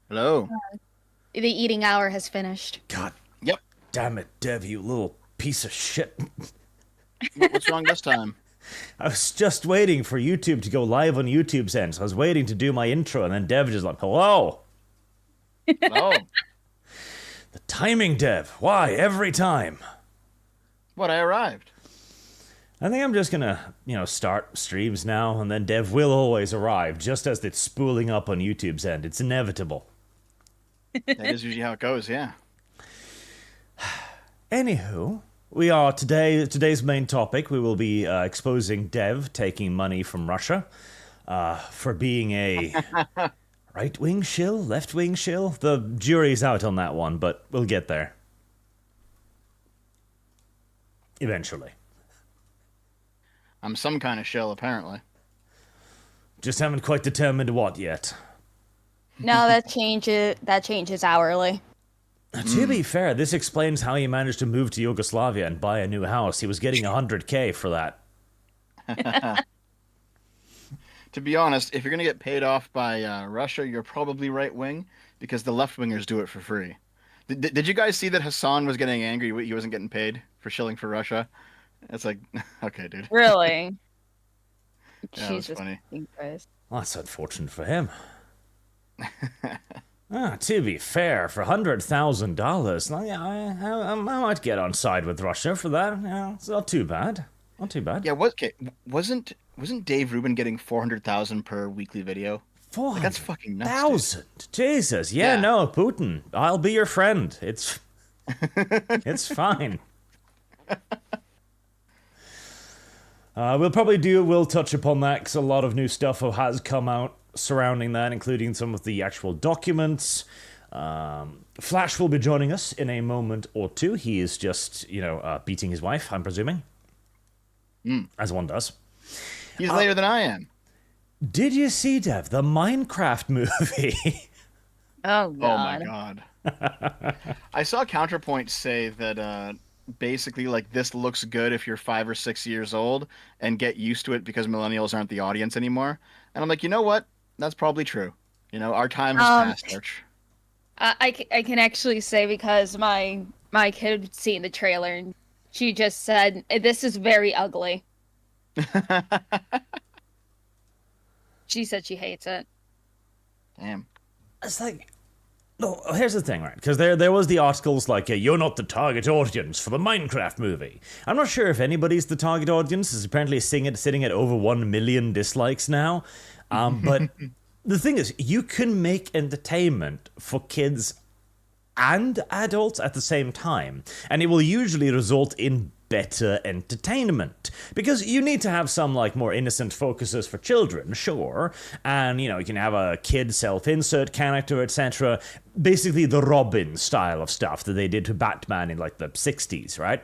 Hello. The eating hour has finished. God Yep. damn it, Dev, you little piece of shit. What's wrong this time? I was just waiting for YouTube to go live on YouTube's end. So I was waiting to do my intro, and then Dev just like, hello. Oh, The timing, Dev. Why? Every time. what? I arrived. I think I'm just gonna, start streams now, and then Dev will always arrive, just as it's spooling up on YouTube's end. It's inevitable. That is usually how it goes. Yeah. Anywho, we are today's main topic. We will be exposing Dev taking money from Russia for being a right-wing shill, left-wing shill. The jury's out on that one, but we'll get there eventually. I'm some kind of shell, apparently. Just haven't quite determined what yet. No, that changes hourly. To be fair, this explains how he managed to move to Yugoslavia and buy a new house. He was getting 100K for that. To be honest, if you're gonna get paid off by Russia, you're probably right wing because the left wingers do it for free. Did you guys see that Hassan was getting angry? He wasn't getting paid for shilling for Russia. It's like, okay, dude. Really? Yeah, that was Jesus funny. Christ. Well, that's unfortunate for him. To be fair, for $100,000, yeah, I might get on side with Russia for that. Yeah, it's not too bad. Not too bad. Yeah. Okay, wasn't Dave Rubin getting 400,000 per weekly video? Like, that's fucking nuts. 400,000. Jesus. Yeah, Yeah. no, Putin. I'll be your friend. It's fine. We'll touch upon that because a lot of new stuff has come out surrounding that, including some of the actual documents. Flash will be joining us in a moment or two. He is just, beating his wife, I'm presuming. As one does. He's later than I am. Did you see, Dev, the Minecraft movie? Oh God. Oh my god. I saw Counterpoint say that basically like this looks good if you're 5 or 6 years old and get used to it because millennials aren't the audience anymore. And I'm like, you know what? That's probably true. Our time has passed, Arch. I can actually say because my kid had seen the trailer and she just said, "This is very ugly." She said she hates it. Damn. It's like, no, here's the thing, right? Because there was the articles like, you're not the target audience for the Minecraft movie. I'm not sure if anybody's the target audience. It's apparently sitting at over 1 million dislikes now. But the thing is, you can make entertainment for kids and adults at the same time, and it will usually result in better entertainment, because you need to have some more innocent focuses for children, sure, and you can have a kid self-insert character, etc. Basically the Robin style of stuff that they did to Batman in the 60s, right?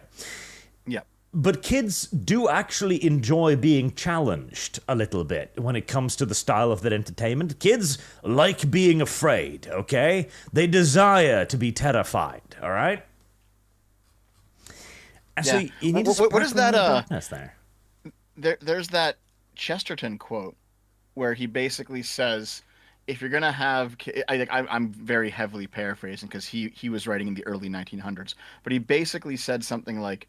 Yeah. But kids do actually enjoy being challenged a little bit when it comes to the style of their entertainment. Kids like being afraid, okay? They desire to be terrified, all right? And Yeah. so you need to What is that? darkness there. There's that Chesterton quote where he basically says, if you're gonna have, I'm very heavily paraphrasing because he was writing in the early 1900s, but he basically said something like,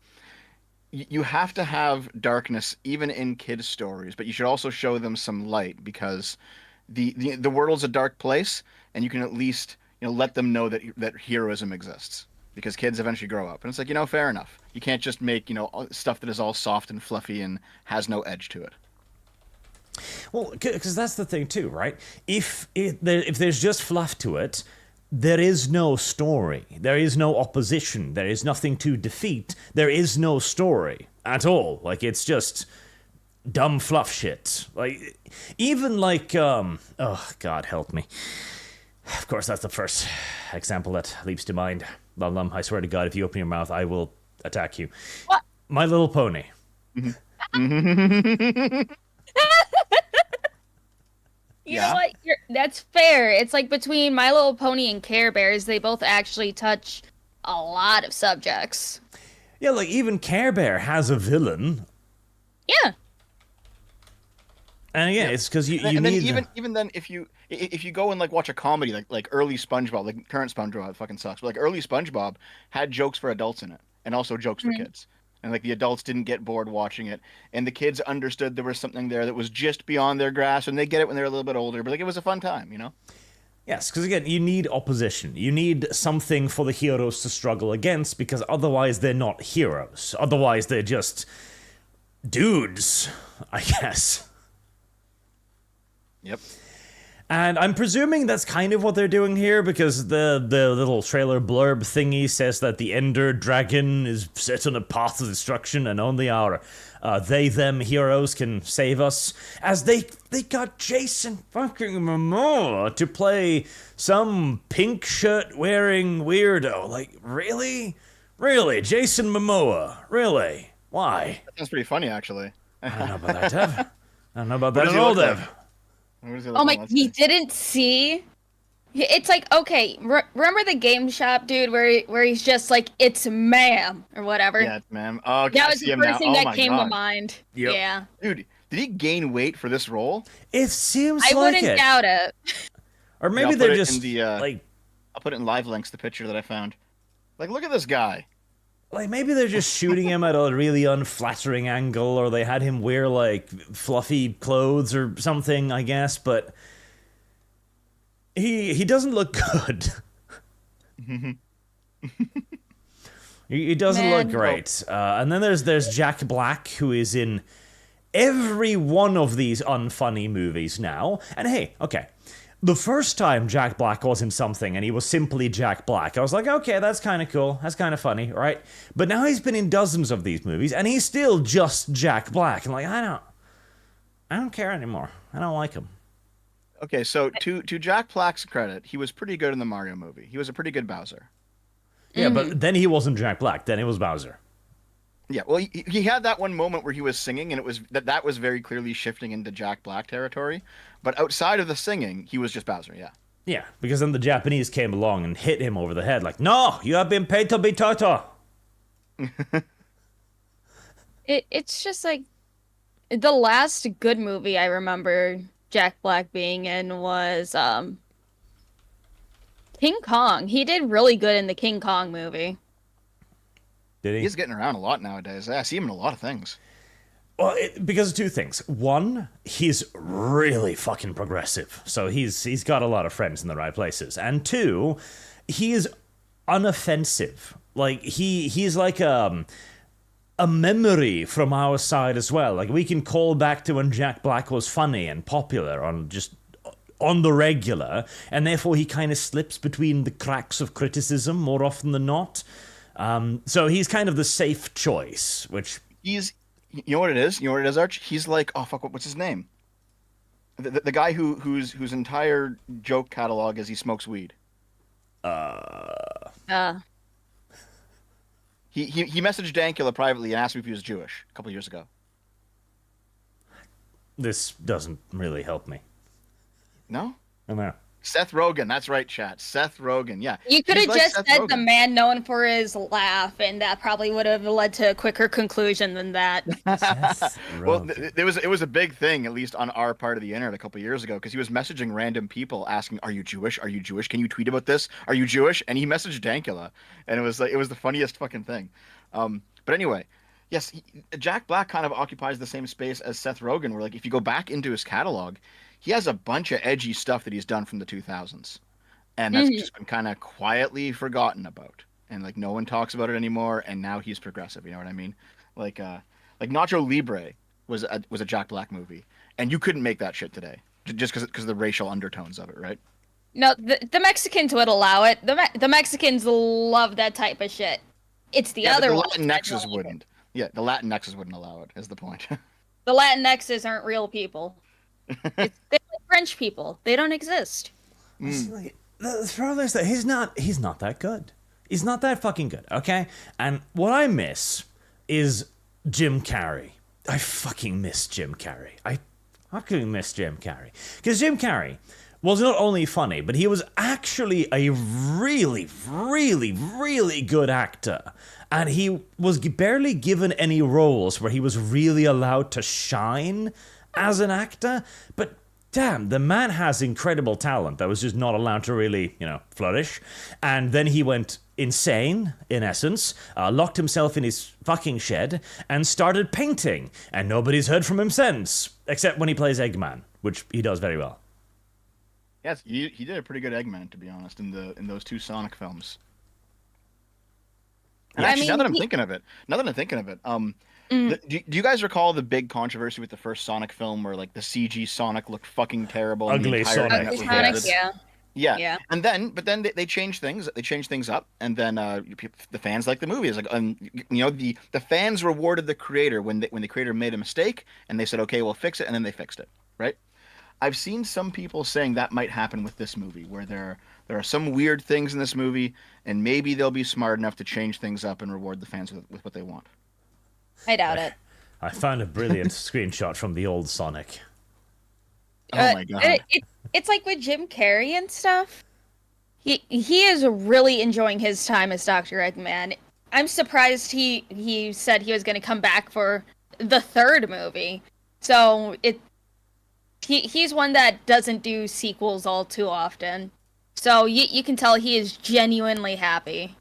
you have to have darkness even in kids' stories, but you should also show them some light because the world's a dark place, and you can at least let them know that heroism exists because kids eventually grow up, and it's like fair enough. You can't just make stuff that is all soft and fluffy and has no edge to it. Well, because that's the thing too, right? If there's just fluff to it, there is no story. There is no opposition. There is nothing to defeat. There is no story at all. It's just dumb fluff shit. Even oh, God help me. Of course, that's the first example that leaps to mind. Lum, I swear to God, if you open your mouth, I will attack you. What? My Little Pony. You know what? That's fair. It's like between My Little Pony and Care Bears, they both actually touch a lot of subjects. Yeah, even Care Bear has a villain. Yeah. And again, it's because you need. Then even then, if you go and like watch a comedy like early SpongeBob, like current SpongeBob, it fucking sucks. But like early SpongeBob had jokes for adults in it, and also jokes for kids. And like the adults didn't get bored watching it, and the kids understood there was something there that was just beyond their grasp, and they get it when they're a little bit older. But like it was a fun time, you know. Yes, because again, you need opposition. You need something for the heroes to struggle against, because otherwise they're not heroes. Otherwise they're just dudes, I guess. Yep. And I'm presuming that's kind of what they're doing here, because the little trailer blurb thingy says that the Ender Dragon is set on a path of destruction, and only our them heroes can save us. As they got Jason fucking Momoa to play some pink shirt wearing weirdo. Like, really? Really? Jason Momoa? Really? Why? That sounds pretty funny, actually. I don't know about that, Dev. I don't know about that at all, Dev. Oh my, he didn't see? It's like, okay, remember the Game Shop dude where he's just like, it's ma'am, or whatever? Yeah, it's ma'am. Oh, that was the first thing that came to mind. Yep. Yeah. Dude, did he gain weight for this role? It seems I like wouldn't doubt it. Or maybe they're just, like... I'll put it in live links, the picture that I found. Like, look at this guy. Like, maybe they're just shooting him at a really unflattering angle, or they had him wear, like, fluffy clothes or something, I guess, but he doesn't look good. He doesn't look great. And then there's Jack Black, who is in every one of these unfunny movies now. And hey, okay, the first time Jack Black was in something and he was simply Jack Black, I was like, okay, that's kind of cool. That's kind of funny, right? But now he's been in dozens of these movies and he's still just Jack Black. And like, I don't care anymore. I don't like him. Okay, so to Jack Black's credit, he was pretty good in the Mario movie. He was a pretty good Bowser. Yeah, but then he wasn't Jack Black. Then it was Bowser. Yeah, well, he had that one moment where he was singing, and it was that was very clearly shifting into Jack Black territory. But outside of the singing, he was just Bowser. Yeah. Yeah, because then the Japanese came along and hit him over the head, like, "No, you have been paid to be Toto." It's just like the last good movie I remember Jack Black being in was King Kong. He did really good in the King Kong movie. Did he? He's getting around a lot nowadays. I see him in a lot of things. Well, because of two things. One, he's really fucking progressive, so he's got a lot of friends in the right places. And two, he is unoffensive. Like he's like a memory from our side as well. Like we can call back to when Jack Black was funny and popular on the regular, and therefore he kind of slips between the cracks of criticism more often than not. So he's kind of the safe choice, which he's. You know what it is? You know what it is, Arch? He's like, oh fuck, what's his name? The guy whose entire joke catalog is he smokes weed. He messaged Dankula privately and asked me if he was Jewish a couple years ago. This doesn't really help me. No? No. Seth Rogen, that's right, chat. Seth Rogen, yeah. You could have just said the man known for his laugh, and that probably would have led to a quicker conclusion than that. Well, it was a big thing, at least on our part of the internet a couple years ago, because he was messaging random people asking, "Are you Jewish? Are you Jewish? Can you tweet about this? Are you Jewish?" And he messaged Dankula, and it was the funniest fucking thing. But anyway, yes, Jack Black kind of occupies the same space as Seth Rogen, where like if you go back into his catalog, he has a bunch of edgy stuff that he's done from the 2000s, and that's just been kind of quietly forgotten about, and like no one talks about it anymore. And now he's progressive. You know what I mean? Like Nacho Libre was a Jack Black movie, and you couldn't make that shit today just because of the racial undertones of it, right? No, the Mexicans would allow it. The Mexicans love that type of shit. It's the other ones. The Latinxes wouldn't. Yeah, the Latinxes wouldn't allow it. Is the point? The Latinxes aren't real people. They're like French people. They don't exist. The problem is that he's not that good. He's not that fucking good, okay? And what I miss is Jim Carrey. I fucking miss Jim Carrey. I fucking miss Jim Carrey. Because Jim Carrey was not only funny, but he was actually a really, really, really good actor. And he was barely given any roles where he was really allowed to shine as an actor, but damn, the man has incredible talent that was just not allowed to really, flourish. And then he went insane, in essence, locked himself in his fucking shed, and started painting. And nobody's heard from him since, except when he plays Eggman, which he does very well. Yes, he did a pretty good Eggman, to be honest, in those 2 Sonic films. And actually, now that I'm thinking of it, do you guys recall the big controversy with the first Sonic film, where like the CG Sonic looked fucking terrible? Ugly Sonic. Ugly Sonic, yeah. And then they changed things. They changed things up, and then the fans liked the movie. It's like, the fans rewarded the creator when the creator made a mistake, and they said, okay, we'll fix it, and then they fixed it, right? I've seen some people saying that might happen with this movie, where there are some weird things in this movie, and maybe they'll be smart enough to change things up and reward the fans with what they want. I doubt it. I found a brilliant screenshot from the old Sonic. Oh my god! It's like with Jim Carrey and stuff. He is really enjoying his time as Dr. Eggman. I'm surprised he said he was going to come back for the 3rd movie. So he's one that doesn't do sequels all too often. So you can tell he is genuinely happy.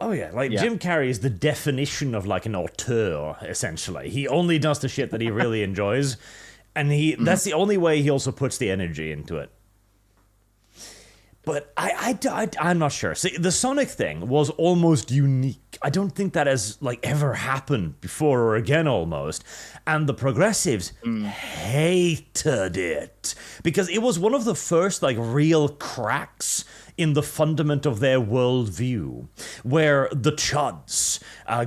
Oh yeah, Jim Carrey is the definition of like an auteur, essentially. He only does the shit that he really enjoys, and that's the only way he also puts the energy into it. But I'm not sure. See, the Sonic thing was almost unique. I don't think that has ever happened before or again almost. And the progressives hated it because it was one of the first real cracks in the fundament of their worldview, where the chuds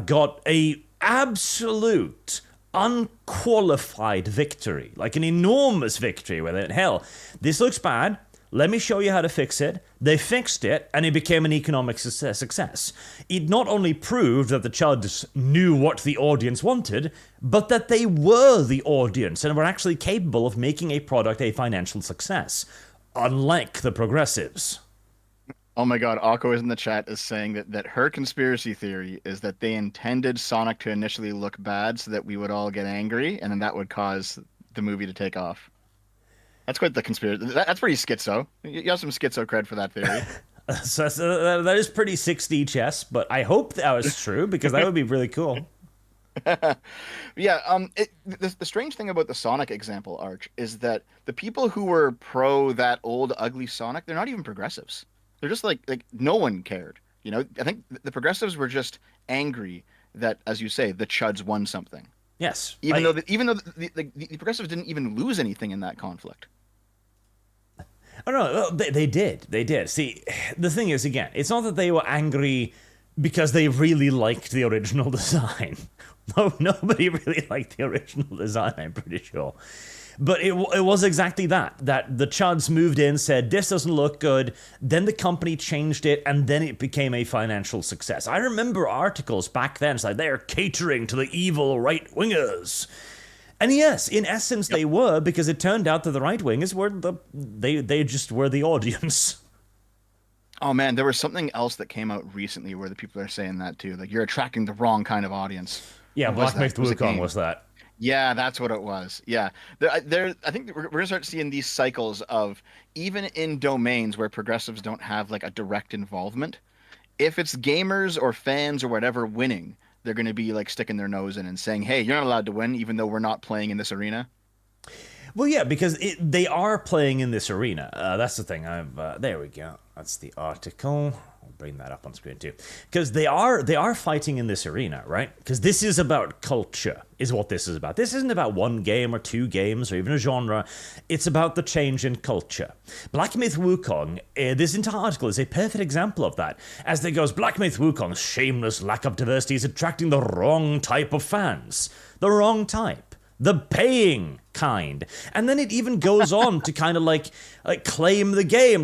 got a absolute unqualified victory, an enormous victory. Where hell, this looks bad. Let me show you how to fix it. They fixed it, and it became an economic success. It not only proved that the Chuds knew what the audience wanted, but that they were the audience and were actually capable of making a product a financial success, unlike the progressives. Oh my god, Akko is in the chat is saying that her conspiracy theory is that they intended Sonic to initially look bad so that we would all get angry, and then that would cause the movie to take off. That's quite the conspiracy. That's pretty schizo. You have some schizo cred for that theory. So that is pretty 6D chess, but I hope that was true because that would be really cool. Yeah. The strange thing about the Sonic example, Arch, is that the people who were pro that old ugly Sonic, they're not even progressives. They're just like no one cared. I think the progressives were just angry that, as you say, the Chuds won something. Yes. Even though the progressives didn't even lose anything in that conflict. Oh, no, they did. They did. See, the thing is, again, it's not that they were angry because they really liked the original design. No, nobody really liked the original design, I'm pretty sure. But it was exactly that the Chuds moved in, said, this doesn't look good, then the company changed it, and then it became a financial success. I remember articles back then, it's like, they're catering to the evil right-wingers. And yes, in essence, they were, because it turned out that the right-wingers were they just were the audience. Oh man, there was something else that came out recently where the people are saying that too. You're attracting the wrong kind of audience. Yeah, Black Myth Wukong was that. Yeah, that's what it was. Yeah. I think we're going to start seeing these cycles of, even in domains where progressives don't have a direct involvement, if it's gamers or fans or whatever winning, they're going to be sticking their nose in and saying, hey, you're not allowed to win even though we're not playing in this arena. Well, yeah, because they are playing in this arena. That's the thing. There we go. That's the article. I'll bring that up on screen too. Because they are fighting in this arena, right? Because this is about culture, is what this is about. This isn't about one game or two games or even a genre. It's about the change in culture. Black Myth Wukong, this entire article is a perfect example of that. As there goes, Black Myth Wukong's shameless lack of diversity is attracting the wrong type of fans. The wrong type. The paying kind. And then it even goes on to kind of claim the game.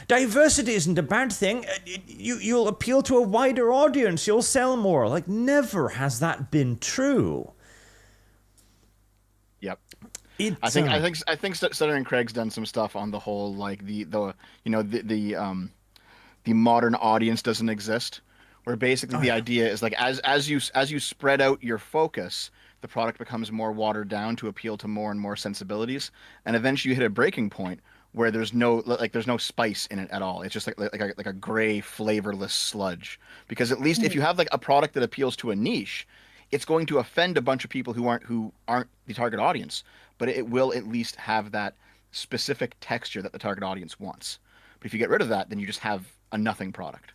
Diversity isn't a bad thing. You'll appeal to a wider audience. You'll sell more. Never has that been true. Yep. I think Sutter and Craig's done some stuff on the whole, the modern audience doesn't exist, where basically the idea is like as you spread out your focus, the product becomes more watered down to appeal to more and more sensibilities, and eventually you hit a breaking point where there's no spice in it at all. It's just like a gray, flavorless sludge. Because at least if you have like a product that appeals to a niche, it's going to offend a bunch of people who aren't the target audience, but it will at least have that specific texture that the target audience wants. But if you get rid of that, then you just have a nothing product.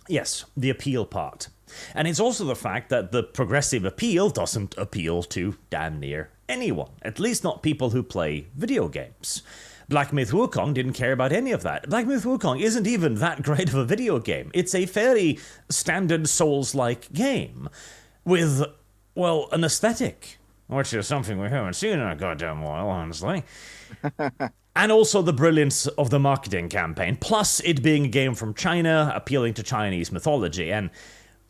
Yes, the appeal part. And it's also the fact that the progressive appeal doesn't appeal to damn near anyone. At least not people who play video games. Black Myth Wukong didn't care about any of that. Black Myth Wukong isn't even that great of a video game. It's a fairly standard Souls-like game with, well, an aesthetic, which is something we haven't seen in a goddamn while, honestly. And also the brilliance of the marketing campaign, plus it being a game from China, appealing to Chinese mythology. And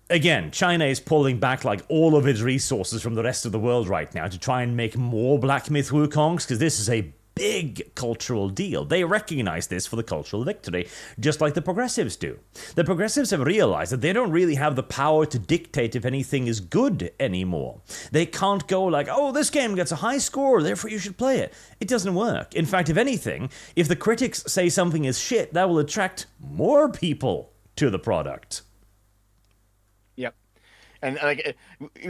again, China is pulling back like all of its resources from the rest of the world right now to try and make more Black Myth Wukongs, because this is a big cultural deal. They recognize this for the cultural victory, just like the progressives do. The progressives have realized that they don't really have the power to dictate if anything is good anymore. They can't go like, oh, this game gets a high score, therefore you should play it. It doesn't work. In fact, if anything, if the critics say something is shit, that will attract more people to the product. Yep. And like,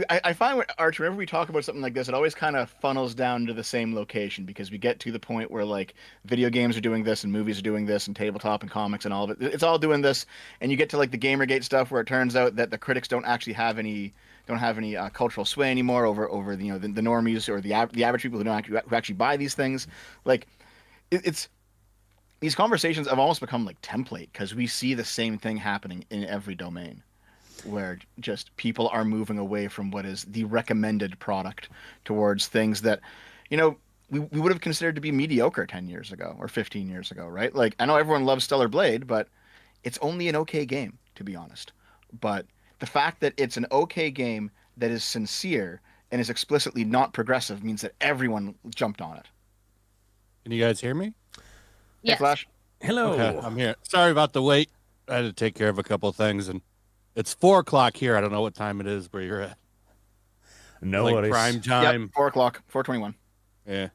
I find with Arch, whenever we talk about something like this, it always kind of funnels down to the same location, because we get to the point where like video games are doing this and movies are doing this and tabletop and comics and all of it. It's all doing this, and you get to like the Gamergate stuff where it turns out that the critics don't actually have any cultural sway anymore over the the normies or the average people who actually buy these things. Like it's these conversations have almost become like template, because we see the same thing happening in every domain, where just people are moving away from what is the recommended product towards things that, we would have considered to be mediocre 10 years ago or 15 years ago, right? Like, I know everyone loves Stellar Blade, but it's only an okay game, to be honest. But the fact that it's an okay game that is sincere and is explicitly not progressive means that everyone jumped on it. Can you guys hear me? Yes. Hey, Flash. Hello. Okay, I'm here. Sorry about the wait. I had to take care of a couple of things, and it's 4:00 here. I don't know what time it is where you're at. No Like worries. prime time. Yep, 4 o'clock, 4:21. Yeah.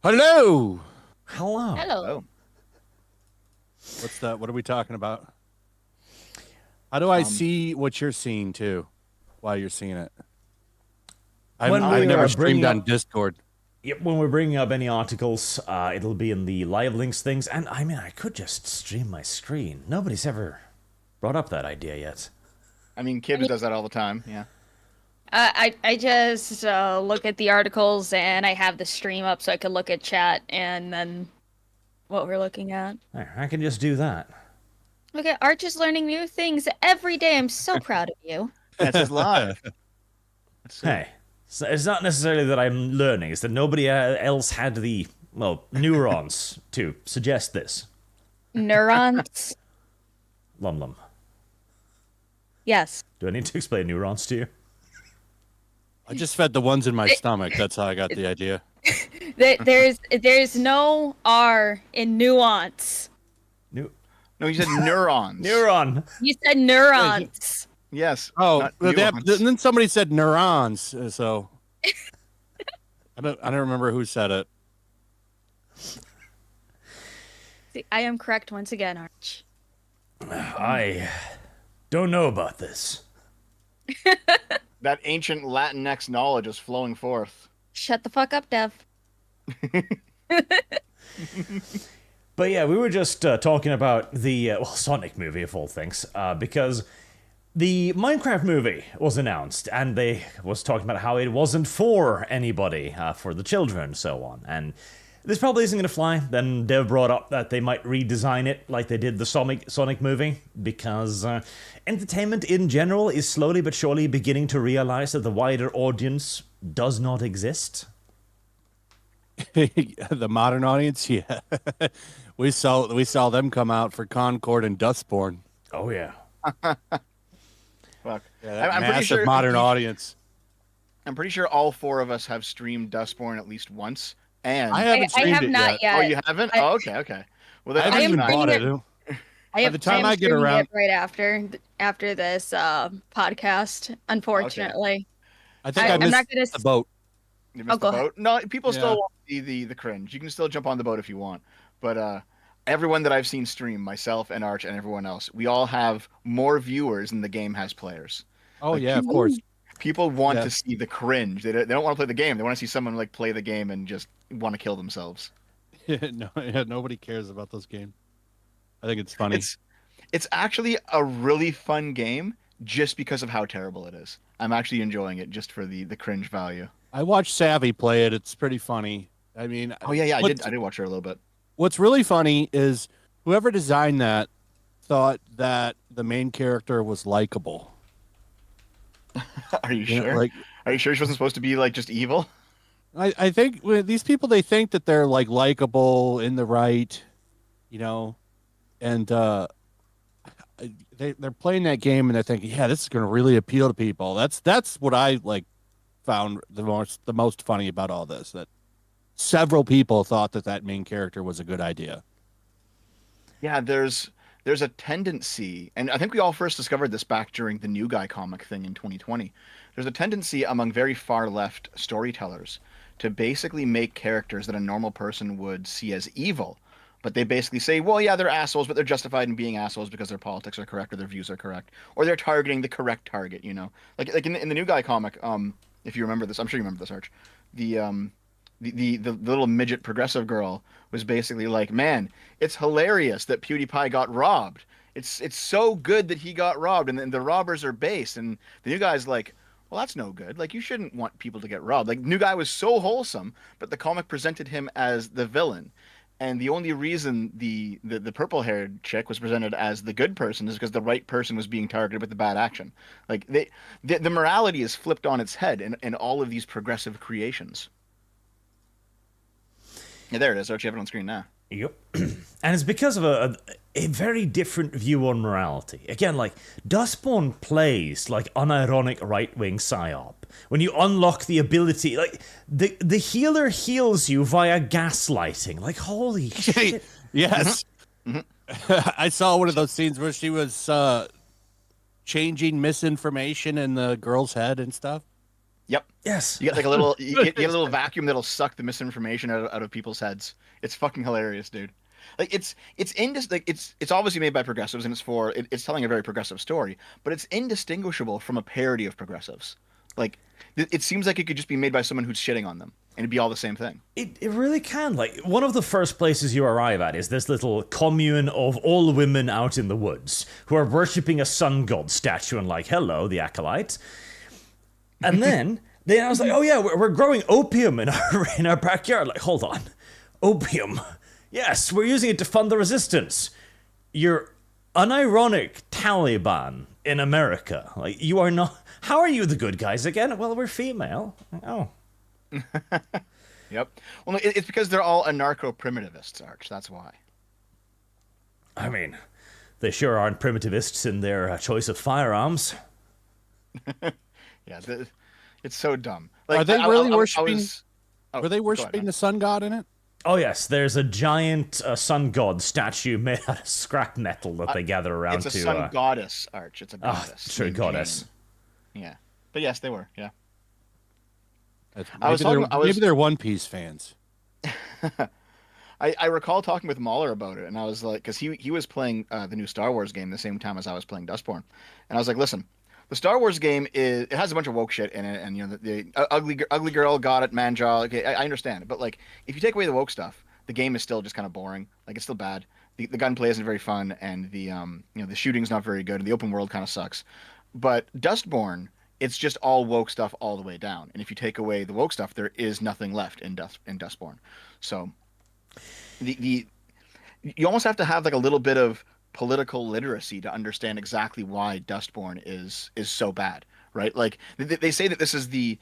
Hello. Hello. Hello. Oh. What's that? What are we talking about? How do I see what you're seeing too, while you're seeing it? I've When we never are streamed bringing on up- Discord. Yep, when we're bringing up any articles, it'll be in the live links things. And I mean, I could just stream my screen. Nobody's ever brought up that idea yet. I mean, Kibbs does that all the time. Yeah. I just look at the articles and I have the stream up so I can look at chat and then what we're looking at. There, I can just do that. Look at Arch is learning new things every day. I'm so proud of you. That's his live. Hey, so it's not necessarily that I'm learning, it's that nobody else had the, well, neurons to suggest this. Neurons? Lum Lum. Yes. Do I need to explain neurons to you? I just fed the ones in my stomach. That's how I got the idea. There's no R in nuance. No, you said neurons. Neuron. You said neurons. Yes. Oh, not and nuance. then somebody said neurons. So I don't remember who said it. See, I am correct once again, Arch. I don't know about this. That ancient Latinx knowledge is flowing forth. Shut the fuck up, Dev. But yeah, we were just talking about the Sonic movie of all things, because the Minecraft movie was announced, and they was talking about how it wasn't for anybody, for the children, and so on. And this probably isn't going to fly. Then Dev brought up that they might redesign it like they did the Sonic movie, because entertainment in general is slowly but surely beginning to realize that the wider audience does not exist. The modern audience, yeah. we saw them come out for Concord and Dustborn. Oh yeah. Fuck. Yeah, that I'm pretty massive sure modern audience. I'm pretty sure all four of us have streamed Dustborn at least once. And I haven't I streamed have it not yet. yet. Oh, you haven't? Oh, okay. Well, I then haven't I even am bought bringing it. I the time am I get streaming around- it right after this podcast. Unfortunately, I think I I'm missed not gonna. the boat. You missed go the ahead. boat. No, people Yeah. still want the cringe. You can still jump on the boat if you want, but everyone that I've seen stream, myself and Arch and everyone else, we all have more viewers than the game has players. Oh Like, yeah, of course. People want Yeah. to see the cringe. They don't want to play the game. They want to see someone like play the game and just want to kill themselves. No, yeah, nobody cares about those games. I think it's funny. It's actually a really fun game just because of how terrible it is. I'm actually enjoying it just for the cringe value. I watched Savvy play it. It's pretty funny. I mean, Oh yeah, I what's- did watch her a little bit. What's really funny is whoever designed that thought that the main character was likable. Are you You know, sure? like, Are you sure she wasn't supposed to be like just evil? I think these people, they think that they're like likable, in the right, you know, and they're playing that game and they're thinking, yeah, this is going to really appeal to people. That's what I like found the most funny about all this. That several people thought that main character was a good idea. Yeah, there's a tendency, and I think we all first discovered this back during the New Guy comic thing in 2020. There's a tendency among very far left storytellers to basically make characters that a normal person would see as evil, but they basically say, well, yeah, they're assholes, but they're justified in being assholes because their politics are correct or their views are correct, or they're targeting the correct target. You know, like in the New Guy comic, if you remember this, I'm sure you remember this, Arch. The little midget progressive girl was basically like, man, it's hilarious that PewDiePie got robbed. It's so good that he got robbed, and the robbers are based. And the New Guy's like, well, that's no good. Like, you shouldn't want people to get robbed. Like, New Guy was so wholesome, but the comic presented him as the villain. And the only reason the purple-haired chick was presented as the good person is because the right person was being targeted with the bad action. Like, the morality is flipped on its head in all of these progressive creations. Yeah, there it is. Don't you have it on screen now? Yep. And it's because of a very different view on morality. Again, like, Dustborn plays like unironic right-wing psyop. When you unlock the ability, like, the healer heals you via gaslighting. Like, holy shit. Yes. I saw one of those scenes where she was changing misinformation in the girl's head and stuff. Yep. Yes. You get like a little, you get a little vacuum that'll suck the misinformation out of people's heads. It's fucking hilarious, dude. Like it's obviously made by progressives and it's telling a very progressive story, but it's indistinguishable from a parody of progressives. Like it seems like it could just be made by someone who's shitting on them, and it'd be all the same thing. It really can. Like, one of the first places you arrive at is this little commune of all women out in the woods who are worshipping a sun god statue and like, hello, the acolyte. And then I was like, oh yeah, we're growing opium in our backyard. Like, hold on, opium? Yes, we're using it to fund the resistance. You're unironic Taliban in America. Like, you are not. How are you the good guys again? Well, we're female. Oh. Yep. Well, no, it's because they're all anarcho-primitivists, Arch. That's why. I mean, they sure aren't primitivists in their choice of firearms. Yeah, it's so dumb. Like, Are they really worshiping? Oh, were they worshiping the sun god in it? Oh yes, there's a giant sun god statue made out of scrap metal that they gather around It's a to. sun goddess, Arch. It's a goddess. True named goddess. Jane. Yeah, but yes, they were. Yeah. Maybe they're One Piece fans. I recall talking with Mahler about it, and I was like, because he was playing the new Star Wars game the same time as I was playing Dustborn, and I was like, listen, the Star Wars game it has a bunch of woke shit in it, and you know the ugly girl got it, man jaw. Okay, I understand it, but like if you take away the woke stuff, the game is still just kind of boring. Like it's still bad. The gunplay isn't very fun, and the the shooting's not very good, and the open world kind of sucks. But Dustborn, it's just all woke stuff all the way down, and if you take away the woke stuff, there is nothing left in Dustborn. So you almost have to have like a little bit of political literacy to understand exactly why Dustborn is so bad, right? Like they say that this is the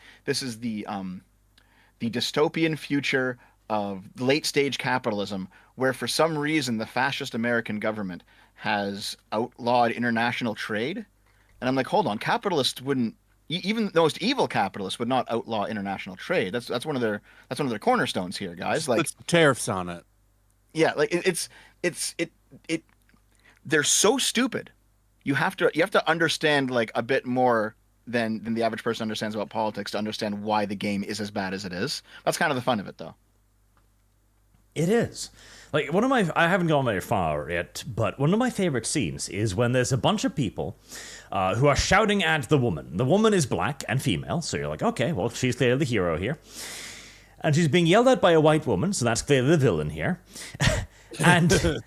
dystopian future of late stage capitalism, where for some reason the fascist American government has outlawed international trade. And I'm like, hold on, capitalists wouldn't, even the most evil capitalists would not outlaw international trade. That's one of their cornerstones here, guys. Like It's tariffs on it. yeah, like they're so stupid. You have to understand like a bit more than the average person understands about politics to understand why the game is as bad as it is. That's kind of the fun of it, though. It is. Like, I haven't gone very far yet, but one of my favorite scenes is when there's a bunch of people who are shouting at the woman. The woman is black and female, so you're like, okay, well, she's clearly the hero here. And she's being yelled at by a white woman, so that's clearly the villain here. And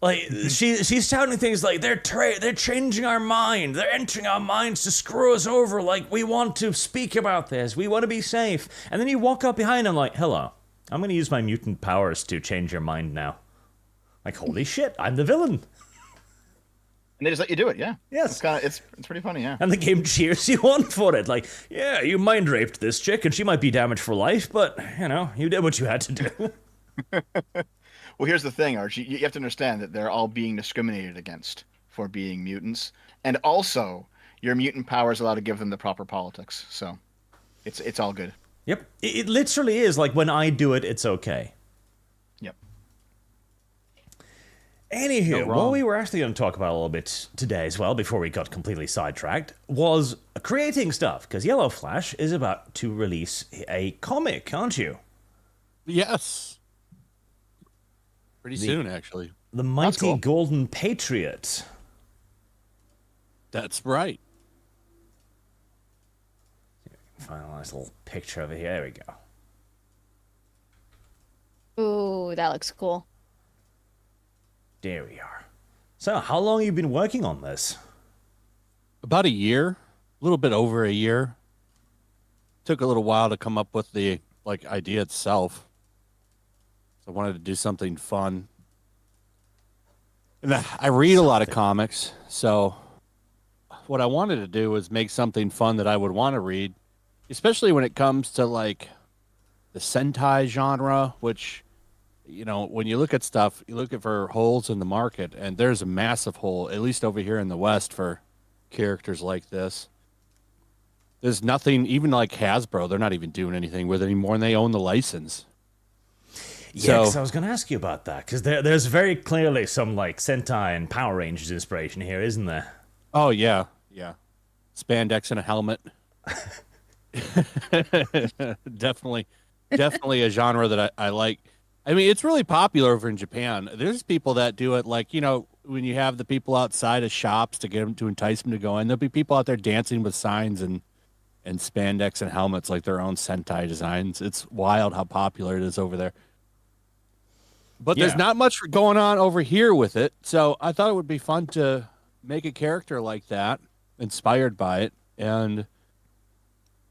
like she's shouting things like they're changing our mind, they're entering our minds to screw us over. Like, we want to speak about this, we want to be safe. And then you walk up behind them like, hello, I'm going to use my mutant powers to change your mind now. Like, holy shit, I'm the villain. And they just let you do it, yeah. Yes. It's pretty funny, yeah. And the game cheers you on for it. Like, yeah, you mind raped this chick, and she might be damaged for life, but, you know, you did what you had to do. Well, here's the thing, Arch. You have to understand that they're all being discriminated against for being mutants. And also, your mutant powers allow to give them the proper politics. So, it's all good. Yep. It literally is like, when I do it, it's okay. Yep. Anywho, what we were actually going to talk about a little bit today as well, before we got completely sidetracked, was creating stuff. Because Yellowflash is about to release a comic, aren't you? Yes. Pretty soon, actually. The Mighty Golden Patriot. That's right. Find a nice little picture over here. There we go. Ooh, that looks cool. There we are. So, how long have you been working on this? About a year. A little bit over a year. Took a little while to come up with the idea itself. So I wanted to do something fun. And I read a lot of comics, so what I wanted to do was make something fun that I would want to read, especially when it comes to like the Sentai genre, which, you know, when you look at stuff, you look at for holes in the market, and there's a massive hole, at least over here in the West, for characters like this. There's nothing, even like Hasbro, they're not even doing anything with it anymore, and they own the license. Yeah, because I was going to ask you about that, because there's very clearly some like Sentai and Power Rangers inspiration here, isn't there? Oh, yeah, yeah. Spandex and a helmet. Definitely a genre that I like. I mean, it's really popular over in Japan. There's people that do it like, you know, when you have the people outside of shops to get them to entice them to go in, there'll be people out there dancing with signs and spandex and helmets like their own Sentai designs. It's wild how popular it is over there. But there's not much going on over here with it, so I thought it would be fun to make a character like that, inspired by it, and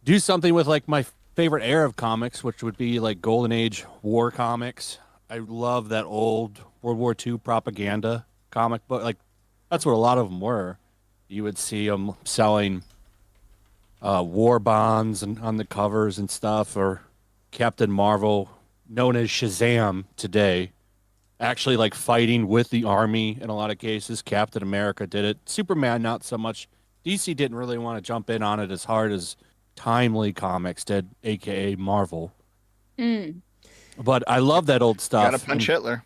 do something with like my favorite era of comics, which would be like Golden Age war comics. I love that old World War II propaganda comic book. Like, that's what a lot of them were. You would see them selling war bonds and on the covers and stuff, or Captain Marvel, known as Shazam today, actually like fighting with the army in a lot of cases. Captain America did it. Superman, not so much. DC didn't really want to jump in on it as hard as Timely Comics did, aka Marvel. But I love that old stuff. Gotta punch Hitler.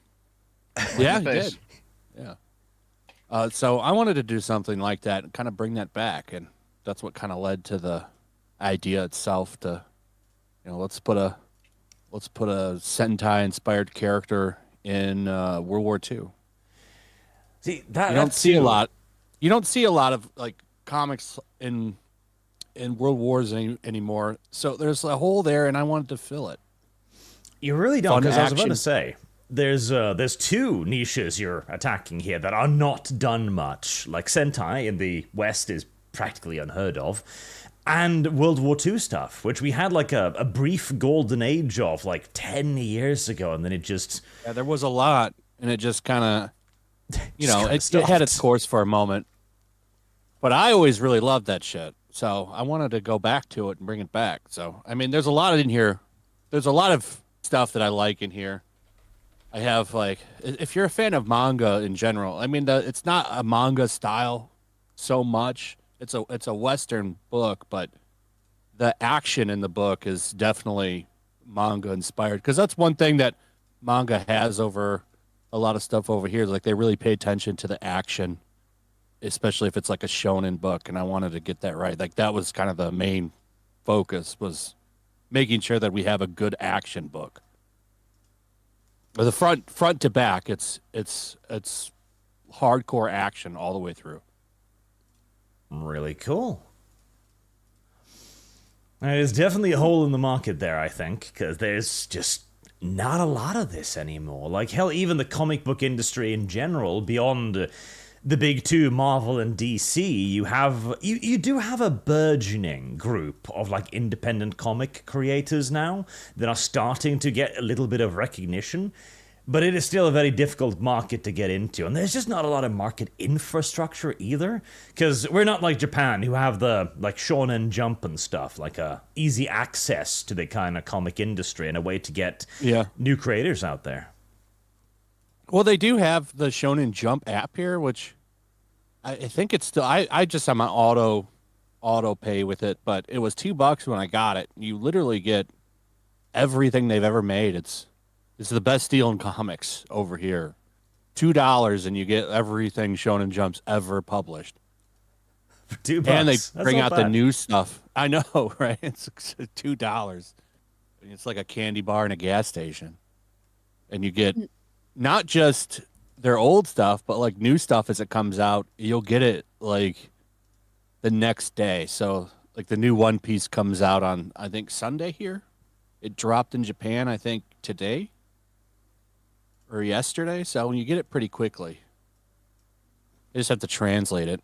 Yeah, he did. Yeah. So I wanted to do something like that and kind of bring that back, and that's what kind of led to the idea itself. To, you know, let's put a Sentai inspired character in World War II. See, you don't see a lot. You don't see a lot of like comics in World Wars anymore. So there's a hole there, and I wanted to fill it. You really don't, because I was about to say there's two niches you're attacking here that are not done much. Like Sentai in the West is practically unheard of, and World War II stuff, which we had like a brief golden age of like 10 years ago, and then it just there was a lot, and it just kind of, you know, it had its course for a moment. But I always really loved that shit, so I wanted to go back to it and bring it back. So I mean, there's a lot in here. There's a lot of stuff that I like in here. I have like, if you're a fan of manga in general, I mean, it's not a manga style so much. It's a Western book, but the action in the book is definitely manga inspired, because that's one thing that manga has over a lot of stuff over here. Like they really pay attention to the action, especially if it's like a shonen book. And I wanted to get that right. Like that was kind of the main focus, was making sure that we have a good action book. Or the front to back, it's hardcore action all the way through. Really cool. There's definitely a hole in the market there, I think, because there's just not a lot of this anymore. Like, hell, even the comic book industry in general, beyond the big two, Marvel and DC, you do have a burgeoning group of, like, independent comic creators now that are starting to get a little bit of recognition. But it is still a very difficult market to get into. And there's just not a lot of market infrastructure either. Because we're not like Japan, who have the, like, Shonen Jump and stuff. Like, easy access to the kind of comic industry and a way to get new creators out there. Well, they do have the Shonen Jump app here, which I think it's still... I just have my auto pay with it, but it was $2 when I got it. You literally get everything they've ever made. It's the best deal in comics over here. $2 and you get everything Shonen Jump's ever published. For $2. And they That's bring not out the bad. new stuff. I know, right? It's $2. It's like a candy bar in a gas station. And you get not just their old stuff, but like new stuff as it comes out. You'll get it like the next day. So like the new One Piece comes out on, I think, Sunday here. It dropped in Japan, I think, today or yesterday. So when you get it pretty quickly, you just have to translate it.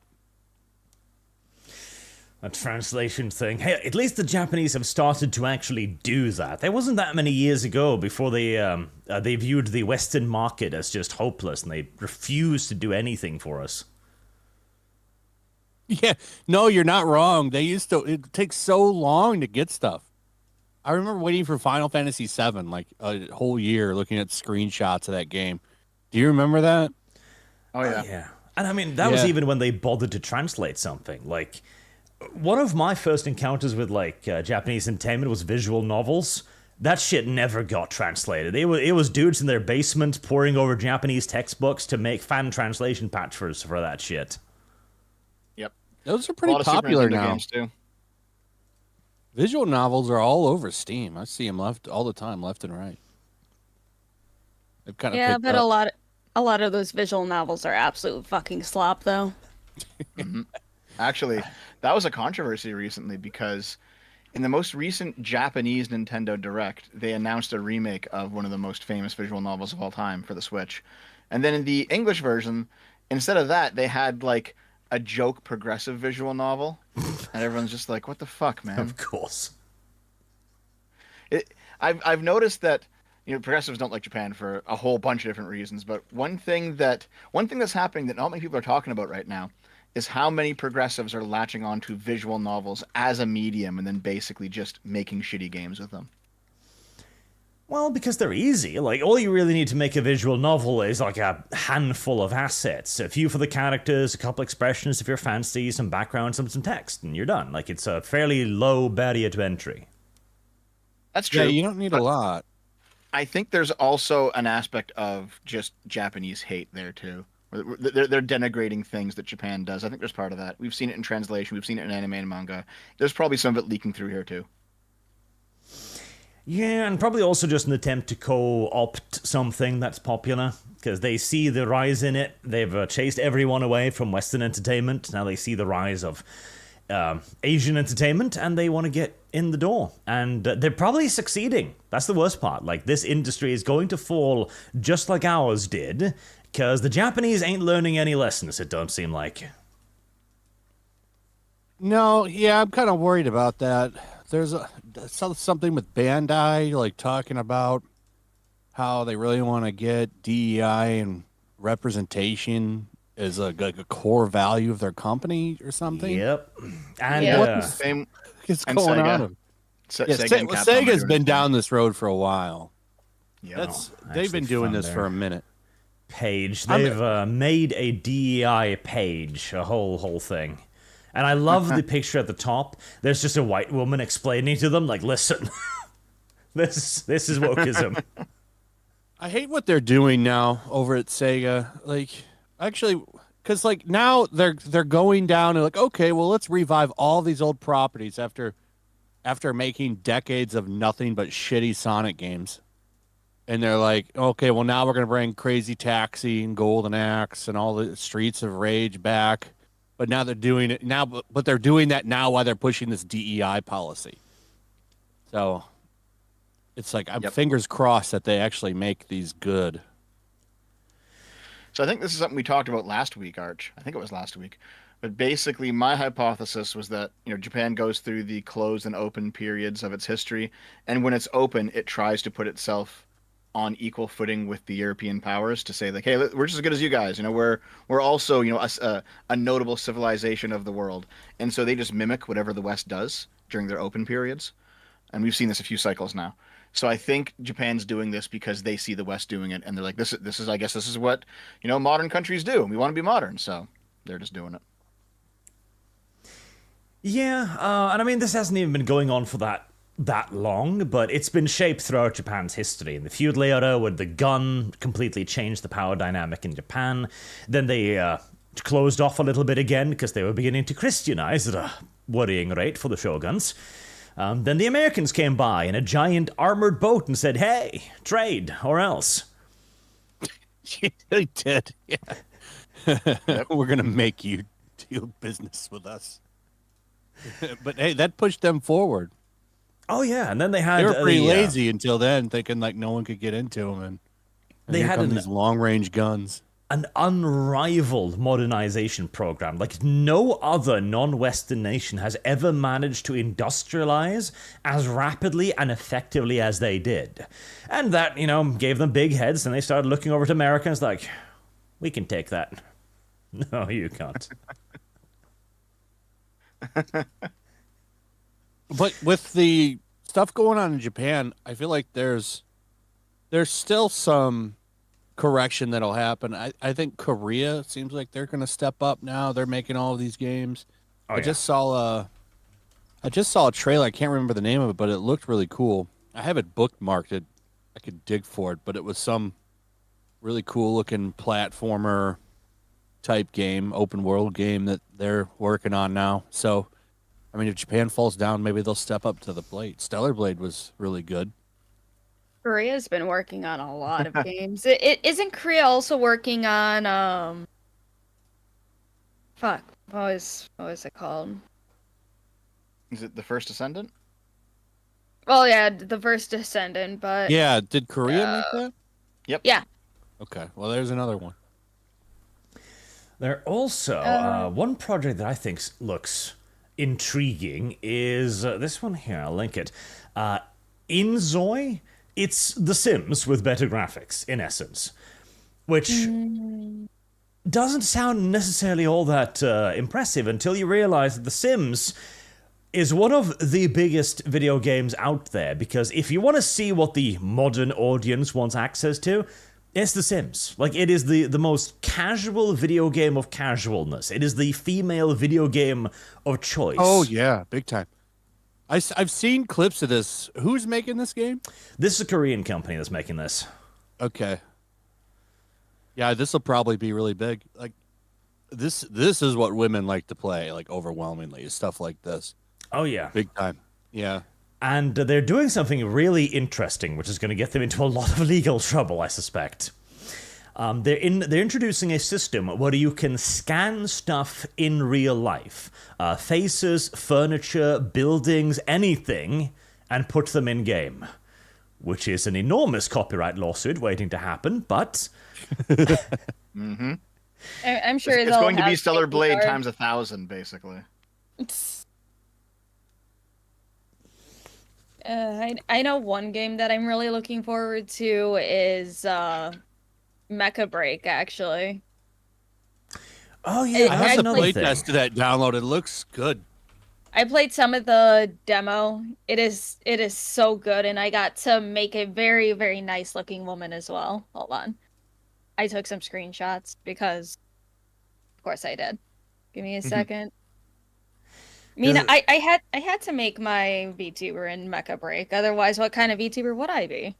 A translation thing. Hey, at least the Japanese have started to actually do that. There wasn't that many years ago before they viewed the Western market as just hopeless and they refused to do anything for us. Yeah, no, you're not wrong. It takes so long to get stuff. I remember waiting for Final Fantasy VII like a whole year looking at screenshots of that game. Do you remember that? Oh yeah. Yeah. And I mean, that was even when they bothered to translate something. Like, one of my first encounters with, like, Japanese entertainment was visual novels. That shit never got translated. It was dudes in their basement poring over Japanese textbooks to make fan translation patches for that shit. Yep. Those are A pretty lot of Super popular Nintendo now. games too. Visual novels are all over Steam. I see them all the time, left and right. They've kind of Yeah, picked but up. a lot of those visual novels are absolute fucking slop, though. Actually, that was a controversy recently because in the most recent Japanese Nintendo Direct, they announced a remake of one of the most famous visual novels of all time for the Switch. And then in the English version, instead of that, they had like a joke progressive visual novel. And everyone's just like, what the fuck, man? Of course. I've noticed that, you know, progressives don't like Japan for a whole bunch of different reasons, but one thing that's happening that not many people are talking about right now is how many progressives are latching on to visual novels as a medium and then basically just making shitty games with them. Well, because they're easy. Like, all you really need to make a visual novel is like a handful of assets. A few for the characters, a couple expressions if you're fancy, some background, some text, and you're done. Like, it's a fairly low barrier to entry. That's true. Yeah, you don't need a lot. I think there's also an aspect of just Japanese hate there too. They're denigrating things that Japan does. I think there's part of that. We've seen it in translation. We've seen it in anime and manga. There's probably some of it leaking through here too. Yeah, and probably also just an attempt to co-opt something that's popular, because they see the rise in it. They've chased everyone away from Western entertainment. Now they see the rise of Asian entertainment, and they want to get in the door. And they're probably succeeding. That's the worst part. Like, this industry is going to fall just like ours did, because the Japanese ain't learning any lessons, it don't seem like. No, yeah, I'm kind of worried about that. There's something with Bandai, like talking about how they really want to get DEI and representation as like a core value of their company or something. Yep. And Yeah. What the Same. is And going Sega. on? Se- Yeah, Sega and Capcom are Sega's doing been the same. down this road for a while. Yeah. They've been actually doing found this their for a minute. page. They've made a DEI page, a whole thing. And I love the picture at the top. There's just a white woman explaining to them, like, listen, this is wokeism. I hate what they're doing now over at Sega. Like, actually, because like now they're going down and like, okay, well, let's revive all these old properties after making decades of nothing but shitty Sonic games. And they're like, okay, well, now we're gonna bring Crazy Taxi and Golden Axe and all the Streets of Rage back. But now they're doing it now, but they're doing that now while they're pushing this DEI policy. So it's like I'm fingers crossed that they actually make these good. So I think this is something we talked about last week, Arch. I think it was last week. But basically, my hypothesis was that Japan goes through the closed and open periods of its history, and when it's open, it tries to put itself on equal footing with the European powers to say like, hey, we're just as good as you guys. We're also a notable civilization of the world, and so they just mimic whatever the West does during their open periods, and we've seen this a few cycles now. So I think Japan's doing this because they see the West doing it, and they're like, this is I guess this is what modern countries do, and we want to be modern, so they're just doing it. Yeah, and I mean, this hasn't even been going on for that long, but it's been shaped throughout Japan's history. In the feudal era, where the gun completely changed the power dynamic in Japan, then they closed off a little bit again because they were beginning to Christianize at a worrying rate for the shoguns. Then the Americans came by in a giant armored boat and said, hey, trade, or else. They did, yeah. We're going to make you do business with us. But hey, that pushed them forward. Oh, yeah, and then they had... They were pretty lazy until then, thinking like no one could get into them. And they had these long-range guns. An unrivaled modernization program. Like no other non-Western nation has ever managed to industrialize as rapidly and effectively as they did. And that, gave them big heads, and they started looking over to Americans like, we can take that. No, you can't. But with the stuff going on in Japan, I feel like there's still some correction that'll happen. I think Korea seems like they're going to step up now. They're making all of these games. I just saw a trailer. I can't remember the name of it, but it looked really cool. I have it bookmarked. I could dig for it, but it was some really cool looking platformer type game, open world game that they're working on now. So, I mean, if Japan falls down, maybe they'll step up to the plate. Stellar Blade was really good. Korea's been working on a lot of games. Isn't Korea also working on what was it called? Is it The First Descendant? Well, yeah, The First Descendant, but yeah, did Korea make that? Yep. Yeah. Okay, well, there's another one. There also one project that I think looks intriguing is this one here. I'll link it. Inzoi. It's The Sims with better graphics, in essence, which doesn't sound necessarily all that impressive until you realize that The Sims is one of the biggest video games out there, because if you want to see what the modern audience wants access to, it's The Sims. Like, it is the most casual video game of casualness. It is the female video game of choice. Oh, yeah, big time. I've seen clips of this. Who's making this game? This is a Korean company that's making this. Okay. Yeah, this will probably be really big. Like, this is what women like to play, like, overwhelmingly, is stuff like this. Oh, yeah. Big time. Yeah. And they're doing something really interesting, which is going to get them into a lot of legal trouble, I suspect. They're introducing a system where you can scan stuff in real life. Faces, furniture, buildings, anything, and put them in-game. Which is an enormous copyright lawsuit waiting to happen, but... Mm-hmm. I'm sure it's going to be Stellar Blade times 1,000, basically. I know one game that I'm really looking forward to is Mecha Break, actually. Oh yeah, I have the playtest to that download. It looks good. I played some of the demo. It is so good, and I got to make a very, very nice looking woman as well. Hold on. I took some screenshots because of course I did. Give me a second. I mean, I had to make my VTuber in Mecha Break. Otherwise, what kind of VTuber would I be?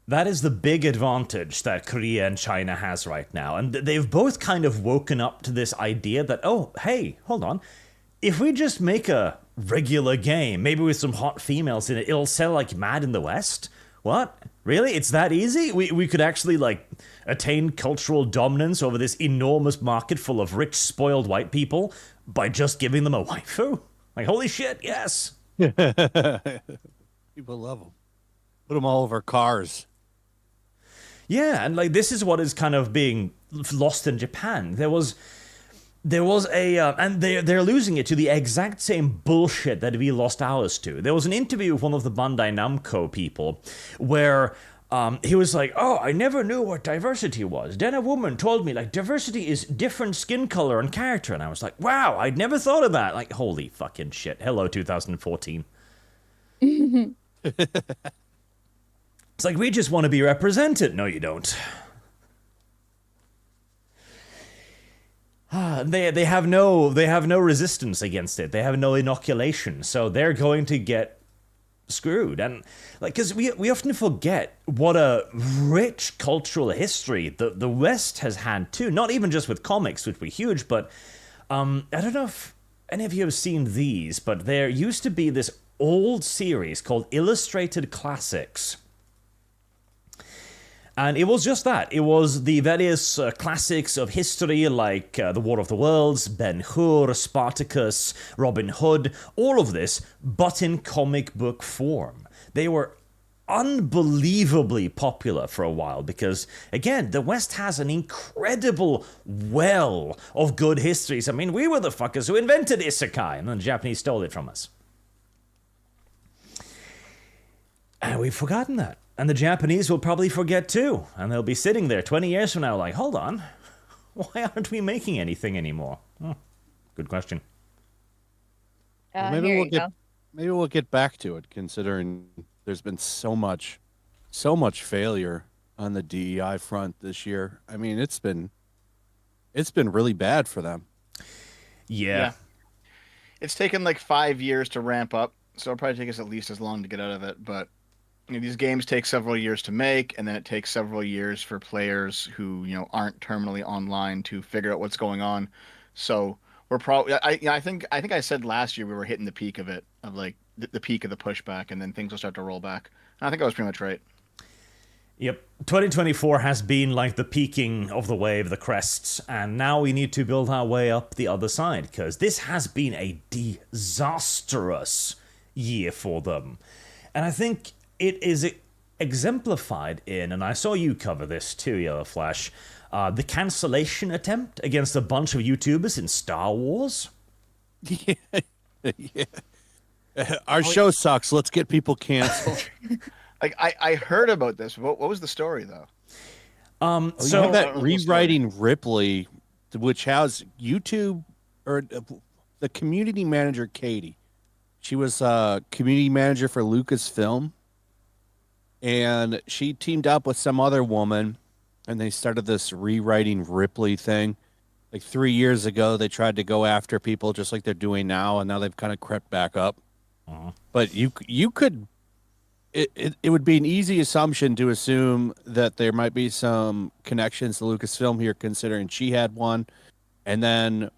That is the big advantage that Korea and China has right now. And they've both kind of woken up to this idea that, oh, hey, hold on. If we just make a regular game, maybe with some hot females in it, it'll sell like mad in the West? What? Really? It's that easy? We could actually, like, attain cultural dominance over this enormous market full of rich, spoiled white people by just giving them a waifu? Like, holy shit, yes! People love them. Put them all over cars. Yeah, and like this is what is kind of being lost in Japan. There was a and they're losing it to the exact same bullshit that we lost ours to. There was an interview with one of the Bandai Namco people where he was like, "Oh, I never knew what diversity was. Then a woman told me like diversity is different skin color and character," and I was like, "Wow, I'd never thought of that." Like, holy fucking shit! Hello, 2014. It's like, we just want to be represented. No, you don't. They have no resistance against it. They have no inoculation, so they're going to get screwed. And like, because we often forget what a rich cultural history the West has had too. Not even just with comics, which were huge, but I don't know if any of you have seen these, but there used to be this old series called Illustrated Classics. And it was just that. It was the various classics of history like The War of the Worlds, Ben-Hur, Spartacus, Robin Hood, all of this, but in comic book form. They were unbelievably popular for a while because, again, the West has an incredible well of good histories. I mean, we were the fuckers who invented isekai, and then the Japanese stole it from us. And we've forgotten that. And the Japanese will probably forget too. And they'll be sitting there 20 years from now like, hold on, why aren't we making anything anymore? Oh, good question. Maybe we'll get back to it, considering there's been so much failure on the DEI front this year. I mean, it's been really bad for them. Yeah. It's taken like 5 years to ramp up, so it'll probably take us at least as long to get out of it, but these games take several years to make, and then it takes several years for players who aren't terminally online to figure out what's going on. So we're probably I think I said last year we were hitting the peak of it, of like the peak of the pushback, and then things will start to roll back. And I think I was pretty much right. Yep, 2024 has been like the peaking of the wave, the crests, and now we need to build our way up the other side, because this has been a disastrous year for them. And I think it is exemplified in, and I saw you cover this too, Yellowflash, the cancellation attempt against a bunch of YouTubers in Star Wars. Yeah. Our show sucks. Let's get people canceled. Like I heard about this. What was the story though? So you have that rewriting Ripley, which has YouTube or the community manager Katie. She was community manager for Lucasfilm, and she teamed up with some other woman, and they started this rewriting Ripley thing. Like 3 years ago, they tried to go after people just like they're doing now, and now they've kind of crept back up. But you could, it would be an easy assumption to assume that there might be some connections to Lucasfilm here, considering she had one, and then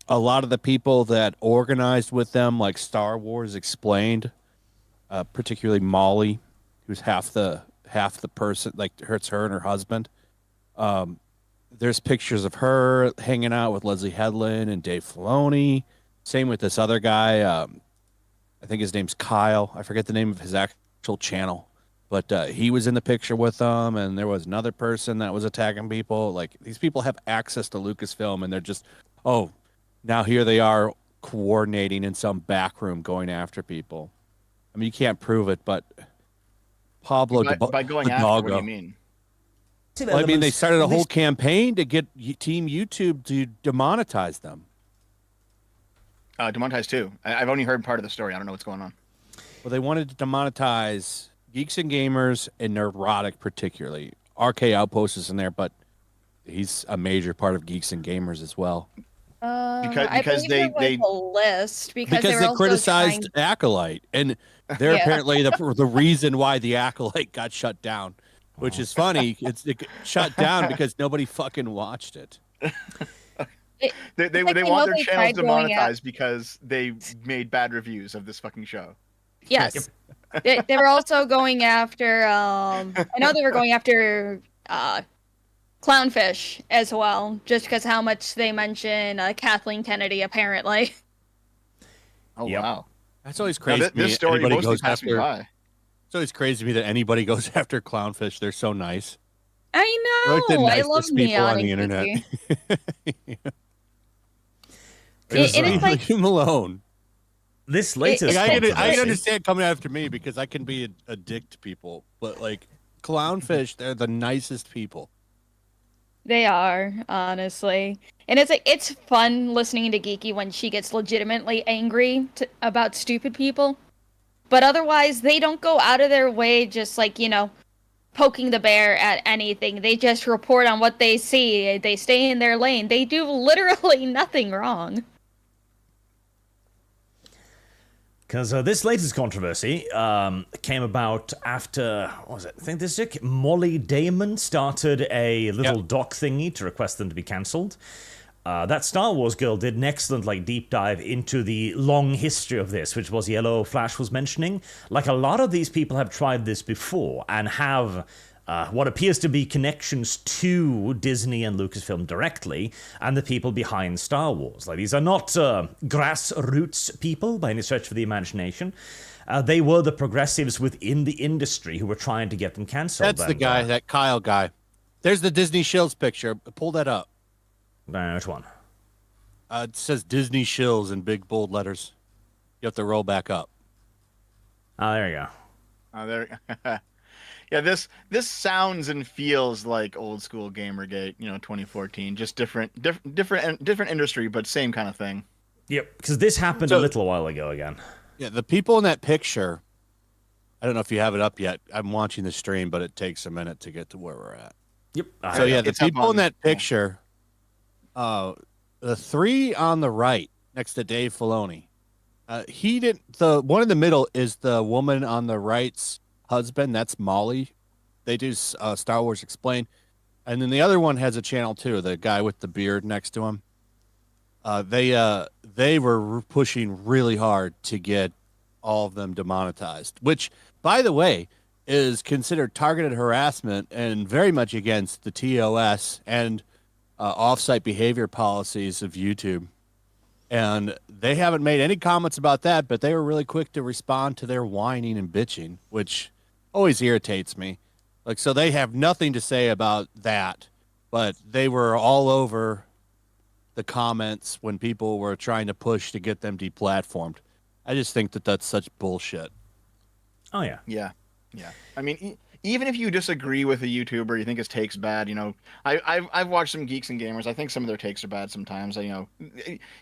a lot of the people that organized with them, like Star Wars Explained, particularly Molly, who's half the person, like it's her and her husband. There's pictures of her hanging out with Leslie Headland and Dave Filoni. Same with this other guy. I think his name's Kyle. I forget the name of his actual channel, but he was in the picture with them. And there was another person that was attacking people. Like, these people have access to Lucasfilm, and they're just, now here they are coordinating in some back room going after people. I mean, you can't prove it, but Pablo by going after, what do you mean? Well, I mean, they started a whole campaign to get Team YouTube to demonetize them. Demonetize too. I've only heard part of the story. I don't know what's going on. Well, they wanted to demonetize Geeks and Gamers and Neurotic particularly. RK Outpost is in there, but he's a major part of Geeks and Gamers as well. Because they a list because they criticized Acolyte, and they're apparently the reason why the Acolyte got shut down. which is funny. It got shut down because nobody fucking watched it. They want their channels demonetized because they made bad reviews of this fucking show. Yes. They were also going after, I know they were going after Clownfish as well, just because how much they mention Kathleen Kennedy, apparently. Oh, Yep. wow. That's always crazy. Now, this story Anybody mostly goes passed me after. by. It's always crazy to me that anybody goes after Clownfish. They're so nice. I They're like the know. I nicest love people on Neon the and internet. Kiki. Because, It is like- Leave him alone. this latest Like, I can controversy- understand coming after me because I can be a dick to people, but like Clownfish, they're the nicest people. They are, honestly. And it's fun listening to Geeky when she gets legitimately angry about stupid people. But otherwise, they don't go out of their way just like, poking the bear at anything. They just report on what they see. They stay in their lane. They do literally nothing wrong. Because this latest controversy came about after, what was it? I think this is Molly Damon started a little doc thingy to request them to be cancelled. That Star Wars girl did an excellent deep dive into the long history of this, which was Yellowflash was mentioning. Like, a lot of these people have tried this before and have what appears to be connections to Disney and Lucasfilm directly, and the people behind Star Wars. Like, these are not grassroots people by any stretch of the imagination. They were the progressives within the industry who were trying to get them cancelled. That's the guy, that Kyle guy. There's the Disney Shills picture. Pull that up. Which one? It says Disney Shills in big bold letters. You have to roll back up. Oh, there you go. Oh, there. Yeah, this sounds and feels like old school Gamergate, 2014. Just different industry, but same kind of thing. Yep, because this happened a little while ago again. Yeah, the people in that picture, I don't know if you have it up yet. I'm watching the stream, but it takes a minute to get to where we're at. Yep. So yeah, the It's up people in on- that picture, the three on the right next to Dave Filoni, the one in the middle is the woman on the right's husband. That's Molly. They do Star Wars Explained, and then the other one has a channel too. The guy with the beard next to him. They were pushing really hard to get all of them demonetized, which, by the way, is considered targeted harassment and very much against the TOS and off-site behavior policies of YouTube. And they haven't made any comments about that, but they were really quick to respond to their whining and bitching, which always irritates me. Like, so they have nothing to say about that, but they were all over the comments when people were trying to push to get them deplatformed. I just think that that's such bullshit. Oh, yeah. Yeah. I mean, even if you disagree with a YouTuber, you think his take's bad. I've watched some Geeks and Gamers. I think some of their takes are bad sometimes. You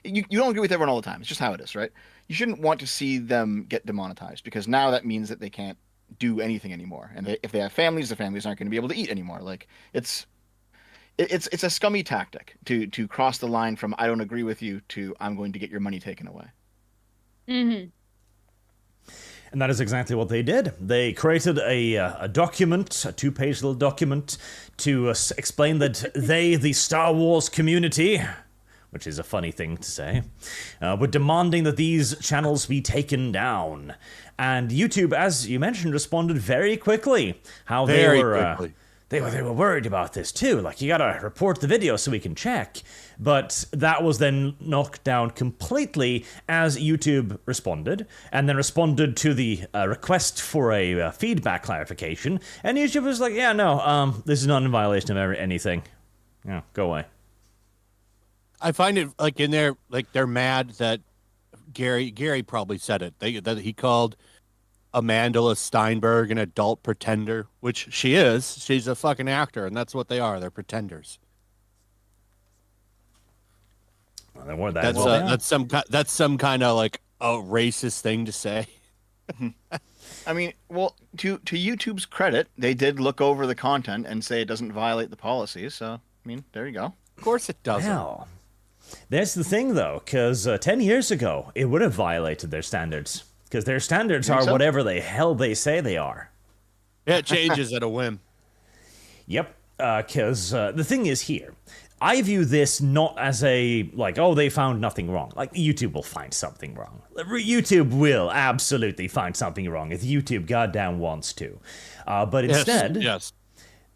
don't agree with everyone all the time. It's just how it is, right? You shouldn't want to see them get demonetized, because now that means that they can't do anything anymore. And if they have families, the families aren't going to be able to eat anymore. Like, it's a scummy tactic to cross the line from I don't agree with you to I'm going to get your money taken away. Mm-hmm. And that is exactly what they did. They created a document, a 2-page little document, to explain that they, the Star Wars community, which is a funny thing to say, were demanding that these channels be taken down. And YouTube, as you mentioned, responded very quickly. They were worried about this too. Like, you gotta report the video so we can check. But that was then knocked down completely as YouTube responded, and then responded to the request for a feedback clarification. And YouTube was like, yeah, no, this is not in violation of anything. Yeah, go away. I find it like in there, like they're mad that Gary probably said it. That he called Amanda Steinberg an adult pretender, which she is. She's a fucking actor, and that's what they are. They're pretenders. Well, they were that. That's some kind of like a racist thing to say. I mean, well, to YouTube's credit, they did look over the content and say it doesn't violate the policies. So, I mean, there you go. Of course it doesn't. Well, there's the thing, though, because 10 years ago, it would have violated their standards. Because their standards are whatever the hell they say they are. Yeah, it changes at a whim. Yep, because the thing is here, I view this not as a, like, oh, they found nothing wrong. Like, YouTube will find something wrong. YouTube will absolutely find something wrong if YouTube goddamn wants to. But instead, yes.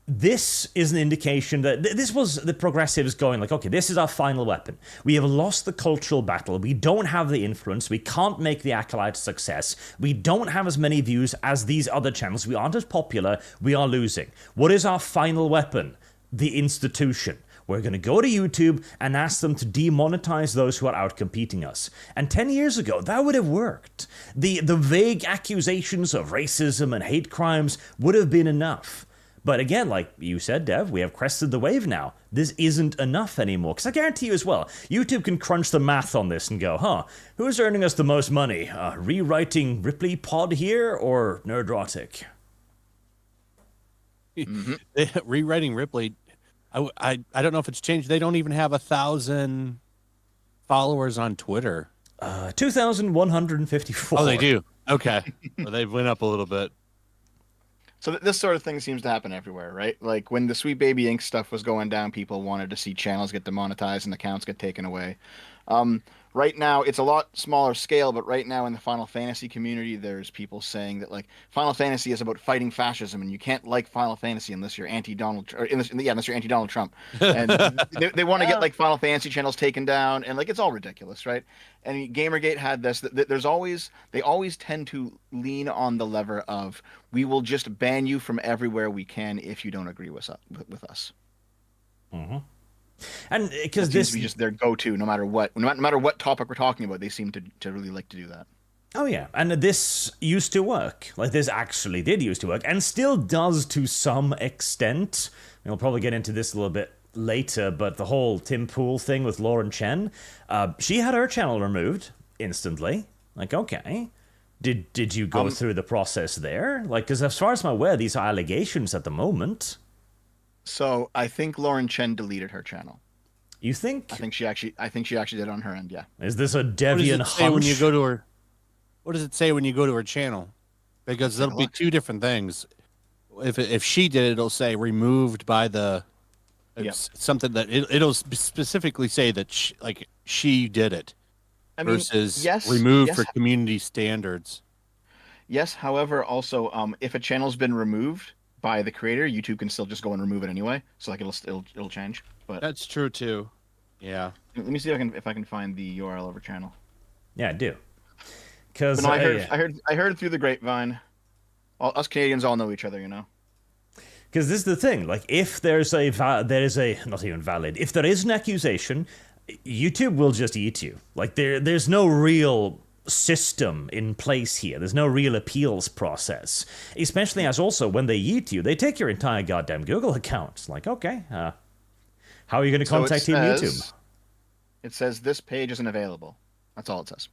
This is an indication that this was the progressives going like, okay, this is our final weapon. We have lost the cultural battle. We don't have the influence. We can't make the Acolyte a success. We don't have as many views as these other channels. We aren't as popular. We are losing. What is our final weapon? The institution. We're going to go to YouTube and ask them to demonetize those who are out-competing us. And 10 years ago, that would have worked. The vague accusations of racism and hate crimes would have been enough. But again, like you said, Dev, we have crested the wave now. This isn't enough anymore. Because I guarantee you as well, YouTube can crunch the math on this and go, who's earning us the most money? Rewriting Ripley Pod here or Nerdrotic? Rewriting Ripley, I don't know if it's changed. They don't even have 1,000 followers on Twitter. 2,154. Oh, they do? Okay. Well, they went up a little bit. So this sort of thing seems to happen everywhere, right? Like when the Sweet Baby Inc. stuff was going down, people wanted to see channels get demonetized and accounts get taken away. Right now, it's a lot smaller scale, but right now in the Final Fantasy community, there's people saying that like Final Fantasy is about fighting fascism, and you can't like Final Fantasy unless you're anti-Donald, unless you're anti-Donald Trump. And they want to get like Final Fantasy channels taken down, and like it's all ridiculous, right? And Gamergate had this. They always tend to lean on the lever of we will just ban you from everywhere we can if you don't agree with us. Mm-hmm. And because this seems to be just their go-to, no matter what topic we're talking about, they seem to really like to do that. Oh yeah, and this used to work. Like this actually did used to work, and still does to some extent. We'll probably get into this a little bit later, but the whole Tim Pool thing with Lauren Chen, she had her channel removed instantly. Like, okay, did you go through the process there? Like, because as far as I'm aware, these are allegations at the moment. So I think Lauren Chen deleted her channel. You think? I think she actually did it on her end. Yeah. Is this a Deviant hunch? When you go to her, what does it say when you go to her channel? Because there'll be two different things. If she did it, it'll say removed by the. It's something that it'll specifically say that she did it. I mean, versus removed for community standards. Yes. However, also, if a channel's been removed by the creator, YouTube can still just go and remove it anyway. So like it'll change. But that's true too. Yeah. Let me see if I can find the URL of her channel. Yeah, I do. Because I heard through the grapevine. Us Canadians all know each other, you know. Because this is the thing. Like, if there is not even valid. If there is an accusation, YouTube will just eat you. Like there's no real system in place here. There's no real appeals process. Especially as also when they eat you, they take your entire goddamn Google account. It's like, okay, how are you going to contact Team YouTube? It says this page isn't available. That's all it says.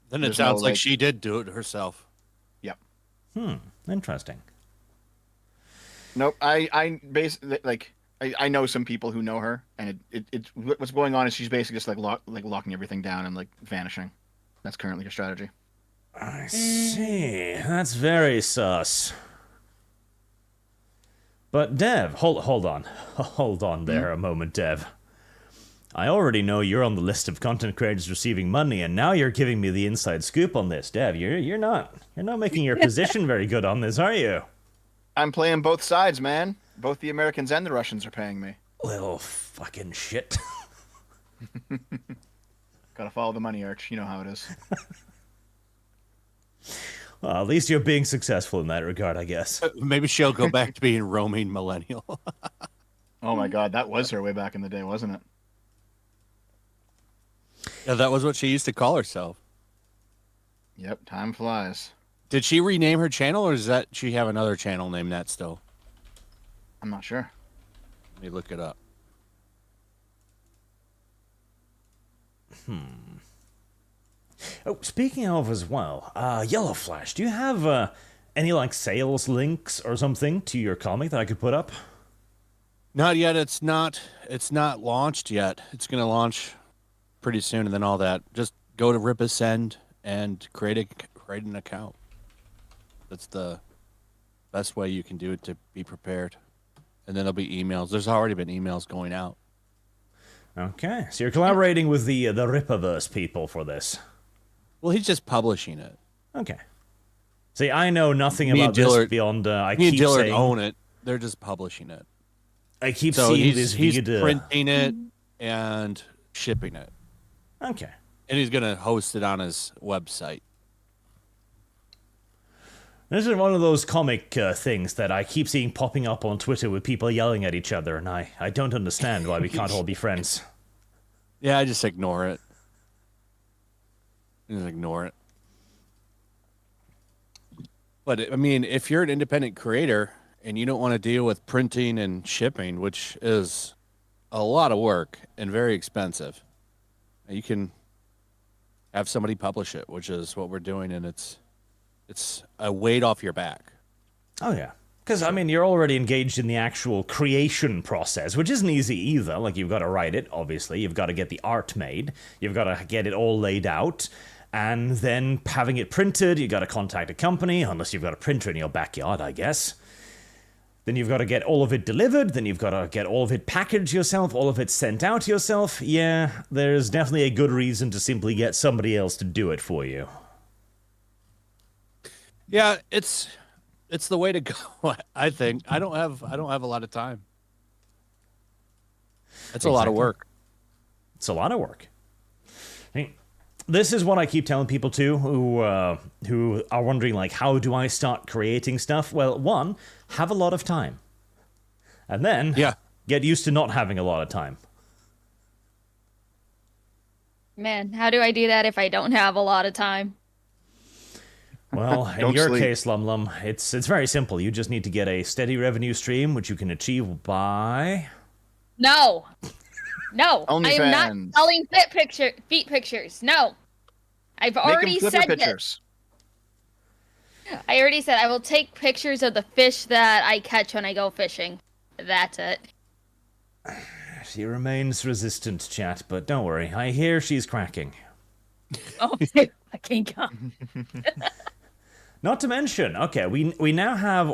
Then it sounds like she did do it herself. Yep. Interesting. Nope. I basically I know some people who know her, and it what's going on is she's basically just locking everything down and like vanishing. That's currently her strategy. I see. That's very sus. But Dev, hold on there a moment, Dev. I already know you're on the list of content creators receiving money, and now you're giving me the inside scoop on this, Dev. You're not making your position very good on this, are you? I'm playing both sides, man. Both the Americans and the Russians are paying me. Little fucking shit. Gotta follow the money, Arch. You know how it is. Well, at least you're being successful in that regard, I guess. Maybe she'll go back to being roaming millennial. Oh my god, that was her way back in the day, wasn't it? Yeah, that was what she used to call herself. Yep, time flies. Did she rename her channel, or does that she have another channel named that still? I'm not sure. Let me look it up. Oh, speaking of as well, Yellowflash, do you have any like sales links or something to your comic that I could put up? Not yet. It's not launched yet. It's going to launch pretty soon, and then all that. Just go to Ripascend and create an account. That's the best way you can do it to be prepared. and then there'll be emails. There's already been emails going out. Okay, so you're collaborating with the Rippaverse people for this. Well, he's just publishing it. Okay. See, I know nothing Me and about this Dillard- beyond I Me and keep Dillard saying own it. They're just publishing it. I keep So seeing he's this printing it and shipping it, Okay. and he's gonna host it on his website. This is one of those comic things that I keep seeing popping up on Twitter with people yelling at each other, and I don't understand why we can't all be friends. Yeah, I just ignore it. Just ignore it. But I mean, if you're an independent creator and you don't want to deal with printing and shipping, which is a lot of work and very expensive, you can have somebody publish it, which is what we're doing, and it's a weight off your back. Oh, yeah. Because, I mean, you're already engaged in the actual creation process, which isn't easy either. Like, you've got to write it, obviously. You've got to get the art made. You've got to get it all laid out. And then having it printed, you've got to contact a company, unless you've got a printer in your backyard, I guess. Then you've got to get all of it delivered. Then you've got to get all of it packaged yourself, all of it sent out yourself. Yeah, there's definitely a good reason to simply get somebody else to do it for you. Yeah, it's the way to go. I think I don't have a lot of time. It's a lot of work. It's a lot of work. I mean, this is what I keep telling people too, who are wondering, like, how do I start creating stuff? Well, one, have a lot of time, and then get used to not having a lot of time. Man, how do I do that if I don't have a lot of time? Well, in your case, Lum, it's very simple. You just need to get a steady revenue stream, which you can achieve by... No. I am not OnlyFans. selling feet pictures. No. I've already said pictures. this. I already said I will take pictures of the fish that I catch when I go fishing. That's it. She remains resistant, chat, but don't worry. I hear she's cracking. Oh, fucking God. Not to mention, okay, we now have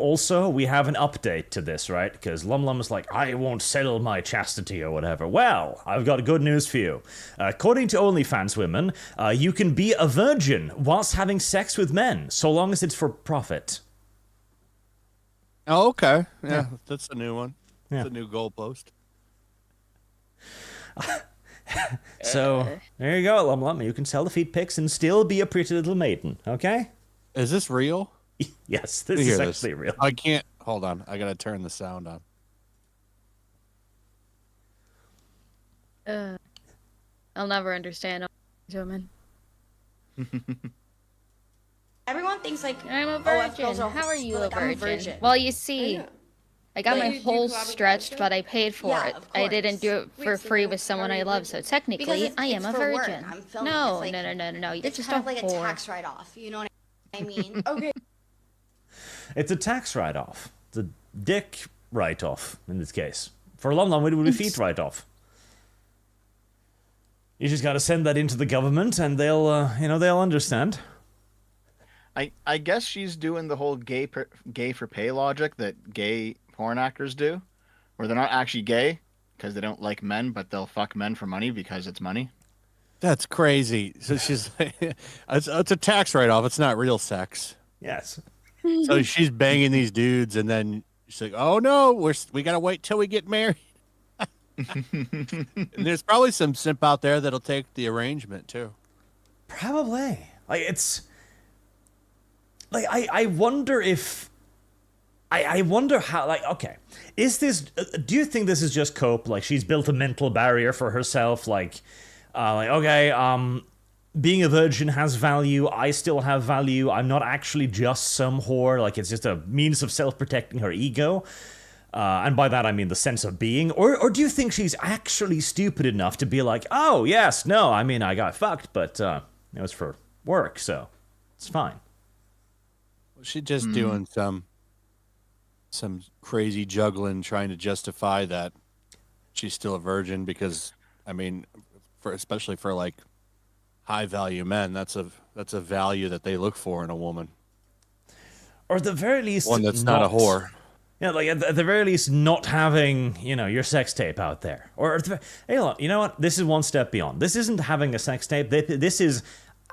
we have an update to this, right? Because Lum's like, I won't sell my chastity or whatever. Well, I've got good news for you. According to OnlyFans women, you can be a virgin whilst having sex with men, so long as it's for profit. Oh, okay. Yeah, that's a new one. Yeah. That's a new goalpost. So, there you go, Lum. You can sell the feet pics and still be a pretty little maiden, okay? Is this real? Yes, this is actually real. I can't. Hold on. I gotta turn the sound on. I'll never understand women. Everyone thinks like I'm a OF virgin. girls are How are you like, a I'm virgin? Well, you see, I got Like, my you whole collaborate stretched, with but I paid for Yeah, it. of I didn't do it course. for Wait, so free then with someone how I do you love, do so it? technically, Because I am a for work. virgin. I'm filming. No, It's like- no. You're It's just kind a of like a whore. tax write-off. You know what I mean? Okay. It's a tax write-off. It's a dick write-off, in this case. For Lum, it would be feet write-off. You just gotta send that into the government, and they'll understand. I guess she's doing the whole gay for pay logic that gay porn actors do, where they're not actually gay because they don't like men, but they'll fuck men for money because it's money. That's crazy. So she's like, it's a tax write-off. It's not real sex. Yes. So she's banging these dudes, and then she's like, "Oh no, we gotta wait till we get married." And there's probably some simp out there that'll take the arrangement too. Probably. Like, it's... Like, I wonder if... I wonder how, like, okay. Is this... do you think this is just cope? Like, she's built a mental barrier for herself? Like okay, being a virgin has value. I still have value. I'm not actually just some whore. Like, it's just a means of self-protecting her ego. And by that, I mean the sense of being. Or do you think she's actually stupid enough to be like, oh, yes, no, I mean, I got fucked, but it was for work, so it's fine. She's just doing some crazy juggling, trying to justify that she's still a virgin because, I mean, especially for like high value men, that's a value that they look for in a woman. Or at the very least, One that's not a whore. Yeah, like at the very least, not having, you know, your sex tape out there. Or, hey, look, you know what? This is one step beyond. This isn't having a sex tape. This is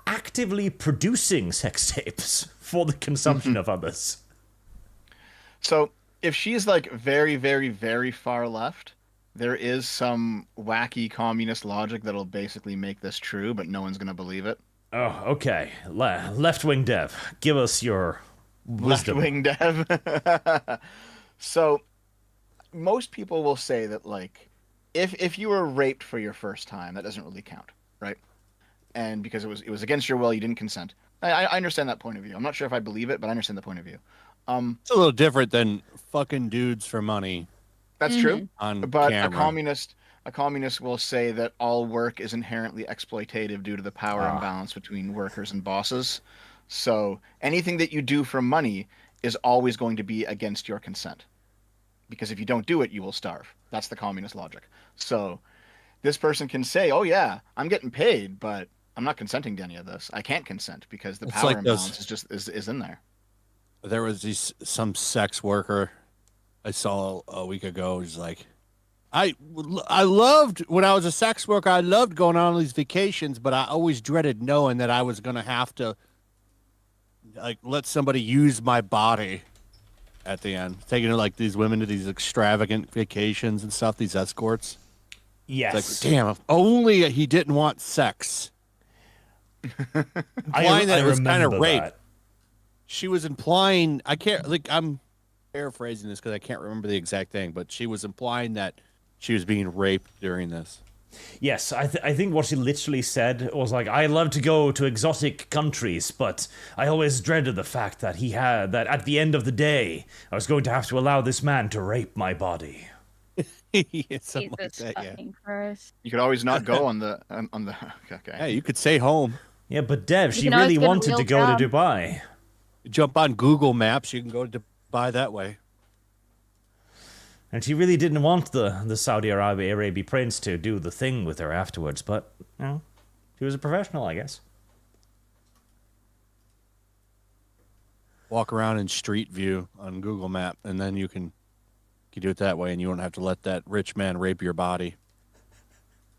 actively producing sex tapes for the consumption of others. So if she's like very, very, very far left, there is some wacky communist logic that'll basically make this true, but no one's going to believe it. Oh, okay. Left-wing dev, give us your wisdom. Left-wing dev. So most people will say that, like, if you were raped for your first time, that doesn't really count, right? And because it was against your will, you didn't consent. I understand that point of view. I'm not sure if I believe it, but I understand the point of view. It's a little different than fucking dudes for money. That's true. On But camera. a communist will say that all work is inherently exploitative due to the power imbalance between workers and bosses. So anything that you do for money is always going to be against your consent. Because if you don't do it, you will starve. That's the communist logic. So this person can say, oh yeah, I'm getting paid, but I'm not consenting to any of this. I can't consent because the It's power like imbalance is in there. There was some sex worker I saw a week ago. He's like, I loved when I was a sex worker. I loved going on these vacations, but I always dreaded knowing that I was gonna have to like let somebody use my body at the end, taking like these women to these extravagant vacations and stuff. These escorts. Yes. It's like, damn, if only he didn't want sex. Implying that it was kind of rape. that. She was implying, I can't, like, I'm paraphrasing this because I can't remember the exact thing, but she was implying that she was being raped during this. Yes, I think what she literally said was like, I love to go to exotic countries, but I always dreaded the fact that that at the end of the day, I was going to have to allow this man to rape my body. Yeah, something like Jesus that, yeah. fucking Christ. You could always not go on the okay. Hey, you could stay home. Yeah, but Dev, she can always really get a wanted real to go job. to Dubai. Jump on Google Maps, you can go to Dubai that way. And she really didn't want the Saudi Arabia prince to do the thing with her afterwards, but, you know, she was a professional, I guess. Walk around in Street View on Google Map, and then you can do it that way, and you don't have to let that rich man rape your body.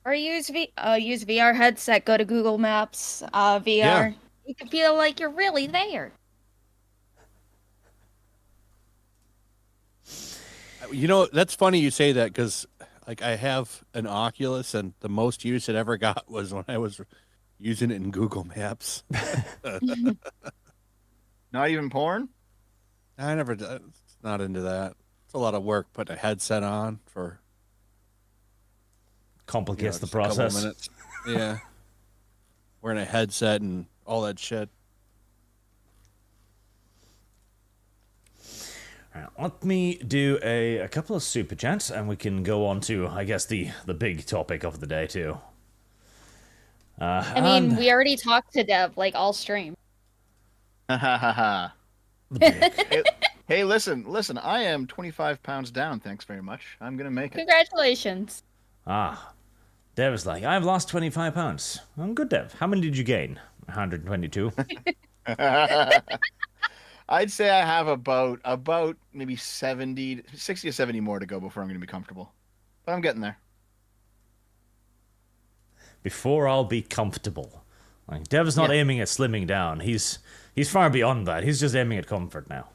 Or use VR headset, go to Google Maps, VR. Yeah. You can feel like you're really there. You know, that's funny you say that because, like, I have an Oculus, and the most use it ever got was when I was using it in Google Maps. Not even porn? I never, not into that. It's a lot of work putting a headset on for Complicates the just a couple process. minutes. Yeah, wearing a headset and all that shit. All right, let me do a couple of super chats, and we can go on to, I guess, the big topic of the day too. I mean, we already talked to Dev, like, all stream. Ha ha ha ha. the big- Hey, listen, I am 25 pounds down, thanks very much. I'm gonna make it. Congratulations. Dev is like, I've lost 25 pounds. I'm good, Dev. How many did you gain? 122. I'd say I have about maybe 60 or 70 more to go before I'm gonna be comfortable. But I'm getting there. Before I'll be comfortable. Like, Dev's not aiming at slimming down. He's far beyond that. He's just aiming at comfort now.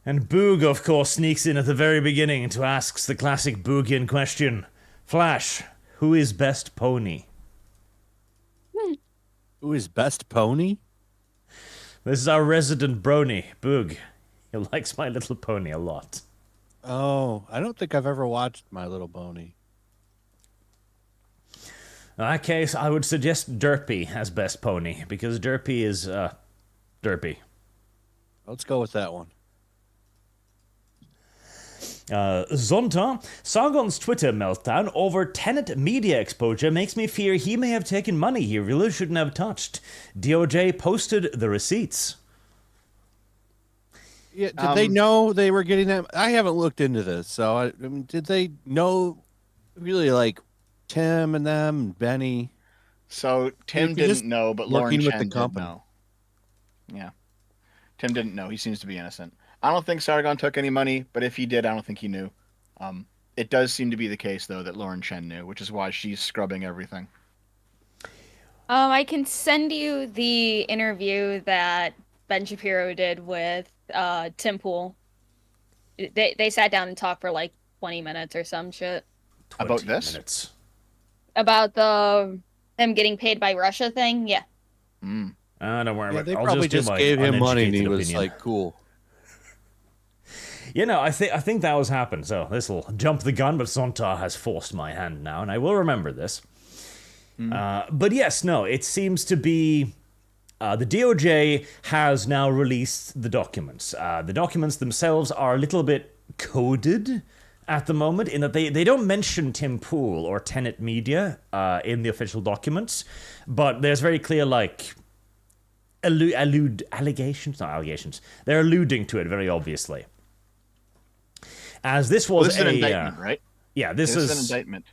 And Boog, of course, sneaks in at the very beginning to ask the classic Boogian question. Flash, who is best pony? Who is best pony? This is our resident brony, Boog. He likes My Little Pony a lot. Oh, I don't think I've ever watched My Little Pony. In that case, I would suggest Derpy as best pony, because Derpy is, derpy. Let's go with that one. Zonta, Sargon's Twitter meltdown over Tenet media exposure makes me fear he may have taken money he really shouldn't have touched. DOJ posted the receipts. Yeah, did they know they were getting that? I haven't looked into this, so I mean, did they know really, like, Tim and them and Benny? So Tim If you're just didn't know, but Lauren working with Chen the did company. know. Yeah. Tim didn't know. He seems to be innocent. I don't think Sargon took any money, but if he did, I don't think he knew. It does seem to be the case, though, that Lauren Chen knew, which is why she's scrubbing everything. I can send you the interview that Ben Shapiro did with Tim Pool. They sat down and talked for like 20 minutes or some shit. About this? Minutes. About him getting paid by Russia thing? Yeah. Mm. Don't worry Yeah, about it. they I'll probably do just my gave him money and he uneducated was opinion. like, cool. You know, I think that was happened. So this will jump the gun, but Zontar has forced my hand now, and I will remember this. But yes, no, it seems to be the DOJ has now released the documents. The documents themselves are a little bit coded at the moment in that they don't mention Tim Pool or Tenet Media in the official documents, but there's very clear like allegations, not allegations. They're alluding to it very obviously. As this was This is an indictment, right? Yeah, This is an indictment.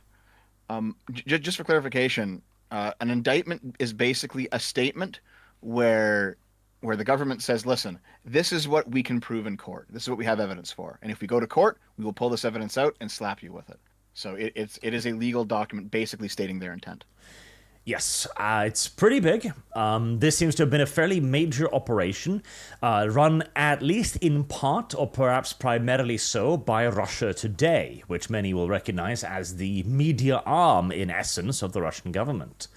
Just for clarification, an indictment is basically a statement where the government says, listen, this is what we can prove in court. This is what we have evidence for. And if we go to court, we will pull this evidence out and slap you with it. So it is a legal document basically stating their intent. Yes, it's pretty big. This seems to have been a fairly major operation, run at least in part, or perhaps primarily so, by Russia Today, which many will recognize as the media arm, in essence, of the Russian government.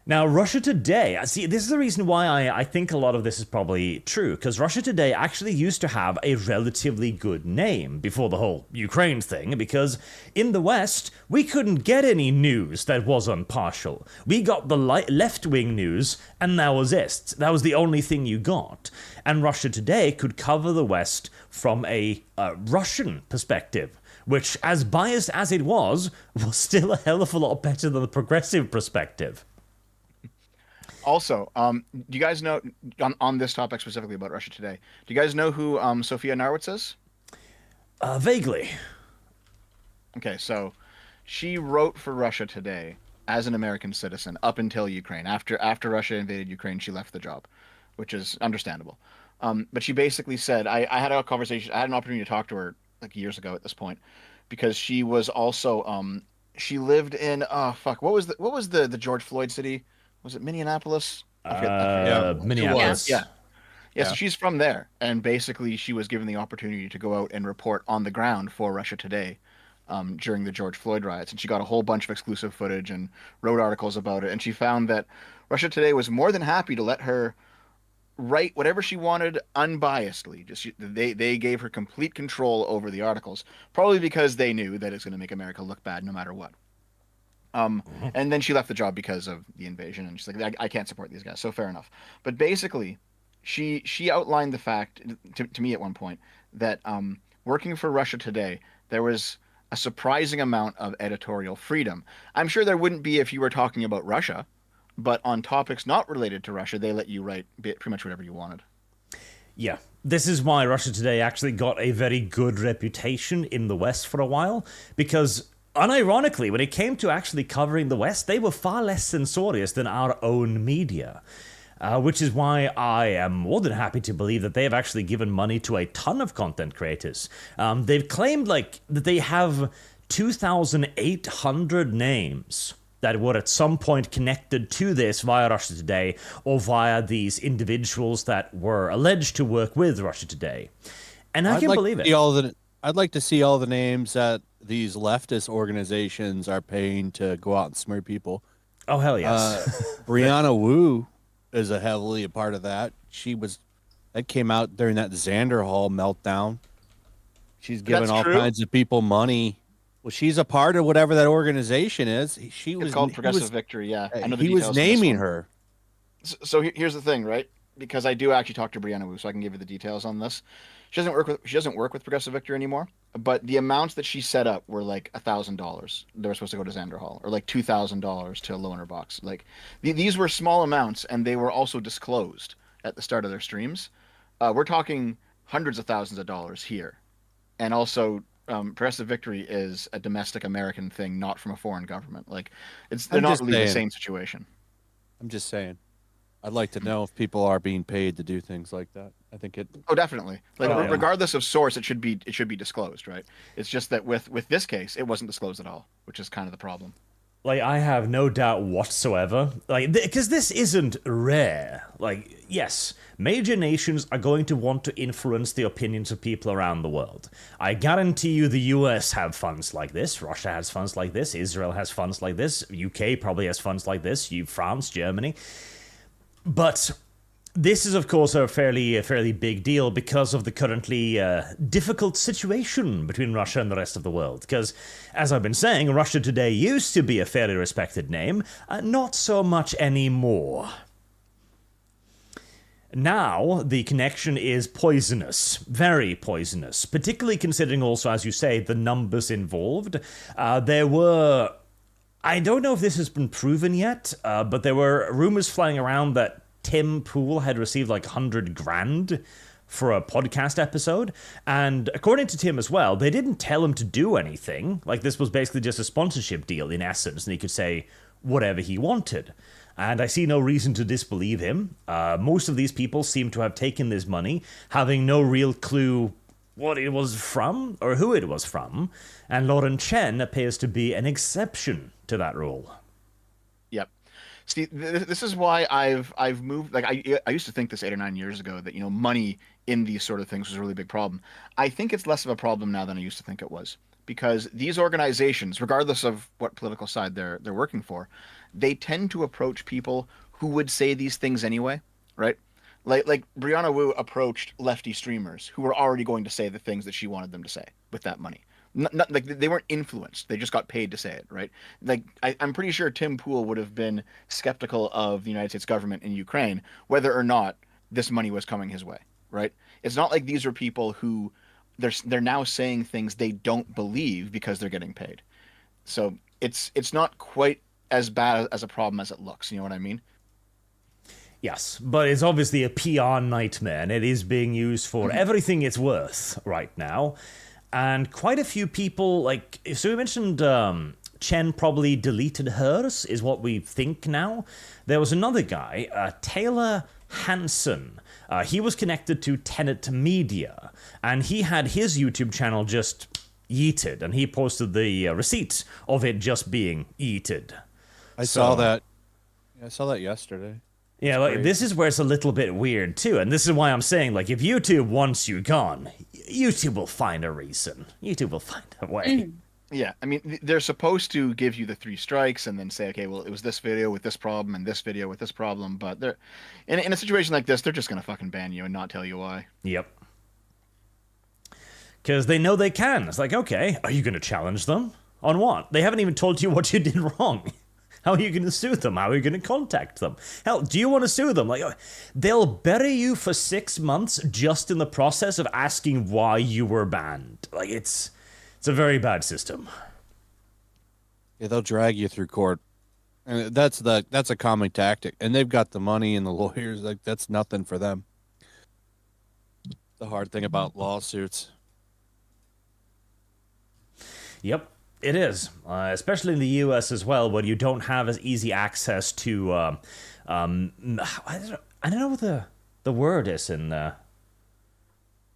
Now, Russia Today, see, this is the reason why I think a lot of this is probably true, because Russia Today actually used to have a relatively good name before the whole Ukraine thing, because in the West, we couldn't get any news that was impartial. We got the left-wing news, and that was it. That was the only thing you got. And Russia Today could cover the West from a Russian perspective, which, as biased as it was still a hell of a lot better than the progressive perspective. Also, do you guys know, on this topic specifically about Russia Today, do you guys know who Sophia Narwitz is? Vaguely. Okay, so she wrote for Russia Today as an American citizen up until Ukraine. After Russia invaded Ukraine, she left the job, which is understandable. But she basically said, I had a conversation, I had an opportunity to talk to her like years ago at this point, because she was also, she lived in, what was the George Floyd city? Was it Minneapolis? I forget. Minneapolis. Yeah. So she's from there, and basically she was given the opportunity to go out and report on the ground for Russia Today during the George Floyd riots, and she got a whole bunch of exclusive footage and wrote articles about it, and she found that Russia Today was more than happy to let her write whatever she wanted unbiasedly. They gave her complete control over the articles, probably because they knew that it's going to make America look bad no matter what. And then she left the job because of the invasion, and she's like, I can't support these guys. So fair enough. But basically, she outlined the fact to me at one point that working for Russia Today, there was a surprising amount of editorial freedom. I'm sure there wouldn't be if you were talking about Russia, but on topics not related to Russia, they let you write pretty much whatever you wanted. Yeah. This is why Russia Today actually got a very good reputation in the West for a while, because unironically, when it came to actually covering the West, they were far less censorious than our own media. Which is why I am more than happy to believe that they have actually given money to a ton of content creators. They've claimed that they have 2,800 names that were at some point connected to this via Russia Today or via these individuals that were alleged to work with Russia Today. And I can believe it. I'd like to see all the names that these leftist organizations are paying to go out and smear people. Oh, hell yes. Brianna Wu is heavily a part of that. That came out during that Xander Hall meltdown. She's giving all kinds of people money. Well, she's a part of whatever that organization is. It's called Progressive Victory, yeah. I know the he was details naming her. So here's the thing, right? Because I do actually talk to Brianna Wu, so I can give you the details on this. She doesn't work with Progressive Victory anymore, but the amounts that she set up were like $1,000. They were supposed to go to Xander Hall, or like $2,000 to Loner Box. Like these were small amounts, and they were also disclosed at the start of their streams. We're talking hundreds of thousands of dollars here, and also Progressive Victory is a domestic American thing, not from a foreign government. Like they're not really the same situation. I'm just saying. I'd like to know if people are being paid to do things like that. I think it. Oh, definitely. Like Oh, yeah. regardless of source, it should be disclosed, right? It's just that with this case, it wasn't disclosed at all, which is kind of the problem. Like, I have no doubt whatsoever, like, because this isn't rare. Like, yes, major nations are going to want to influence the opinions of people around the world. I guarantee you the US have funds like this, Russia has funds like this, Israel has funds like this, UK probably has funds like this, France, Germany. But this is, of course, a fairly big deal because of the currently difficult situation between Russia and the rest of the world. Because, as I've been saying, Russia today used to be a fairly respected name, not so much anymore. Now, the connection is poisonous, very poisonous, particularly considering also, as you say, the numbers involved. There were... I don't know if this has been proven yet, but there were rumors flying around that Tim Pool had received like 100 grand for a podcast episode, and according to Tim as well, they didn't tell him to do anything. Like, this was basically just a sponsorship deal in essence, and he could say whatever he wanted. And I see no reason to disbelieve him. Most of these people seem to have taken this money, having no real clue what it was from or who it was from, and Lauren Chen appears to be an exception to that rule. Yep. See, this is why I've moved. Like I used to think this 8 or 9 years ago that money in these sort of things was a really big problem. I think it's less of a problem now than I used to think it was, because these organizations, regardless of what political side they're working for, they tend to approach people who would say these things anyway, right? Like Brianna Wu approached lefty streamers who were already going to say the things that she wanted them to say with that money. Not like they weren't influenced; they just got paid to say it, right? Like I'm pretty sure Tim Pool would have been skeptical of the United States government in Ukraine whether or not this money was coming his way, right? It's not like these are people who they're now saying things they don't believe because they're getting paid. So it's not quite as bad as a problem as it looks. You know what I mean? Yes, but it's obviously a PR nightmare, and it is being used for everything it's worth right now. And quite a few people, like, so we mentioned Chen probably deleted hers, is what we think now. There was another guy, Taylor Hansen. He was connected to Tenet Media, and he had his YouTube channel just yeeted, and he posted the receipt of it just being yeeted. I saw that. Yeah, I saw that yesterday. Yeah, like, this is where it's a little bit weird, too. And this is why I'm saying, like, if YouTube wants you gone, YouTube will find a reason. YouTube will find a way. Yeah, I mean, they're supposed to give you the 3 strikes and then say, okay, well, it was this video with this problem and this video with this problem. But they're in a situation like this, they're just going to fucking ban you and not tell you why. Yep. Because they know they can. It's like, okay, are you going to challenge them? On what? They haven't even told you what you did wrong. How are you going to sue them? How are you going to contact them? Hell, do you want to sue them? Like, they'll bury you for 6 months just in the process of asking why you were banned. Like, it's a very bad system. Yeah, they'll drag you through court, and that's a common tactic. And they've got the money and the lawyers. Like, that's nothing for them. The hard thing about lawsuits. Yep. It is, especially in the U.S. as well, where you don't have as easy access to, I don't know what the word is in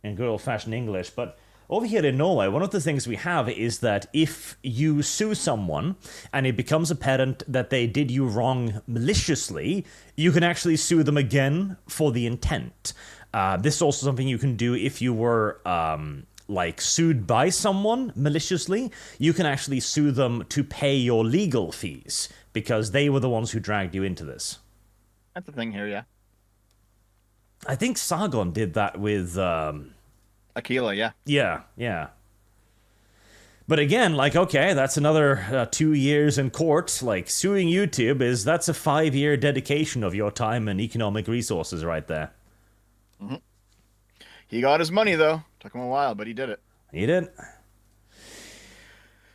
good old-fashioned English, but over here in Norway, one of the things we have is that if you sue someone and it becomes apparent that they did you wrong maliciously, you can actually sue them again for the intent. This is also something you can do if you were like sued by someone maliciously. You can actually sue them to pay your legal fees because they were the ones who dragged you into this. That's the thing here, yeah. I think Sargon did that with Aquila, yeah. Yeah. But again, like, okay, that's another 2 years in court. Like, suing YouTube that's a 5-year dedication of your time and economic resources right there. Mm-hmm. He got his money, though. Took him a while, but he did it. He did.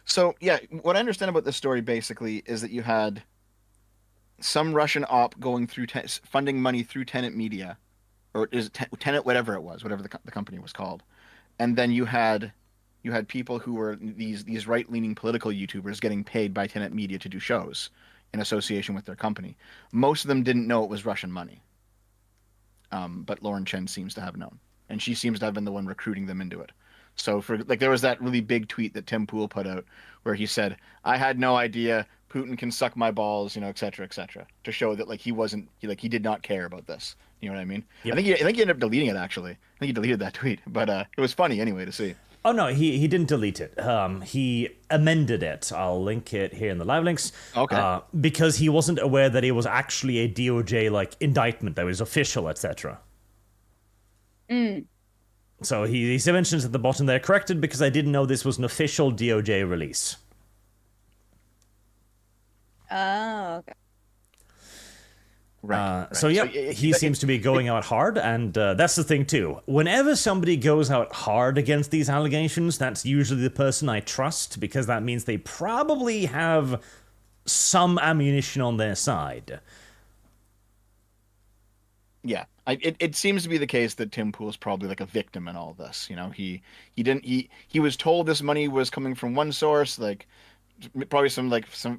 So, yeah, what I understand about this story, basically, is that you had some Russian op going through, funding money through Tenet Media, or is it Tenet, whatever it was, whatever the company was called. And then you had people who were these right-leaning political YouTubers getting paid by Tenet Media to do shows in association with their company. Most of them didn't know it was Russian money. but Lauren Chen seems to have known, and she seems to have been the one recruiting them into it. So for like, there was that really big tweet that Tim Pool put out where he said, "I had no idea Putin can suck my balls, you know, et cetera, to show that like he wasn't he did not care about this. You know what I mean? Yep. I think he ended up deleting it actually. I think he deleted that tweet, but it was funny anyway to see. Oh no, he didn't delete it. He amended it. I'll link it here in the live links. Okay. Because he wasn't aware that it was actually a DOJ like indictment that was official, etc. So he mentions at the bottom there, corrected because I didn't know this was an official DOJ release. Oh, okay. Right. So yeah, he seems to be going out hard, and that's the thing too. Whenever somebody goes out hard against these allegations, that's usually the person I trust, because that means they probably have some ammunition on their side. Yeah, it seems to be the case that Tim Pool is probably like a victim in all this. You know, he was told this money was coming from one source, like probably some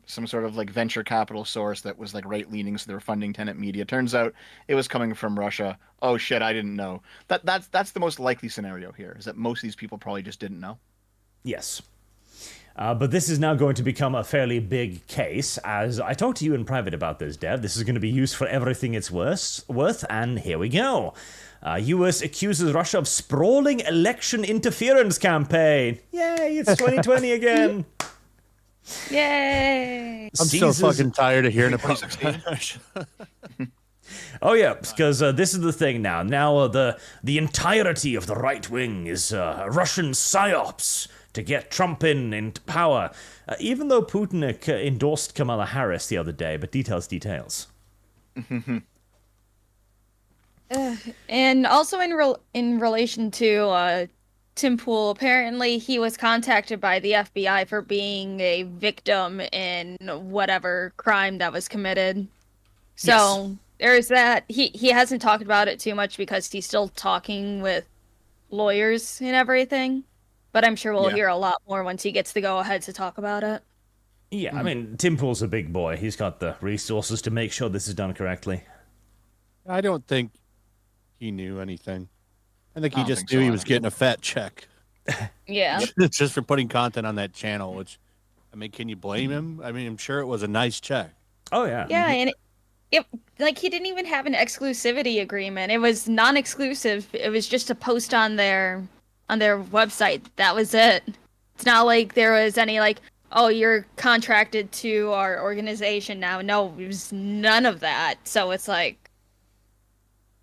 sort of like venture capital source that was like right leaning, so they were funding Tenet Media. Turns out it was coming from Russia. Oh shit, I didn't know. That's the most likely scenario here, is that most of these people probably just didn't know. Yes. But this is now going to become a fairly big case, as I talked to you in private about this, Dev. This is going to be used for everything it's worth, and here we go. U.S. accuses Russia of sprawling election interference campaign. Yay, it's 2020 again. Yay! I'm so fucking tired of hearing about it. Oh yeah, because this is the thing now. Now the entirety of the right wing is Russian psyops to get Trump into power. Even though Putin endorsed Kamala Harris the other day, but details. And also in relation to Tim Pool, apparently he was contacted by the FBI for being a victim in whatever crime that was committed. So Yes. there's that. He hasn't talked about it too much because he's still talking with lawyers and everything. But I'm sure we'll hear a lot more once he gets the go-ahead to talk about it. Yeah, I mean, Tim Pool's a big boy. He's got the resources to make sure this is done correctly. I don't think he knew anything. I think he I don't just think knew so he was either. getting a fat check. Yeah. Just for putting content on that channel, which, I mean, can you blame him? I mean, I'm sure it was a nice check. Oh yeah. Yeah, and it like he didn't even have an exclusivity agreement. It was non-exclusive. It was just a post on their website. That was it. It's not like there was any like, oh, you're contracted to our organization now. No, it was none of that. So it's like,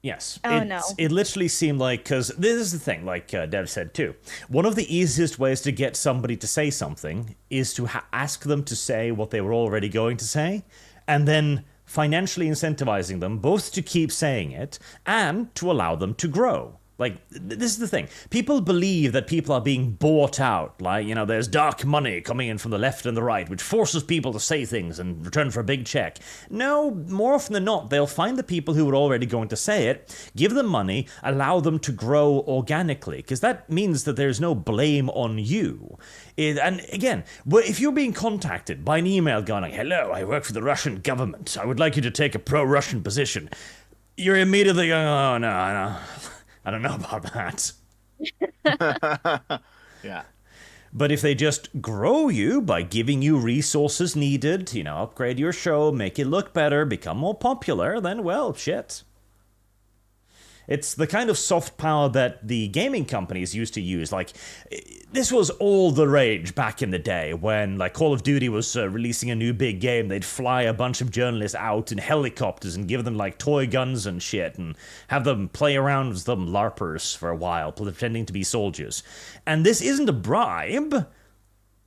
Yes. Oh, no. It literally seemed like, because this is the thing, like Dev said too. One of the easiest ways to get somebody to say something is to ask them to say what they were already going to say, and then financially incentivizing them both to keep saying it and to allow them to grow. Like, this is the thing. People believe that people are being bought out. Like, you know, there's dark money coming in from the left and the right, which forces people to say things in return for a big check. No, more often than not, they'll find the people who are already going to say it, give them money, allow them to grow organically, because that means that there's no blame on you. And again, if you're being contacted by an email going, hello, I work for the Russian government, I would like you to take a pro-Russian position, you're immediately going, oh, no, I don't know about that. Yeah. But if they just grow you by giving you resources needed, you know, upgrade your show, make it look better, become more popular, then, well, shit. It's the kind of soft power that the gaming companies used to use. Like, this was all the rage back in the day when, like, Call of Duty was releasing a new big game. They'd fly a bunch of journalists out in helicopters and give them, like, toy guns and shit and have them play around with them LARPers for a while, pretending to be soldiers. And this isn't a bribe,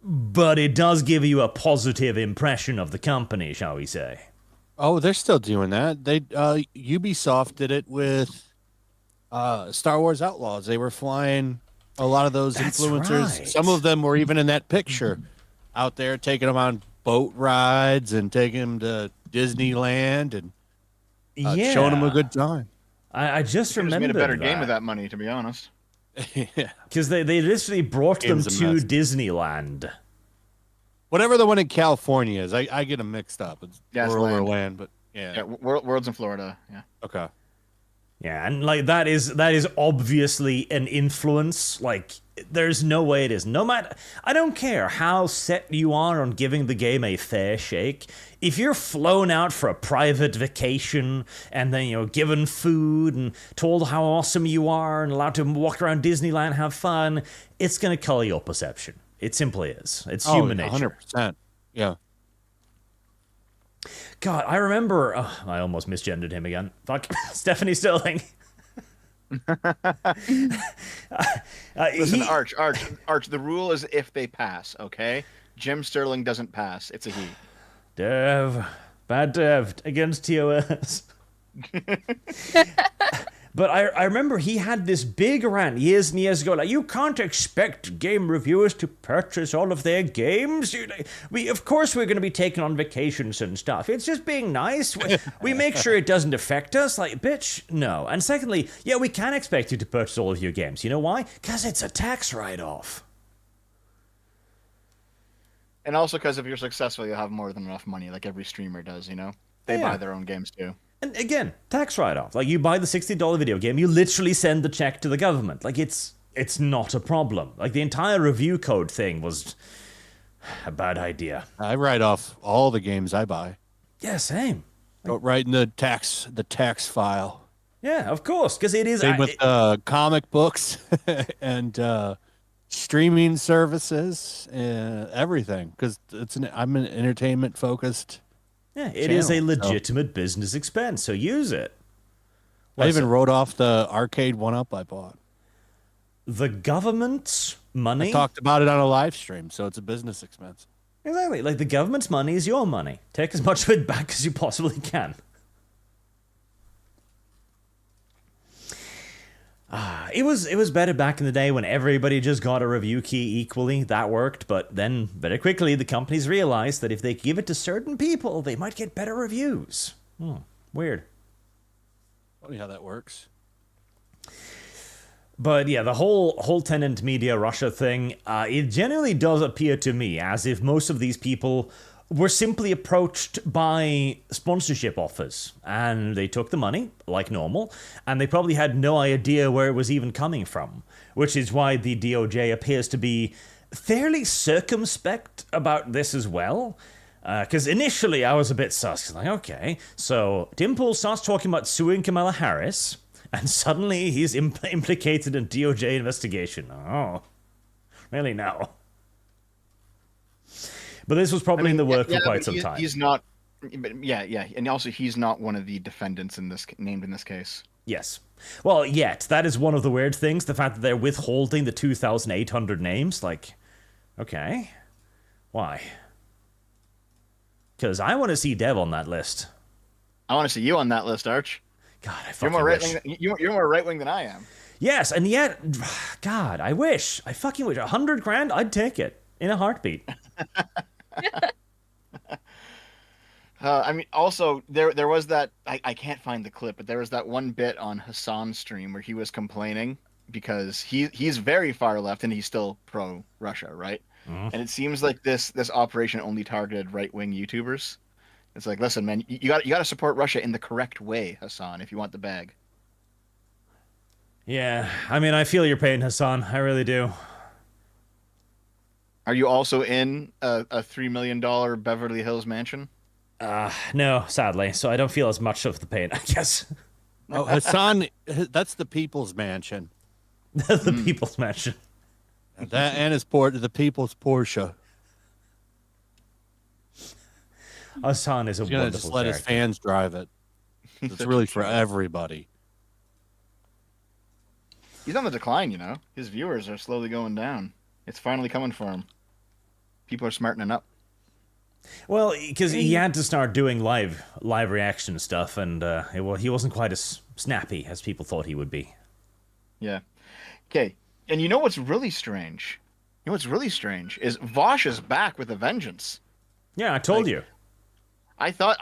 but it does give you a positive impression of the company, shall we say. Oh, they're still doing that. They Ubisoft did it with Star Wars Outlaws. They were flying a lot of those That's influencers. right. Some of them were even in that picture out there, taking them on boat rides and taking them to Disneyland and showing them a good time. I just Could have remembered made a better game with that money, to be honest. Yeah. Because they literally brought them Game's a to mess. Disneyland. Whatever the one in California is, I get them mixed up. It's Gasland. Orland, but yeah. Yeah, World's in Florida. Yeah. Okay. Yeah, and like that is obviously an influence. Like there's no way it is. No matter, I don't care how set you are on giving the game a fair shake. If you're flown out for a private vacation and then given food and told how awesome you are and allowed to walk around Disneyland, have fun, it's gonna color your perception. It simply is. It's human nature. 100%. Yeah. God, I remember. Oh, I almost misgendered him again. Fuck, Stephanie Sterling. Listen, Arch. The rule is if they pass, okay? Jim Sterling doesn't pass. It's a he. Dev, bad Dev against TOS. But I remember he had this big rant years and years ago, like, you can't expect game reviewers to purchase all of their games. Of course we're going to be taking on vacations and stuff. It's just being nice. We make sure it doesn't affect us. Like, bitch, no. And secondly, yeah, we can expect you to purchase all of your games. You know why? Because it's a tax write-off. And also because if you're successful, you'll have more than enough money, like every streamer does, They buy their own games, too. And again, tax write-off. Like, you buy the $60 video game, you literally send the check to the government. Like, it's not a problem. Like, the entire review code thing was a bad idea. I write off all the games I buy. Yeah, same. Go right in the tax file. Yeah, of course, because it is... Same with comic books and streaming services, everything. Because I'm an entertainment-focused... Yeah, it is a legitimate business expense, so use it. I even wrote off the arcade 1-up I bought. The government's money? I talked about it on a live stream, so it's a business expense. Exactly. Like, the government's money is your money. Take as much of it back as you possibly can. It was better back in the day when everybody just got a review key equally. That worked, but then very quickly the companies realized that if they give it to certain people, they might get better reviews. Weird. Funny how that works. But yeah, the whole tenant media Russia thing, it genuinely does appear to me as if most of these people were simply approached by sponsorship offers, and they took the money, like normal, and they probably had no idea where it was even coming from, which is why the DOJ appears to be fairly circumspect about this as well. Because initially I was a bit sus, like, okay, so Tim Pool starts talking about suing Kamala Harris, and suddenly he's implicated in DOJ investigation. Oh, really now? But this was probably in the work for quite some time. He's not, but yeah, and also he's not one of the defendants named in this case. Yes. Well, yet that is one of the weird things. The fact that they're withholding the 2,800 names. Like, okay, why? Because I want to see Dev on that list. I want to see you on that list, Arch. God, I fucking wish. You're more right wing than I am. Yes, and yet, God, I wish. I fucking wish. $100,000, I'd take it in a heartbeat. I mean, also there was that I can't find the clip, but there was that one bit on Hassan's stream where he was complaining because he's very far left and he's still pro Russia, right? And it seems like this operation only targeted right wing YouTubers. It's like, listen, man, you got to support Russia in the correct way, Hassan, if you want the bag. Yeah, I mean, I feel your pain, Hassan. I really do. Are you also in a $3 million Beverly Hills mansion? No, sadly. So I don't feel as much of the pain, I guess. Oh, Hassan, that's the People's Mansion. The People's Mansion. That and the People's Porsche. Hassan is a He's gonna wonderful just let character. his fans drive it. It's really for everybody. He's on the decline, His viewers are slowly going down. It's finally coming for him. People are smartening up. Well, because he had to start doing live reaction stuff, and he wasn't quite as snappy as people thought he would be. Yeah. Okay. And you know what's really strange? Is Vosh is back with a vengeance. Yeah, I told you. I thought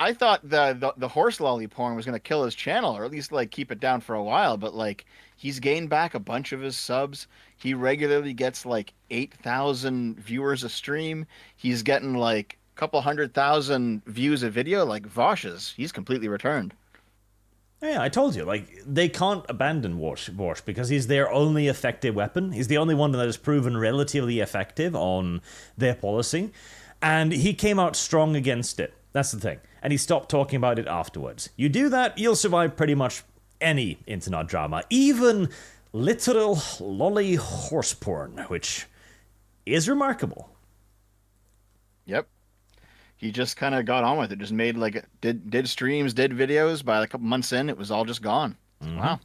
the horse lolly porn was gonna kill his channel, or at least keep it down for a while. But he's gained back a bunch of his subs. He regularly gets 8,000 viewers a stream. He's getting a couple 100,000 views a video. Vosh he's completely returned. Yeah, I told you, like, they can't abandon Warsh because he's their only effective weapon. He's the only one that has proven relatively effective on their policy. And he came out strong against it. That's the thing. And he stopped talking about it afterwards. You do that, you'll survive pretty much any internet drama. Even literal lolly horse porn, which is remarkable. Yep. He just kind of got on with it. Just made did streams, did videos. By a couple months in, it was all just gone. Wow,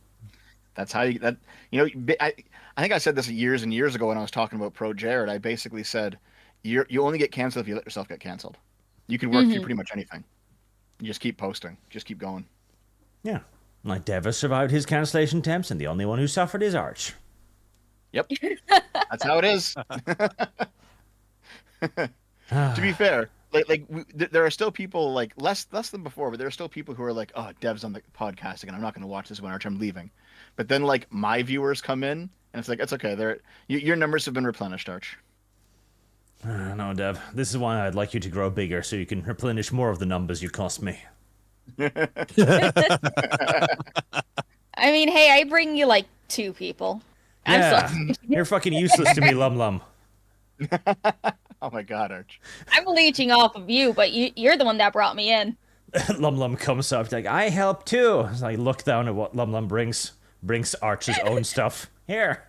that's how I think I said this years and years ago when I was talking about Pro Jared. I basically said, you only get canceled if you let yourself get canceled. You can work through pretty much anything. You just keep posting, just keep going. Yeah, like Dev has survived his cancellation attempts, and the only one who suffered is Arch. Yep, that's how it is. To be fair. There are still people less than before, but there are still people who are like, oh, Dev's on the podcast again. I'm not going to watch this one, Arch. I'm leaving. But then my viewers come in, and it's like, it's okay. Your numbers have been replenished, Arch. No, Dev. This is why I'd like you to grow bigger so you can replenish more of the numbers you cost me. I mean, hey, I bring you 2 people. Yeah, you're fucking useless to me, Lum Lum. Oh my God, Arch. I'm leeching off of you, but you're the one that brought me in. Lum Lum comes up like, I help too. So I look down at what Lum Lum brings Arch's own stuff. Here.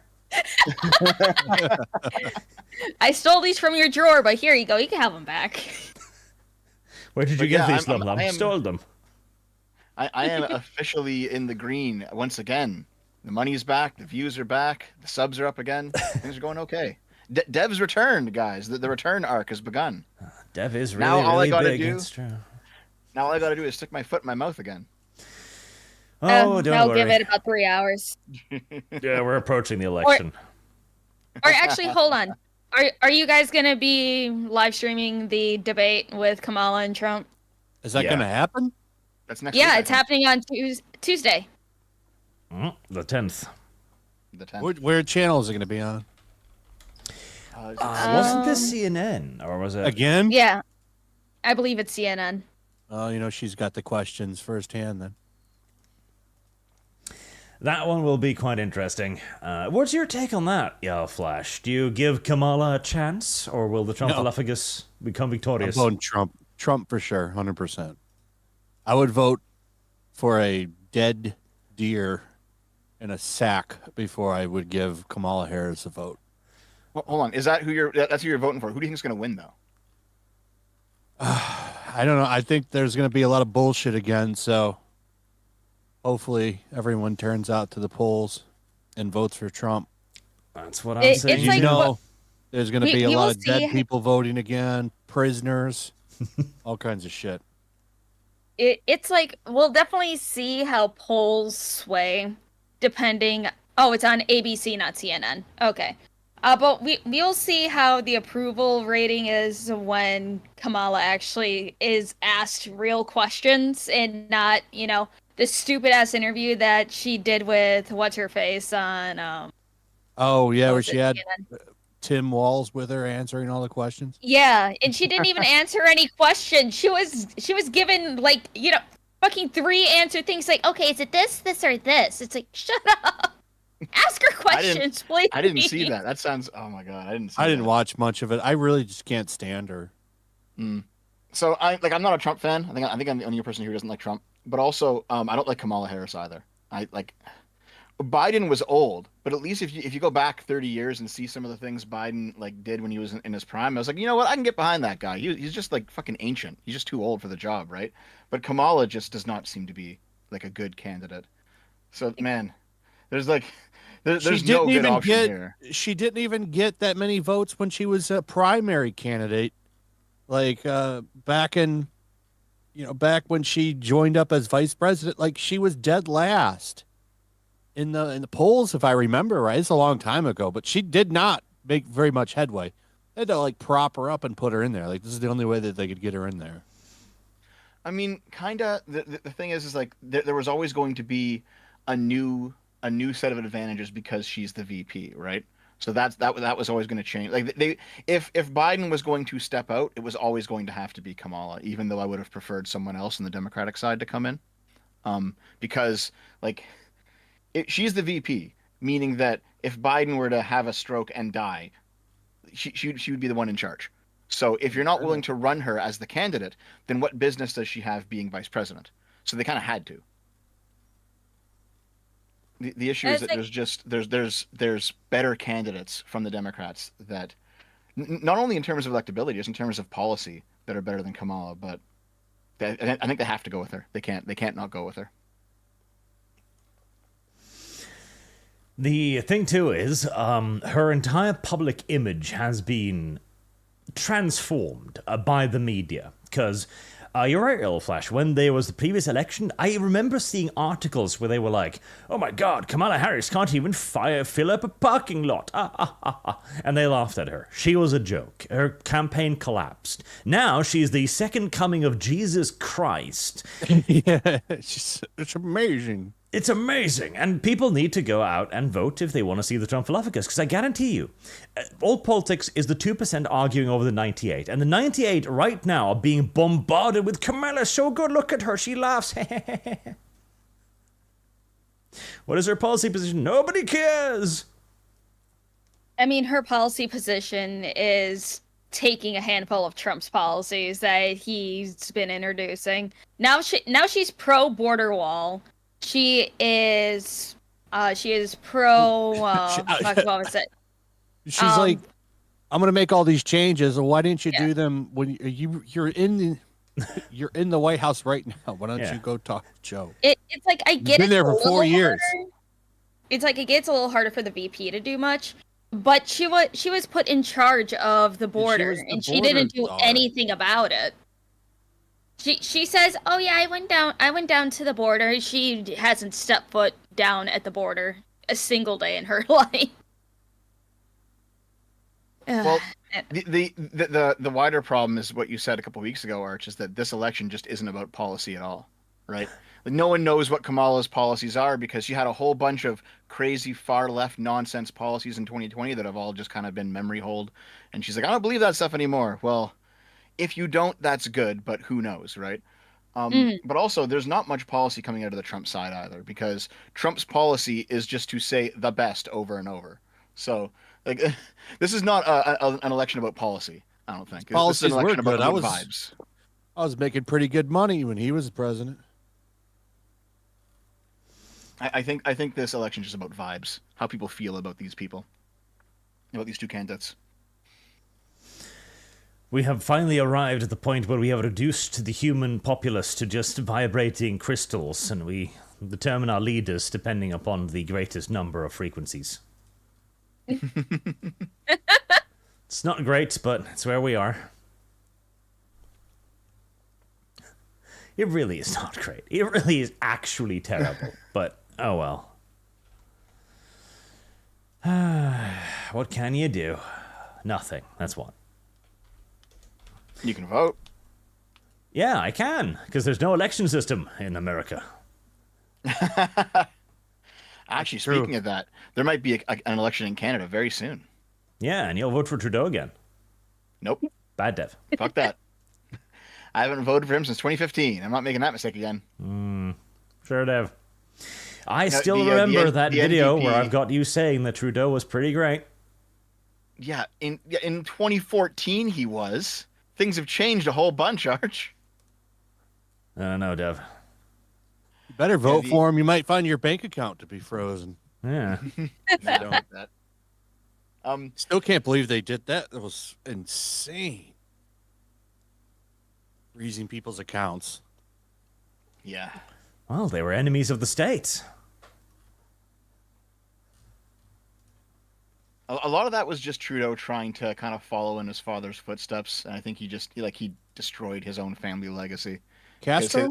I stole these from your drawer, but here you go. You can have them back. Where did you get these, Lum Lum? Stole them. I am officially in the green once again. The money's back. The views are back. The subs are up again. Things are going okay. Dev's returned, guys. The return arc has begun. Dev is really, now all really I gotta big. do, It's true. Now all I gotta do is stick my foot in my mouth again. Oh, don't I'll worry. give it about 3 hours. Yeah, we're approaching the election. Or actually, hold on. Are you guys gonna be live streaming the debate with Kamala and Trump? Is that going to happen? That's next Yeah, week, it's happening on Tuesday. The 10th. The 10th. Where channel is it going to be on? Wasn't this CNN, or was it? Again? Yeah, I believe it's CNN. Oh, she's got the questions firsthand then. That one will be quite interesting. What's your take on that, Yellowflash? Do you give Kamala a chance, or will the Trumphalophagus become victorious? I'm voting Trump. Trump for sure, 100%. I would vote for a dead deer in a sack before I would give Kamala Harris a vote. Well, hold on. Is that that's who you're voting for? Who do you think is going to win, though? I don't know. I think there's going to be a lot of bullshit again, so hopefully everyone turns out to the polls and votes for Trump. That's what I'm saying. It's There's going to be a lot of dead people voting again, prisoners, all kinds of shit. It's we'll definitely see how polls sway depending. Oh, it's on ABC, not CNN. Okay. But we'll see how the approval rating is when Kamala actually is asked real questions and not, the stupid ass interview that she did with what's her face on. Oh yeah, where she had CNN. Tim Walls with her answering all the questions. Yeah, and she didn't even answer any questions. She was given fucking 3 answer things okay, is it this, or this? It's like, shut up. Ask her questions, please. I didn't see that. That sounds. Oh my God, I didn't. I didn't watch much of it. I really just can't stand her. So I'm not a Trump fan. I think I'm the only person who doesn't like Trump. But also, I don't like Kamala Harris either. Biden was old, but at least if you go back 30 years and see some of the things Biden did when he was in his prime, I was like, you know what, I can get behind that guy. He's just fucking ancient. He's just too old for the job, right? But Kamala just does not seem to be a good candidate. So man, there's no good option here. She didn't even get that many votes when she was a primary candidate. Back when she joined up as vice president, she was dead last in the polls, if I remember right. It's a long time ago, but she did not make very much headway. They had to prop her up and put her in there. This is the only way that they could get her in there. I mean, kinda. The thing is there was always going to be a new set of advantages because she's the VP, right? So that was always going to change. If Biden was going to step out, it was always going to have to be Kamala, even though I would have preferred someone else on the Democratic side to come in. because like she's the VP, meaning that if Biden were to have a stroke and die, she would be the one in charge. So if you're not willing to run her as the candidate, then what business does she have being vice president? So they kind of had to. The issue is that there's better candidates from the Democrats that not only in terms of electability, just in terms of policy that are better than Kamala, but I think they have to go with her. They can't not go with her. The thing too is, her entire public image has been transformed by the media. Because you're right, Yellowflash. When there was the previous election, I remember seeing articles where they were like, "Oh my God, Kamala Harris can't even fill up a parking lot," and they laughed at her. She was a joke. Her campaign collapsed. Now she's the second coming of Jesus Christ. Yeah, it's amazing. It's amazing, and people need to go out and vote if they want to see the Trump-philophicus, because I guarantee you, all politics is the 2% arguing over the 98, and the 98 right now are being bombarded with Kamala's so good, look at her, she laughs. What is her policy position? Nobody cares! I mean, her policy position is taking a handful of Trump's policies that he's been introducing. Now she's pro-border wall. She is pro. What was it? She's like, I'm gonna make all these changes. Why didn't you do them when you're in the White House right now? Why don't you go talk to Joe? It's like I get You've been there for 4 years. It's like it gets a little harder for the VP to do much, but she was put in charge of the border, and she didn't do anything about it. She says, "Oh yeah, I went down to the border." She hasn't stepped foot down at the border a single day in her life. Well, the wider problem is what you said a couple weeks ago, Arch, is that this election just isn't about policy at all, right? Like, no one knows what Kamala's policies are because she had a whole bunch of crazy far left nonsense policies in 2020 that have all just kind of been memory hold, and she's like, "I don't believe that stuff anymore." Well, if you don't, that's good, but who knows, right? But also, there's not much policy coming out of the Trump side either, because Trump's policy is just to say the best over and over. So, like, this is not an election about policy, I don't think. This is an election about vibes. I was making pretty good money when he was president. I think this election is just about vibes, how people feel about these people, about these two candidates. We have finally arrived at the point where we have reduced the human populace to just vibrating crystals, and we determine our leaders depending upon the greatest number of frequencies. It's not great, but it's where we are. It really is not great. It really is actually terrible, but oh well. What can you do? Nothing. That's what. You can vote. Yeah, I can, because there's no election system in America. Actually, speaking of that, there might be an election in Canada very soon. Yeah, and you'll vote for Trudeau again. Nope. Bad Dev. Fuck that. I haven't voted for him since 2015. I'm not making that mistake again. Sure, Dev. I still remember that video NDP, where I've got you saying that Trudeau was pretty great. Yeah, in 2014 he was. Things have changed a whole bunch, Arch. I don't know, Dev. You better vote for him. You might find your bank account to be frozen. Yeah. I don't like that. Still can't believe they did that. That was insane. Freezing people's accounts. Yeah. Well, they were enemies of the state. A lot of that was just Trudeau trying to kind of follow in his father's footsteps, and I think he destroyed his own family legacy. Castro?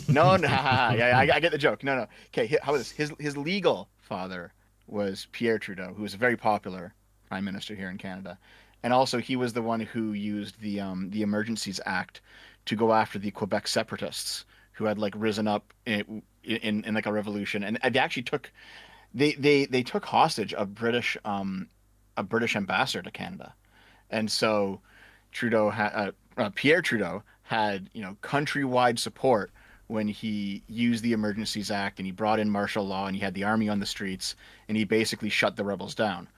No, yeah, I get the joke. No. Okay, how about this? His legal father was Pierre Trudeau, who was a very popular prime minister here in Canada, and also he was the one who used the Emergencies Act to go after the Quebec separatists who had like risen up in like a revolution, and they actually took. They took hostage a British ambassador to Canada, and so Trudeau had Pierre Trudeau had countrywide support when he used the Emergencies Act and he brought in martial law and he had the army on the streets and he basically shut the rebels down.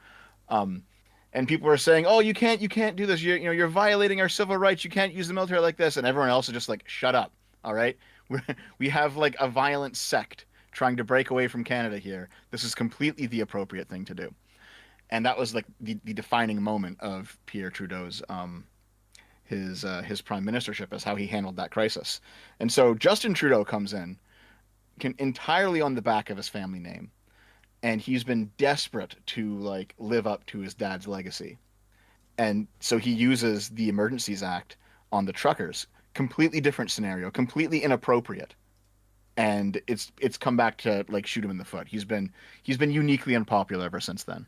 And people were saying, "Oh, you can't do this. You're violating our civil rights. You can't use the military like this." And everyone else is just like, "Shut up, all right? We have like a violent sect trying to break away from Canada here. This is completely the appropriate thing to do." And that was like the defining moment of Pierre Trudeau's his prime ministership, as how he handled that crisis. And so Justin Trudeau comes in entirely on the back of his family name, and he's been desperate to like live up to his dad's legacy. And so he uses the Emergencies Act on the truckers. Completely different scenario, completely inappropriate. And it's come back to like shoot him in the foot. He's been uniquely unpopular ever since then.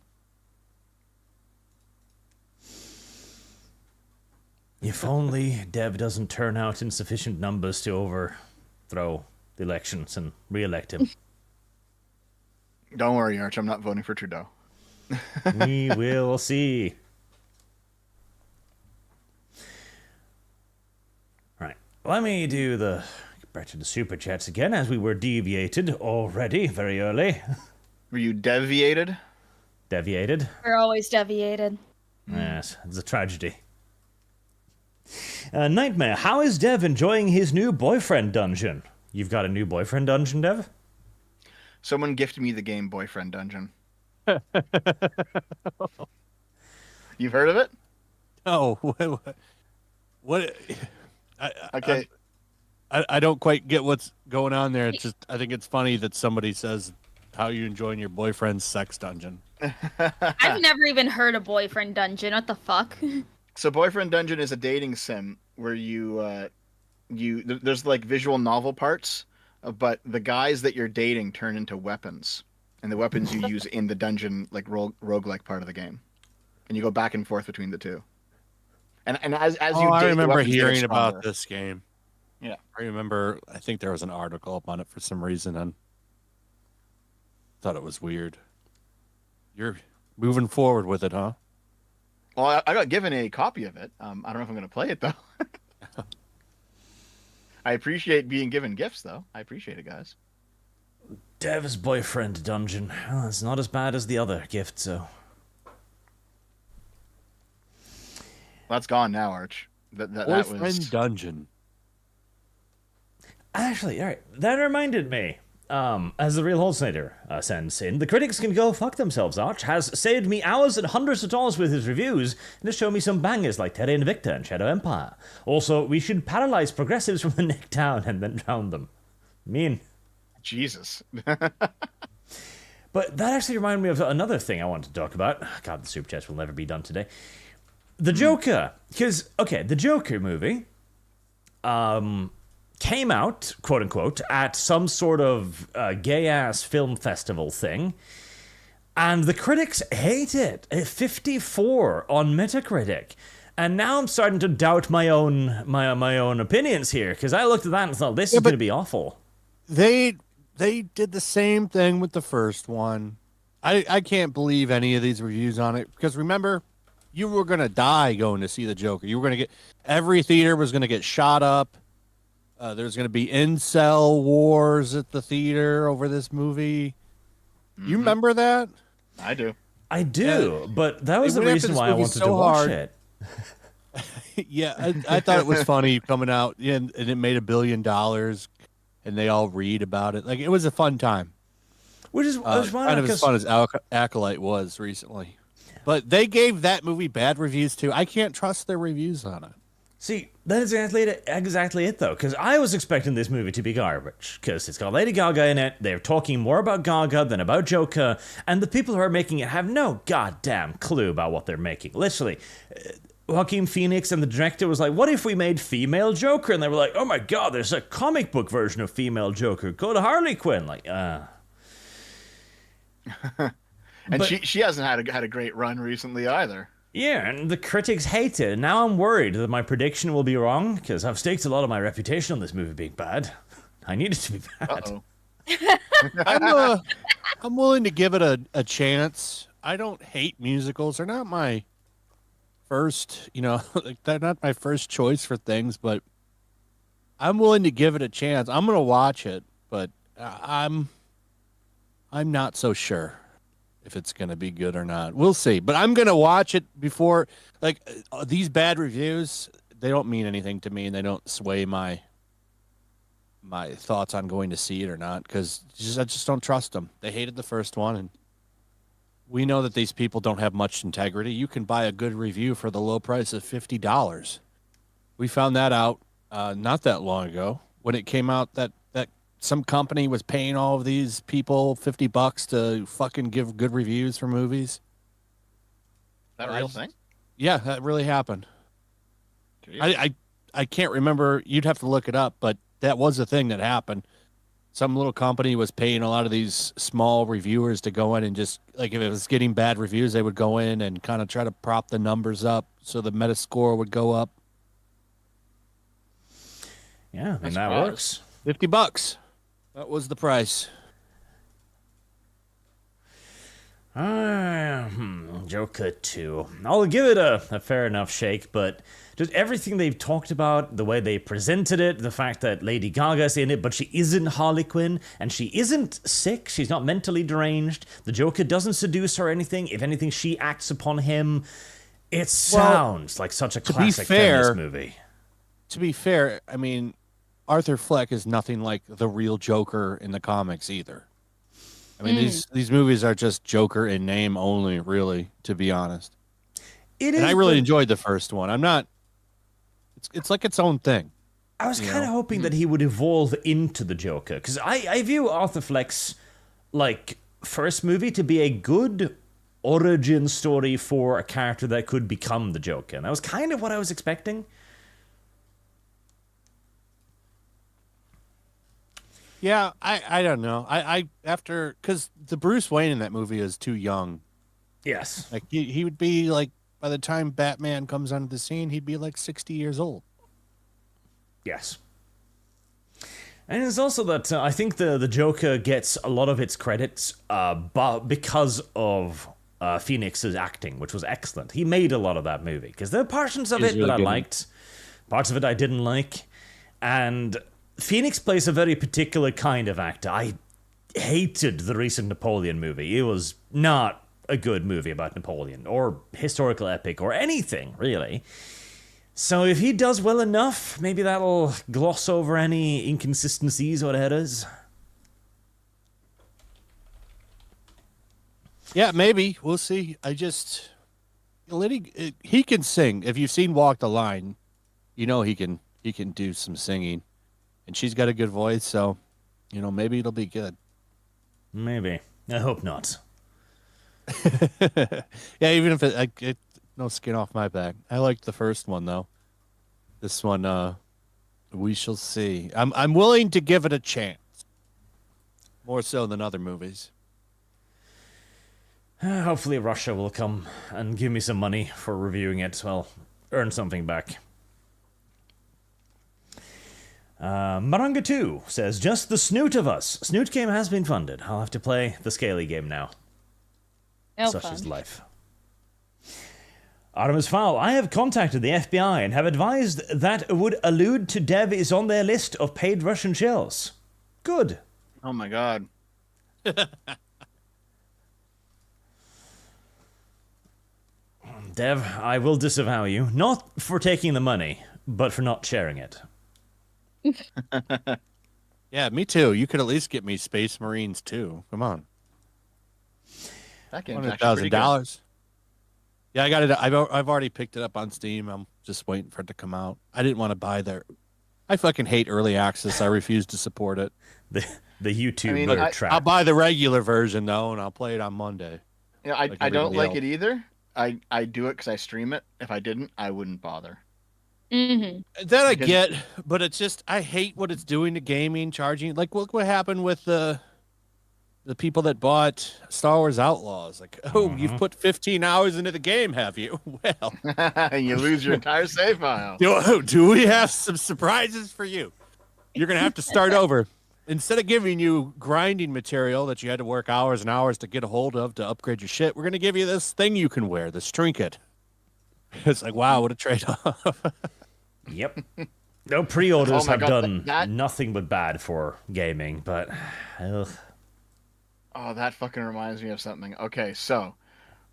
If only Dev doesn't turn out in sufficient numbers to overthrow the elections and re-elect him. Don't worry, Arch. I'm not voting for Trudeau. We will see. Right. Let me do back to the super chats again, as we were deviated already very early. Were you deviated? Deviated? We're always deviated. Yes, it's a tragedy. Nightmare, how is Dev enjoying his new boyfriend dungeon? You've got a new boyfriend dungeon, Dev? Someone gifted me the game Boyfriend Dungeon. You've heard of it? Oh, what? Okay. I don't quite get what's going on there. It's just, I think it's funny that somebody says, "How you enjoying your boyfriend's sex dungeon?" I've never even heard of Boyfriend Dungeon. What the fuck? So Boyfriend Dungeon is a dating sim where there's like visual novel parts, but the guys that you're dating turn into weapons, and the weapons you use in the dungeon, like roguelike part of the game, and you go back and forth between the two. And as you date, I the remember weapons get hearing about stronger. this game. Yeah. I remember, I think there was an article up on it for some reason, and thought it was weird. You're moving forward with it, huh? Well, I got given a copy of it. I don't know if I'm going to play it though. I appreciate being given gifts, though. I appreciate it, guys. Dev's boyfriend dungeon. Well, it's not as bad as the other gift, so. Well, that's gone now, Arch. That Boyfriend was dungeon. Actually, all right, that reminded me. As the real Holznader sends in, the critics can go fuck themselves. Arch has saved me hours and hundreds of dollars with his reviews and has shown me some bangers like Terra Invicta and Shadow Empire. Also, we should paralyze progressives from the neck down and then drown them. Mean. Jesus. But that actually reminded me of another thing I wanted to talk about. God, the super chats will never be done today. The Joker. Because, okay, the Joker movie came out, quote unquote, at some sort of gay-ass film festival thing, and the critics hate it. 54 on Metacritic. And now I'm starting to doubt my own opinions here, because I looked at that and thought, this is going to be awful. They did the same thing with the first one. I can't believe any of these reviews on it, because remember, you were going to die going to see the Joker. You were going to get, every theater was going to get shot up. There's going to be incel wars at the theater over this movie. Mm-hmm. You remember that? I do. I do, but that was the reason why I wanted to watch it. Yeah, I thought it was funny coming out, and it made $1 billion, and they all read about it. Like, it was a fun time. Which is kind of as fun as Acolyte was recently. But they gave that movie bad reviews, too. I can't trust their reviews on it. See, that is exactly it, though, because I was expecting this movie to be garbage, because it's got Lady Gaga in it, they're talking more about Gaga than about Joker, and the people who are making it have no goddamn clue about what they're making. Literally, Joaquin Phoenix and the director was like, what if we made female Joker? And they were like, oh my god, there's a comic book version of female Joker, go to Harley Quinn. Like, And she hasn't had a great run recently either. Yeah, and the critics hate it. Now I'm worried that my prediction will be wrong, because I've staked a lot of my reputation on this movie being bad. I need it to be bad. I'm willing to give it a chance. I don't hate musicals. They're not my first, they're not my first choice for things, but I'm willing to give it a chance. I'm gonna watch it, but I'm not so sure if it's gonna be good or not. We'll see. But I'm gonna watch it before. Like these bad reviews, they don't mean anything to me, and they don't sway my thoughts on going to see it or not, because I just don't trust them. They hated the first one, and we know that these people don't have much integrity. You can buy a good review for the low price of $50. We found that out not that long ago when it came out that some company was paying all of these people $50 to fucking give good reviews for movies. That real thing? Yeah, that really happened. I can't remember. You'd have to look it up, but that was a thing that happened. Some little company was paying a lot of these small reviewers to go in and just, like, if it was getting bad reviews, they would go in and kind of try to prop the numbers up so the Metascore would go up. Yeah, I mean, that works. $50. That was the price. Joker 2. I'll give it a fair enough shake, but just everything they've talked about, the way they presented it, the fact that Lady Gaga's in it, but she isn't Harley Quinn, and she isn't sick, she's not mentally deranged, the Joker doesn't seduce her or anything, if anything, she acts upon him. It sounds like such a classic feminist movie. To be fair, I mean, Arthur Fleck is nothing like the real Joker in the comics either. I mean, these movies are just Joker in name only, really, to be honest. And I really enjoyed the first one. I'm not... It's like its own thing. I was kind of hoping that he would evolve into the Joker, because I view Arthur Fleck's, like, first movie to be a good origin story for a character that could become the Joker. And that was kind of what I was expecting. Yeah, I don't know. After, because the Bruce Wayne in that movie is too young. Yes. Like, he would be, like, by the time Batman comes onto the scene, he'd be, like, 60 years old. Yes. And it's also that I think the Joker gets a lot of its credits because of Phoenix's acting, which was excellent. He made a lot of that movie, because there are portions of it that I liked, parts of it I didn't like, and Phoenix plays a very particular kind of actor. I hated the recent Napoleon movie. It was not a good movie about Napoleon, or historical epic, or anything, really. So if he does well enough, maybe that'll gloss over any inconsistencies or errors. Yeah, maybe. We'll see. He can sing. If you've seen Walk the Line, you know he can do some singing. And she's got a good voice, so, maybe it'll be good. Maybe. I hope not. Yeah, even if it no skin off my back. I liked the first one, though. This one, we shall see. I'm willing to give it a chance. More so than other movies. Hopefully Russia will come and give me some money for reviewing it, so I'll earn something back. Maranga 2 says, just the Snoot of us. Snoot game has been funded. I'll have to play the Scaly game now. Such is life. Artemis Fowl, I have contacted the FBI and have advised that would allude to Dev is on their list of paid Russian shells. Good. Oh my god. Dev, I will disavow you. Not for taking the money, but for not sharing it. Yeah, me too. You could at least get me Space Marines too. Come on. That game's actually pretty good. $100,000. Yeah, I got it. I've already picked it up on Steam. I'm just waiting for it to come out. I didn't want to buy their. I fucking hate early access. I refuse to support it. The YouTube trap. I'll buy the regular version though, and I'll play it on Monday. Yeah, I don't like it either. I do it because I stream it. If I didn't, I wouldn't bother. Mm-hmm. That I get, but it's just I hate what it's doing to gaming, charging. Like, look what happened with the people that bought Star Wars Outlaws. Like, you've put 15 hours into the game, have you? Well, you lose your entire save file. Do we have some surprises for you? You're gonna have to start over. Instead of giving you grinding material that you had to work hours and hours to get a hold of to upgrade your shit, we're gonna give you this thing you can wear, this trinket. It's like, wow, what a trade-off. Yep. No, pre-orders Oh my have God, done that- nothing but bad for gaming, but ugh. Oh, that fucking reminds me of something. Okay, so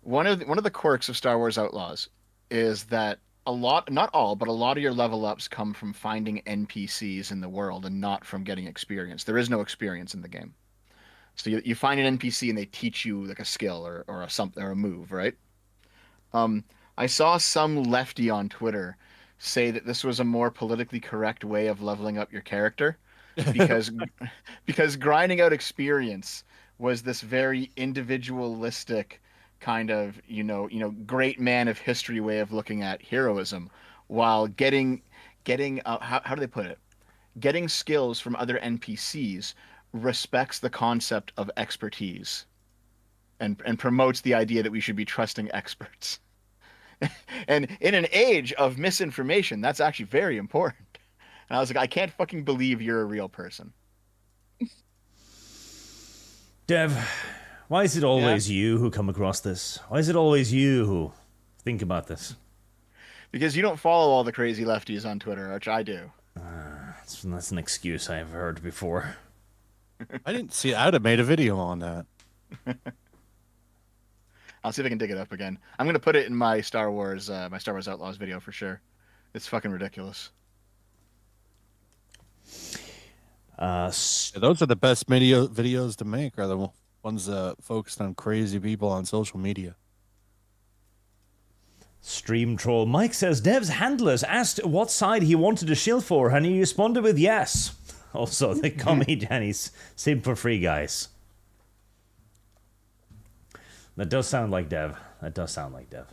one of the quirks of Star Wars Outlaws is that a lot, not all, but a lot of your level ups come from finding NPCs in the world and not from getting experience. There is no experience in the game. So you find an NPC and they teach you like a skill or a something or a move, right? I saw some lefty on Twitter say that this was a more politically correct way of leveling up your character because because grinding out experience was this very individualistic kind of, great man of history way of looking at heroism, while getting how do they put it? Getting skills from other NPCs respects the concept of expertise and promotes the idea that we should be trusting experts. And in an age of misinformation, that's actually very important. And I was like, I can't fucking believe you're a real person. Dev, why is it always you who come across this? Why is it always you who think about this? Because you don't follow all the crazy lefties on Twitter, which I do. That's an excuse I have heard before. I didn't see. I would have made a video on that. I'll see if I can dig it up again. I'm gonna put it in my Star Wars Outlaws video for sure. It's fucking ridiculous. Yeah, those are the best videos to make. Are the ones focused on crazy people on social media. Stream troll Mike says Dev's handlers asked what side he wanted to shill for, and he responded with yes. Also, they call me Danny's sim for free, guys. That does sound like Dev. That does sound like Dev.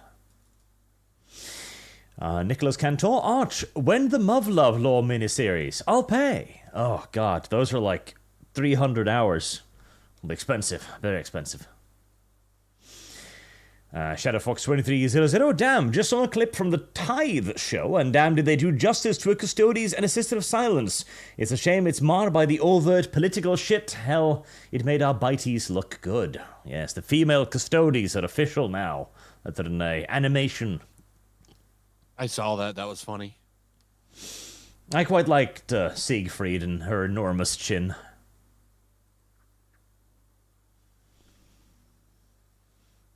Nicholas Cantor, Arch, when the Muv-Love Law miniseries? I'll pay. Oh, God, those are like 300 hours. Expensive, very expensive. ShadowFox2300, damn, just saw a clip from the Tithe show, and damn did they do justice to a Custodes and a Sister of Silence. It's a shame it's marred by the overt political shit. Hell, it made our bites look good. Yes, the female Custodes are official now. That's an animation. I saw that. That was funny. I quite liked Siegfried and her enormous chin.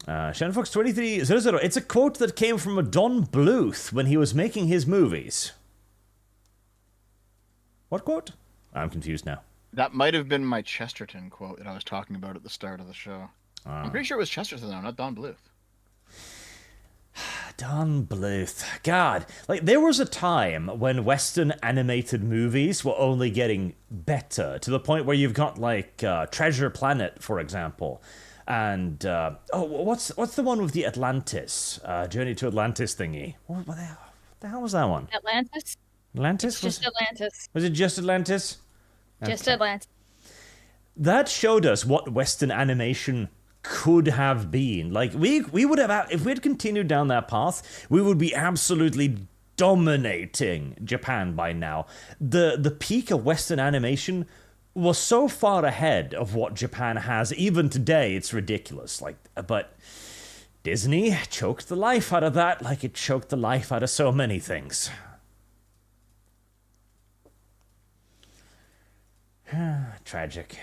ShannonFox2300, it's a quote that came from a Don Bluth when he was making his movies. What quote? I'm confused now. That might have been my Chesterton quote that I was talking about at the start of the show. I'm pretty sure it was Chesterton though, not Don Bluth. Don Bluth. God, like there was a time when Western animated movies were only getting better, to the point where you've got like Treasure Planet, for example. And, what's the one with the Atlantis? Journey to Atlantis thingy. What the hell was that one? Atlantis? Atlantis? Just Atlantis. Was it just Atlantis? Just Atlantis. That showed us what Western animation could have been. Like, we would have, if we had continued down that path, we would be absolutely dominating Japan by now. The peak of Western animation was so far ahead of what Japan has. Even today, it's ridiculous. Like, but Disney choked the life out of that, like it choked the life out of so many things. Tragic.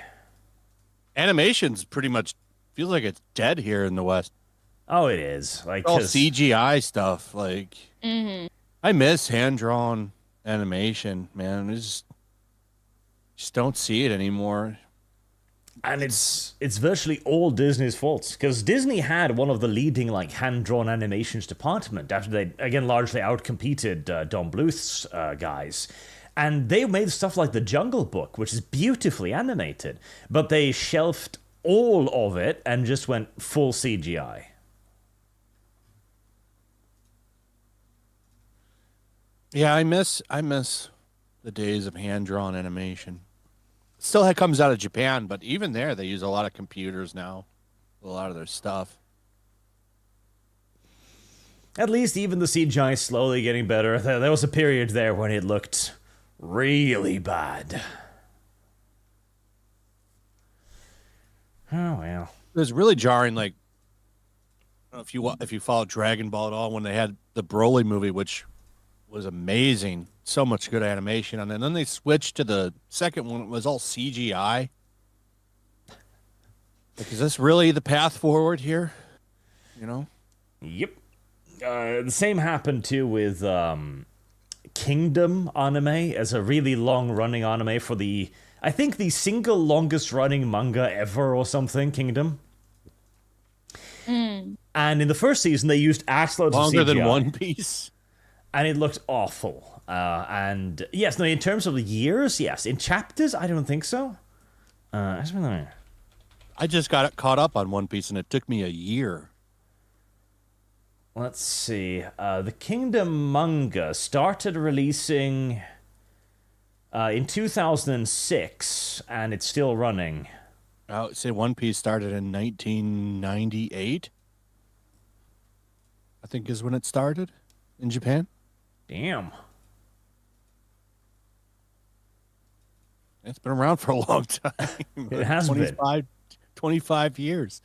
Animation's pretty much feels like it's dead here in the West. Oh, it is. Like all CGI stuff. Like, I miss hand-drawn animation, man. Just don't see it anymore. And it's virtually all Disney's fault, because Disney had one of the leading like hand-drawn animations department after they again largely outcompeted Don Bluth's guys, and they made stuff like The Jungle Book, which is beautifully animated, but they shelved all of it and just went full CGI. Yeah, I miss the days of hand-drawn animation. Still comes out of Japan, but even there, they use a lot of computers now. A lot of their stuff. At least even the CGI is slowly getting better. There was a period there when it looked really bad. Oh, well. It was really jarring, like, I don't know if you follow Dragon Ball at all, when they had the Broly movie, which was amazing. so much good animation on it. And then they switched to the second one. It was all CGI. Like, is this really the path forward here? You know? Yep. The same happened too with Kingdom anime as a really long-running anime for I think the single longest-running manga ever or something, Kingdom. And in the first season, they used axolots Longer of CGI. than One Piece. And it looked awful. And yes, no, in terms of the years, yes. In chapters, I don't think so. I just got caught up on One Piece, and it took me a year. Let's see. The Kingdom manga started releasing in 2006, and it's still running. I would say One Piece started in 1998. I think is when it started in Japan. Damn. It's been around for a long time. It has been. 25 years.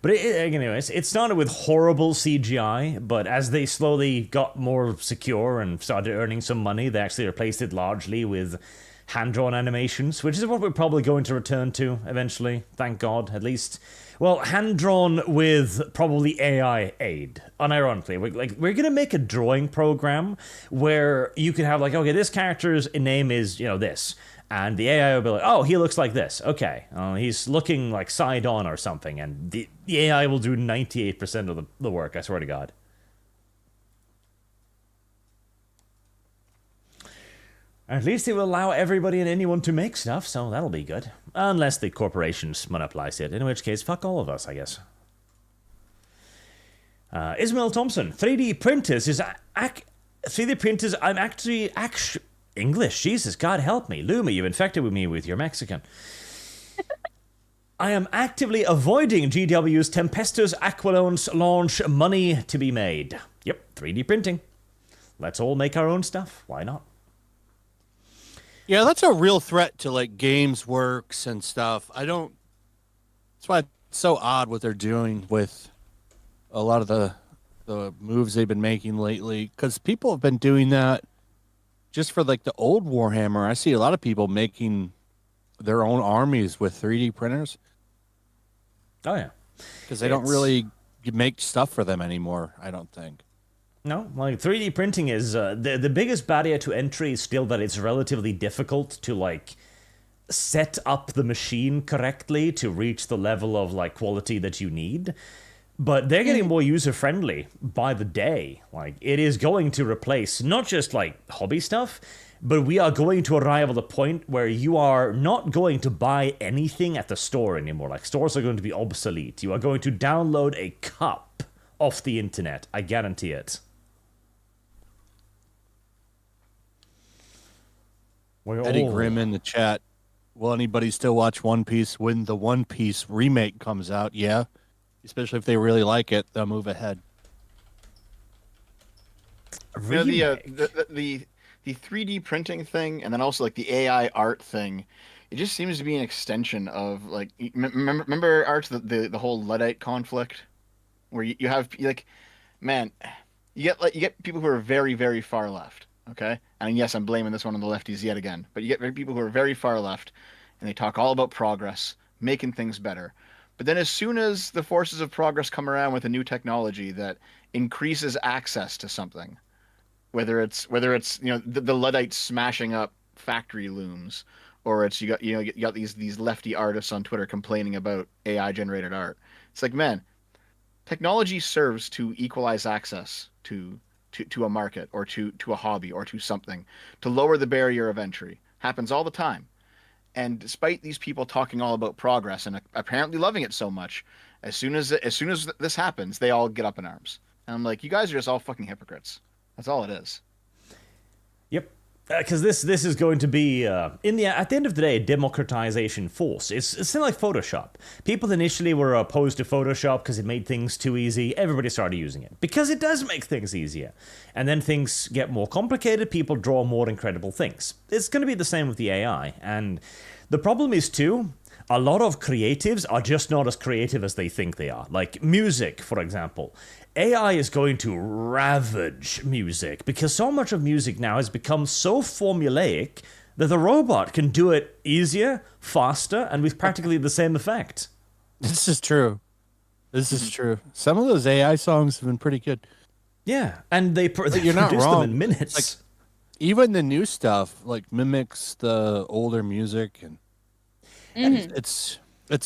But anyways, it started with horrible CGI, but as they slowly got more secure and started earning some money, they actually replaced it largely with hand-drawn animations, which is what we're probably going to return to eventually, thank God, at least. Well, hand-drawn with probably AI aid, unironically. We're going to make a drawing program where you can have, like, okay, this character's name is, this. And the AI will be like, oh, he looks like this. Okay, he's looking like side-on or something. And the AI will do 98% of the work, I swear to God. At least it will allow everybody and anyone to make stuff, so that'll be good. Unless the corporations monopolize it, in which case, fuck all of us, I guess. Ismail Thompson, 3D printers is... 3D printers, I'm actually... English, Jesus, God help me. Luma, you've infected me with your Mexican. I am actively avoiding GW's Tempestus Aquilons launch money to be made. Yep, 3D printing. Let's all make our own stuff. Why not? Yeah, that's a real threat to, like, games works and stuff. That's why it's so odd what they're doing with a lot of the moves they've been making lately. Because people have been doing that just for, like, the old Warhammer. I see a lot of people making their own armies with 3D printers. Oh, yeah. Because they don't really make stuff for them anymore, I don't think. No, like 3D printing is the biggest barrier to entry is still that it's relatively difficult to like set up the machine correctly to reach the level of like quality that you need. But they're getting more user friendly by the day. Like it is going to replace not just like hobby stuff, but we are going to arrive at a point where you are not going to buy anything at the store anymore. Like stores are going to be obsolete. You are going to download a cup off the internet. I guarantee it. Eddie Grimm in the chat. Will anybody still watch One Piece when the One Piece remake comes out? Yeah. Especially if they really like it, they'll move ahead. The 3D printing thing, and then also like the AI art thing, it just seems to be an extension of like remember Arch the whole Luddite conflict, where you have like, man, you get people who are very, very far left. Okay, and yes, I'm blaming this one on the lefties yet again, but you get people who are very far left, and they talk all about progress, making things better. But then as soon as the forces of progress come around with a new technology that increases access to something, whether it's the Luddites smashing up factory looms, or it's you got these lefty artists on Twitter complaining about AI generated art. It's like, man, technology serves to equalize access to a market or to a hobby or to something, to lower the barrier of entry. Happens all the time. And despite these people talking all about progress and apparently loving it so much, as soon as this happens, they all get up in arms. And I'm like, you guys are just all fucking hypocrites. That's all it is. Yep. Because this is going to be, at the end of the day, a democratization force. It's kind of like Photoshop. People initially were opposed to Photoshop because it made things too easy. Everybody started using it because it does make things easier. And then things get more complicated. People draw more incredible things. It's going to be the same with the AI. And the problem is, too, a lot of creatives are just not as creative as they think they are. Like music, for example. AI is going to ravage music because so much of music now has become so formulaic that the robot can do it easier, faster, and with practically the same effect. This is true. This is true. Some of those AI songs have been pretty good. Yeah, and they You're not produce wrong. them in minutes. Like, even the new stuff like mimics the older music, and it's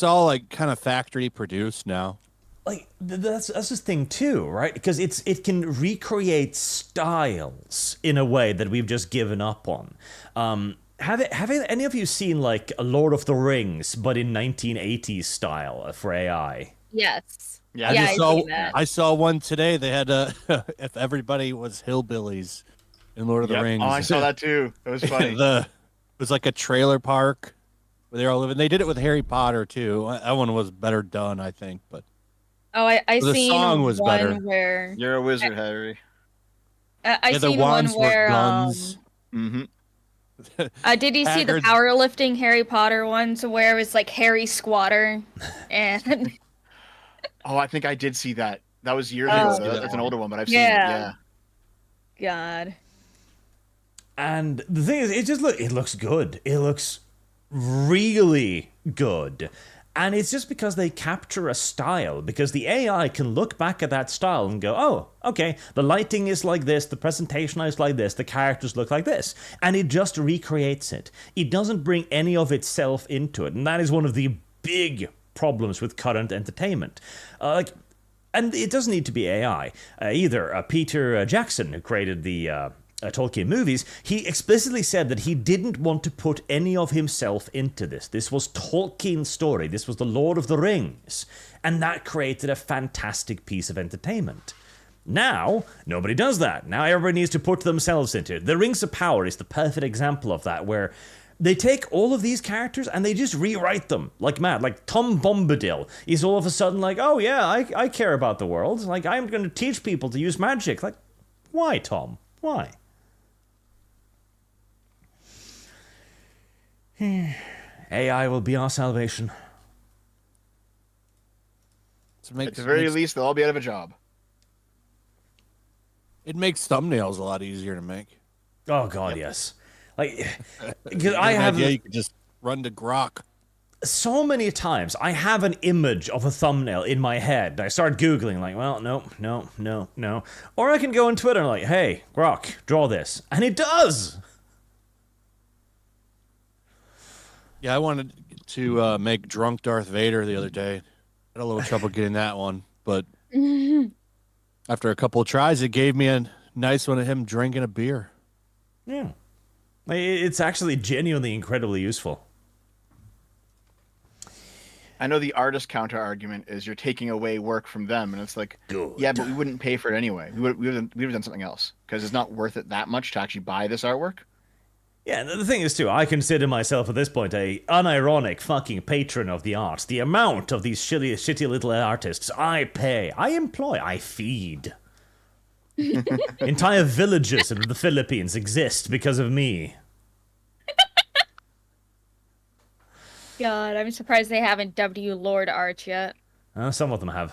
all like kind of factory produced now. Like that's the thing too, right? Because it can recreate styles in a way that we've just given up on. Have any of you seen like a Lord of the Rings, but in 1980s style for AI? Yes. Yeah, I saw one today. They had if everybody was hillbillies in Lord of the Rings. Oh, I saw that too. It was funny. It was like a trailer park where they all living. They did it with Harry Potter too. That one was better done, I think. But I the seen song was one better. where You're a wizard, Harry. I the seen one wands were where guns. Mm-hmm. did you see the Haggard. powerlifting Harry Potter ones where it was like Harry Squatter and Oh, I think I did see that. That was years Oh. ago. That's an older one, but I've seen it. Yeah. Yeah. God. And the thing is, it looks good. It looks really good. And it's just because they capture a style, because the AI can look back at that style and go, oh, okay, the lighting is like this, the presentation is like this, the characters look like this. And it just recreates it. It doesn't bring any of itself into it. And that is one of the big problems with current entertainment. And it doesn't need to be AI either. Peter Jackson, who created the Tolkien movies, he explicitly said that he didn't want to put any of himself into this. This was Tolkien's story. This was the Lord of the Rings. And that created a fantastic piece of entertainment. Now, nobody does that. Now everybody needs to put themselves into it. The Rings of Power is the perfect example of that, where they take all of these characters and they just rewrite them like mad. Like Tom Bombadil is all of a sudden like, oh yeah, I care about the world. Like, I'm going to teach people to use magic. Like, why, Tom? Why? AI will be our salvation. At the very least, they'll all be out of a job. It makes thumbnails a lot easier to make. Oh God, yes. Like, because you could just run to Grok. So many times I have an image of a thumbnail in my head. And I start Googling, like, well, no. Or I can go on Twitter and like, hey, Grok, draw this. And it does! Yeah, I wanted to make drunk Darth Vader the other day. Had a little trouble getting that one, but after a couple of tries, it gave me a nice one of him drinking a beer. Yeah. It's actually genuinely incredibly useful. I know the artist counter argument is you're taking away work from them, and it's like, Good. yeah, but we wouldn't pay for it anyway. We would have done something else because it's not worth it that much to actually buy this artwork. Yeah, the thing is, too, I consider myself at this point a unironic fucking patron of the arts. The amount of these shitty little artists I pay, I employ, I feed. Entire villages in the Philippines exist because of me. God, I'm surprised they haven't dubbed you Lord Arch yet. Some of them have.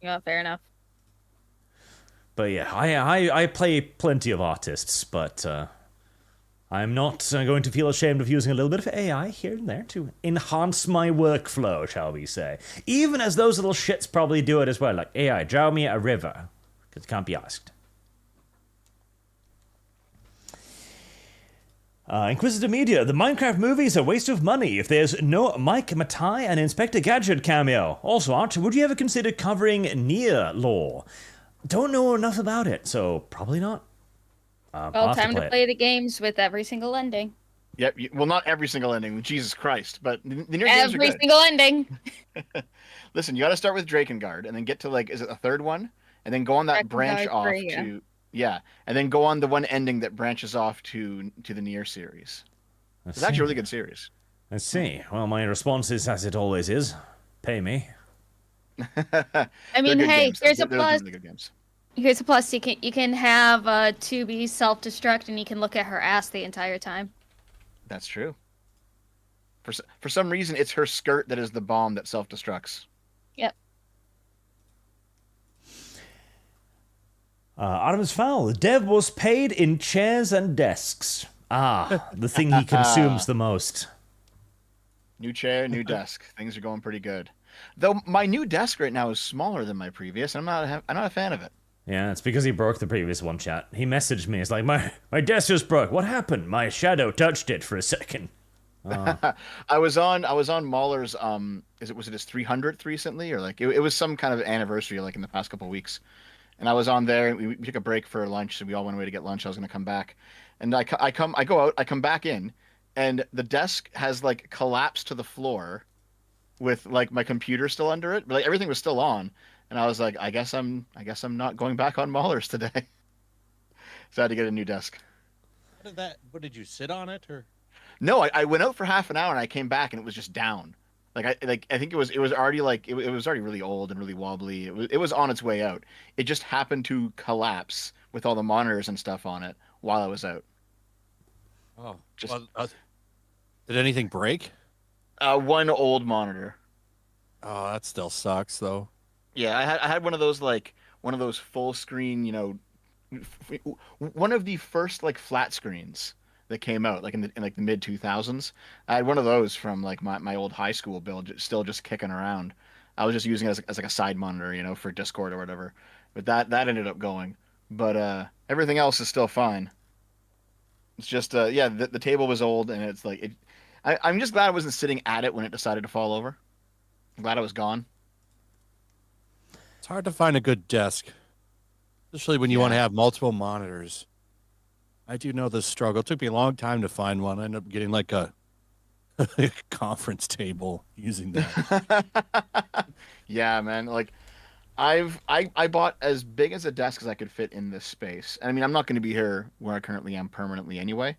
Yeah, fair enough. But yeah, I play plenty of artists, but I'm not going to feel ashamed of using a little bit of AI here and there to enhance my workflow, shall we say. Even as those little shits probably do it as well, like, AI, draw me a river, because it can't be asked. Inquisitor Media, the Minecraft movie is a waste of money if there's no Mike Matai and Inspector Gadget cameo. Also, Arch, would you ever consider covering Nier lore? Don't know enough about it, so probably not. Well, time to play the games with every single ending. Yep. Well, not every single ending. Jesus Christ. But the Nier games are Every good. single ending. Listen, you got to start with Drakengard and then get to, like, is it the third one? And then go on that branch Drakengard off 3, yeah. to... Yeah. And then go on the one ending that branches off to the Nier series. It's actually a really good series. Let's see. Well, my response is, as it always is, pay me. I mean, hey, here's a plus. Really good games. Here's a plus. You can have 2B self-destruct, and you can look at her ass the entire time. That's true. For some reason, it's her skirt that is the bomb that self-destructs. Yep. Artemis Fowl. Dev was paid in chairs and desks. Ah, the thing he consumes the most. New chair, new desk. Things are going pretty good. Though my new desk right now is smaller than my previous. I'm not a fan of it. Yeah, it's because he broke the previous one, chat. He messaged me. It's like, my desk just broke. What happened? My shadow touched it for a second. I was on Mahler's was it his 300th recently, or like it was some kind of anniversary like in the past couple of weeks, and I was on there and we took a break for lunch, so we all went away to get lunch. I was gonna come back, and I go out, I come back in, and the desk has like collapsed to the floor, with like my computer still under it, but like everything was still on, and I was like, I guess I'm not going back on Mahler's today, so I had to get a new desk. What did you sit on it or? No, I went out for half an hour and I came back and it was just down. I think it was already like it was already really old and really wobbly. It was on its way out. It just happened to collapse with all the monitors and stuff on it while I was out. Oh, Just did anything break? one old monitor. Oh, that still sucks though. Yeah, I had one of those full screen, one of the first like flat screens that came out like in the mid 2000s. I had one of those from like my old high school build, still just kicking around. I was just using it as like a side monitor, for Discord or whatever. But that ended up going. But everything else is still fine. It's just the table was old and it's like I'm just glad I wasn't sitting at it when it decided to fall over. I'm glad I was gone. It's hard to find a good desk, especially when you want to have multiple monitors. I do know this struggle. It took me a long time to find one. I ended up getting like a conference table using that. Yeah, man. Like I bought as big as a desk as I could fit in this space. I mean, I'm not going to be here where I currently am permanently anyway.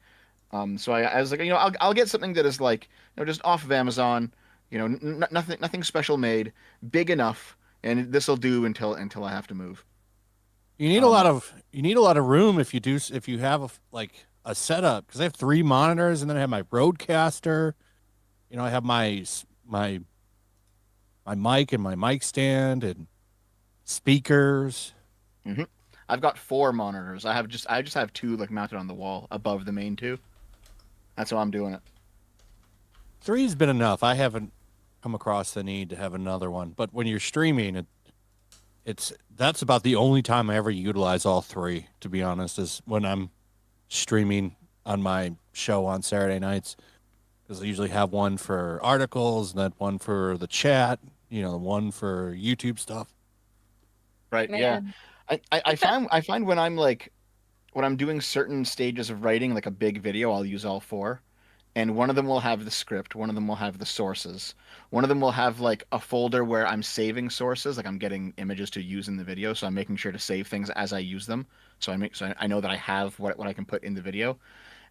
So I was like, I'll get something that is like, just off of Amazon, nothing special made, big enough, and this will do until I have to move. You need a lot of room if you have a setup, because I have 3 monitors and then I have my broadcaster. I have my mic and my mic stand and speakers. Mm-hmm. I've got 4 monitors. I just have 2 like mounted on the wall above the main 2. That's how I'm doing it. 3's been enough. I haven't come across the need to have another one. But when you're streaming, that's about the only time I ever utilize all 3, to be honest, is when I'm streaming on my show on Saturday nights. Because I usually have one for articles, and then one for the chat, one for YouTube stuff. Right. Man. Yeah. I find when I'm doing certain stages of writing, like a big video, I'll use all 4. And one of them will have the script, one of them will have the sources. One of them will have like a folder where I'm saving sources, like I'm getting images to use in the video, so I'm making sure to save things as I use them. So I know that I have what I can put in the video.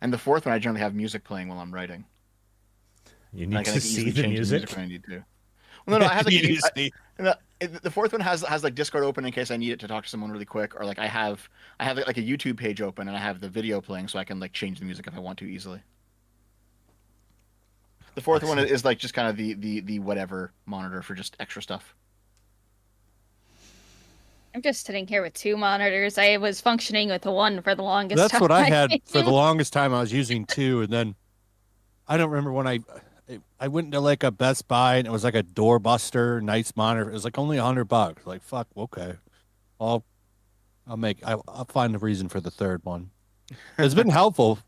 And the 4th one, I generally have music playing while I'm writing. You need to see the music? When I need to. Well, no, I have the 4th one has like Discord open in case I need it to talk to someone really quick, or like I have like a YouTube page open and I have the video playing so I can like change the music if I want to easily. The 4th one is like just kind of the whatever monitor for just extra stuff. I'm just sitting here with 2 monitors. I was functioning with 1 for the longest time. That's what I had for the longest time. I was using 2, and then I don't remember when I went into like a Best Buy and it was like a doorbuster, nice monitor. It was like only $100. Like, fuck, okay. I'll find a reason for the 3rd one. It's been helpful.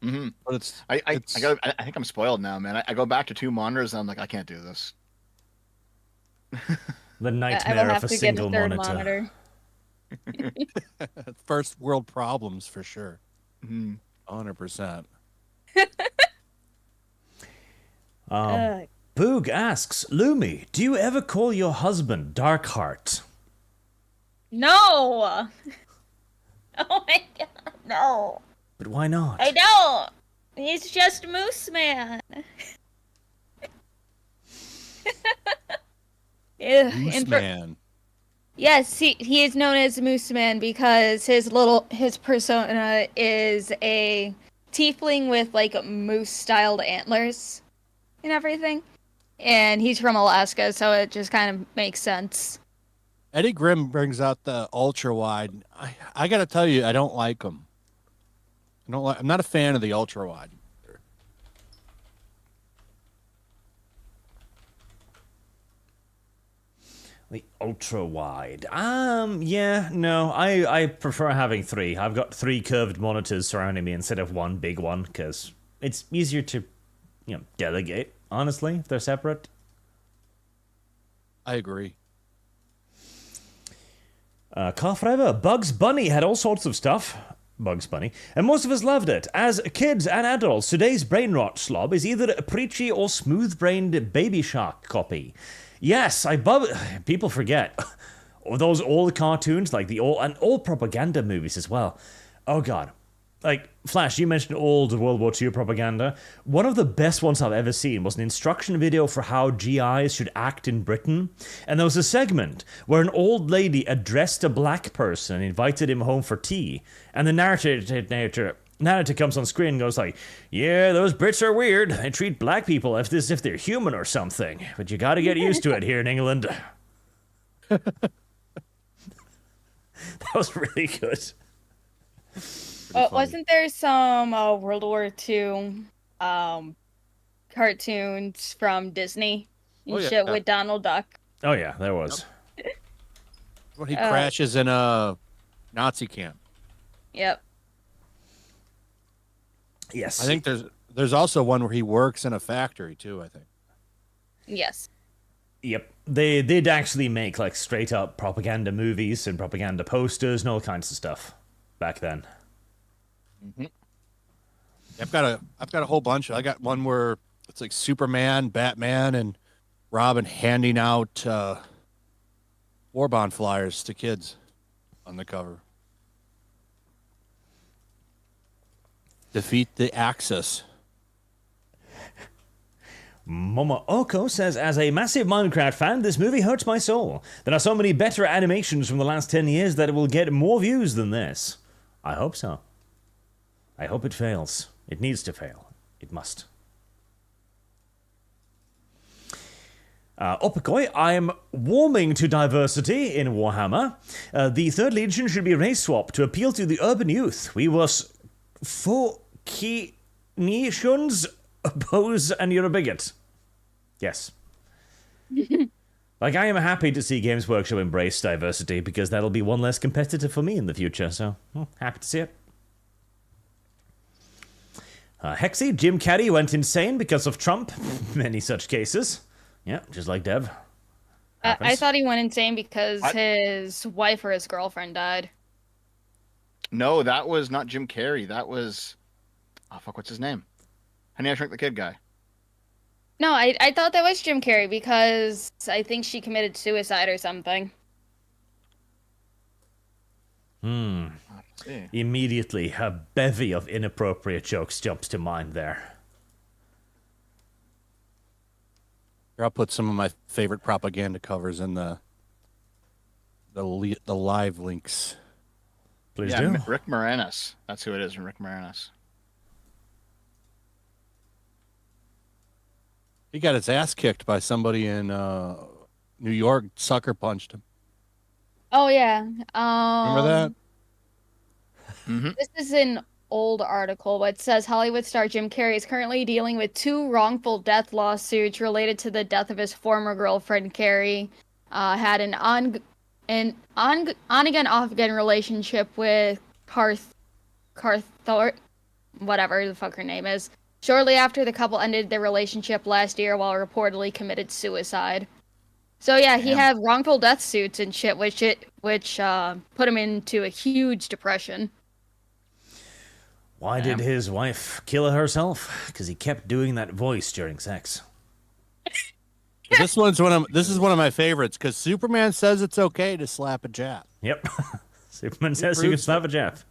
Mm-hmm. But I think I'm spoiled now, man. I go back to 2 monitors and I'm like, I can't do this. The I will nightmare have of a to get a single 3rd monitor. First world problems for sure. Mm-hmm. 100%. Boog asks, Lumi, do you ever call your husband Darkheart? No! Oh my god, no. But why not? I don't. He's just Moose Man. Moose Man. Yes, he is known as Moose Man because his persona is a tiefling with like moose-styled antlers. and everything. And he's from Alaska, so it just kind of makes sense. Eddie Grimm brings out the ultra wide. I got to tell you, I don't like them. I'm not a fan of the ultra wide. The ultra wide. Yeah, no, I prefer having 3. I've got 3 curved monitors surrounding me instead of one big one because it's easier to, delegate. Honestly, if they're separate. I agree. Car Forever. Bugs Bunny had all sorts of stuff. Bugs Bunny. And most of us loved it. As kids and adults, today's brain rot slob is either a preachy or smooth-brained Baby Shark copy. Yes, people forget. Those old cartoons, like old propaganda movies as well. Oh god. Like, Flash, you mentioned old World War II propaganda. One of the best ones I've ever seen was an instruction video for how GIs should act in Britain. And there was a segment where an old lady addressed a black person and invited him home for tea. And the narrator comes on screen and goes like, yeah, those Brits are weird. They treat black people as if they're human or something. But you gotta get used to it here in England. That was really good. Wasn't there some World War II cartoons from Disney and shit with Donald Duck? Oh yeah, there was. When he crashes in a Nazi camp. Yep. Yes. I think there's also one where he works in a factory too, I think. Yes. Yep. They did actually make like straight up propaganda movies and propaganda posters and all kinds of stuff back then. Mm-hmm. I've got a whole bunch. I got one where it's like Superman, Batman, and Robin handing out war bond flyers to kids on the cover. Defeat the Axis. Mama Oko says, as a massive Minecraft fan, this movie hurts my soul. There are so many better animations from the last 10 years that it will get more views than this. I hope so. I hope it fails. It needs to fail. It must. Opakoi, I am warming to diversity in Warhammer. The Third Legion should be race swapped to appeal to the urban youth. We was for key nations oppose and you're a bigot. Yes. Like, I am happy to see Games Workshop embrace diversity because that'll be one less competitor for me in the future, so happy to see it. Hexy, Jim Carrey went insane because of Trump. Many such cases. Yeah, just like Dev. I thought he went insane because his wife or his girlfriend died. No, that was not Jim Carrey. That was... Oh, fuck, what's his name? Honey, I Shrunk the Kid guy. No, I thought that was Jim Carrey because I think she committed suicide or something. Immediately, a bevy of inappropriate jokes jumps to mind there. Here, I'll put some of my favorite propaganda covers in the live links. Please do. Rick Moranis. That's who it is, Rick Moranis. He got his ass kicked by somebody in New York. Sucker punched him. Oh, yeah. Remember that? Mm-hmm. This is an old article, but it says Hollywood star Jim Carrey is currently dealing with 2 wrongful death lawsuits related to the death of his former girlfriend. Carrey had an on-again, off-again relationship with Carthor, whatever the fuck her name is, shortly after the couple ended their relationship last year while reportedly committed suicide. So yeah, he had wrongful death suits and shit, which put him into a huge depression. Why did his wife kill herself? Because he kept doing that voice during sex. This is one of my favorites because Superman says it's okay to slap a Jap. Yep. Superman says you can slap a Jap.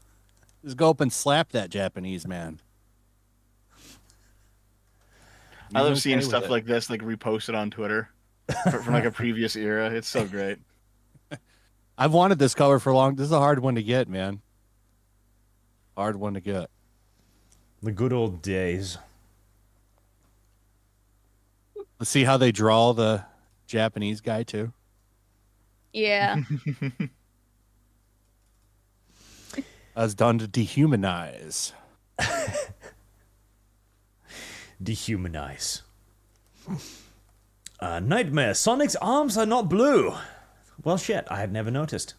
Just go up and slap that Japanese man. I love seeing stuff like this, like reposted on Twitter from like a previous era. It's so great. I've wanted this cover for long. This is a hard one to get, man. Hard one to get. The good old days. Let's see how they draw the Japanese guy too. Yeah. As done to dehumanize. Dehumanize. Nightmare. Sonic's arms are not blue. Well, shit. I had never noticed.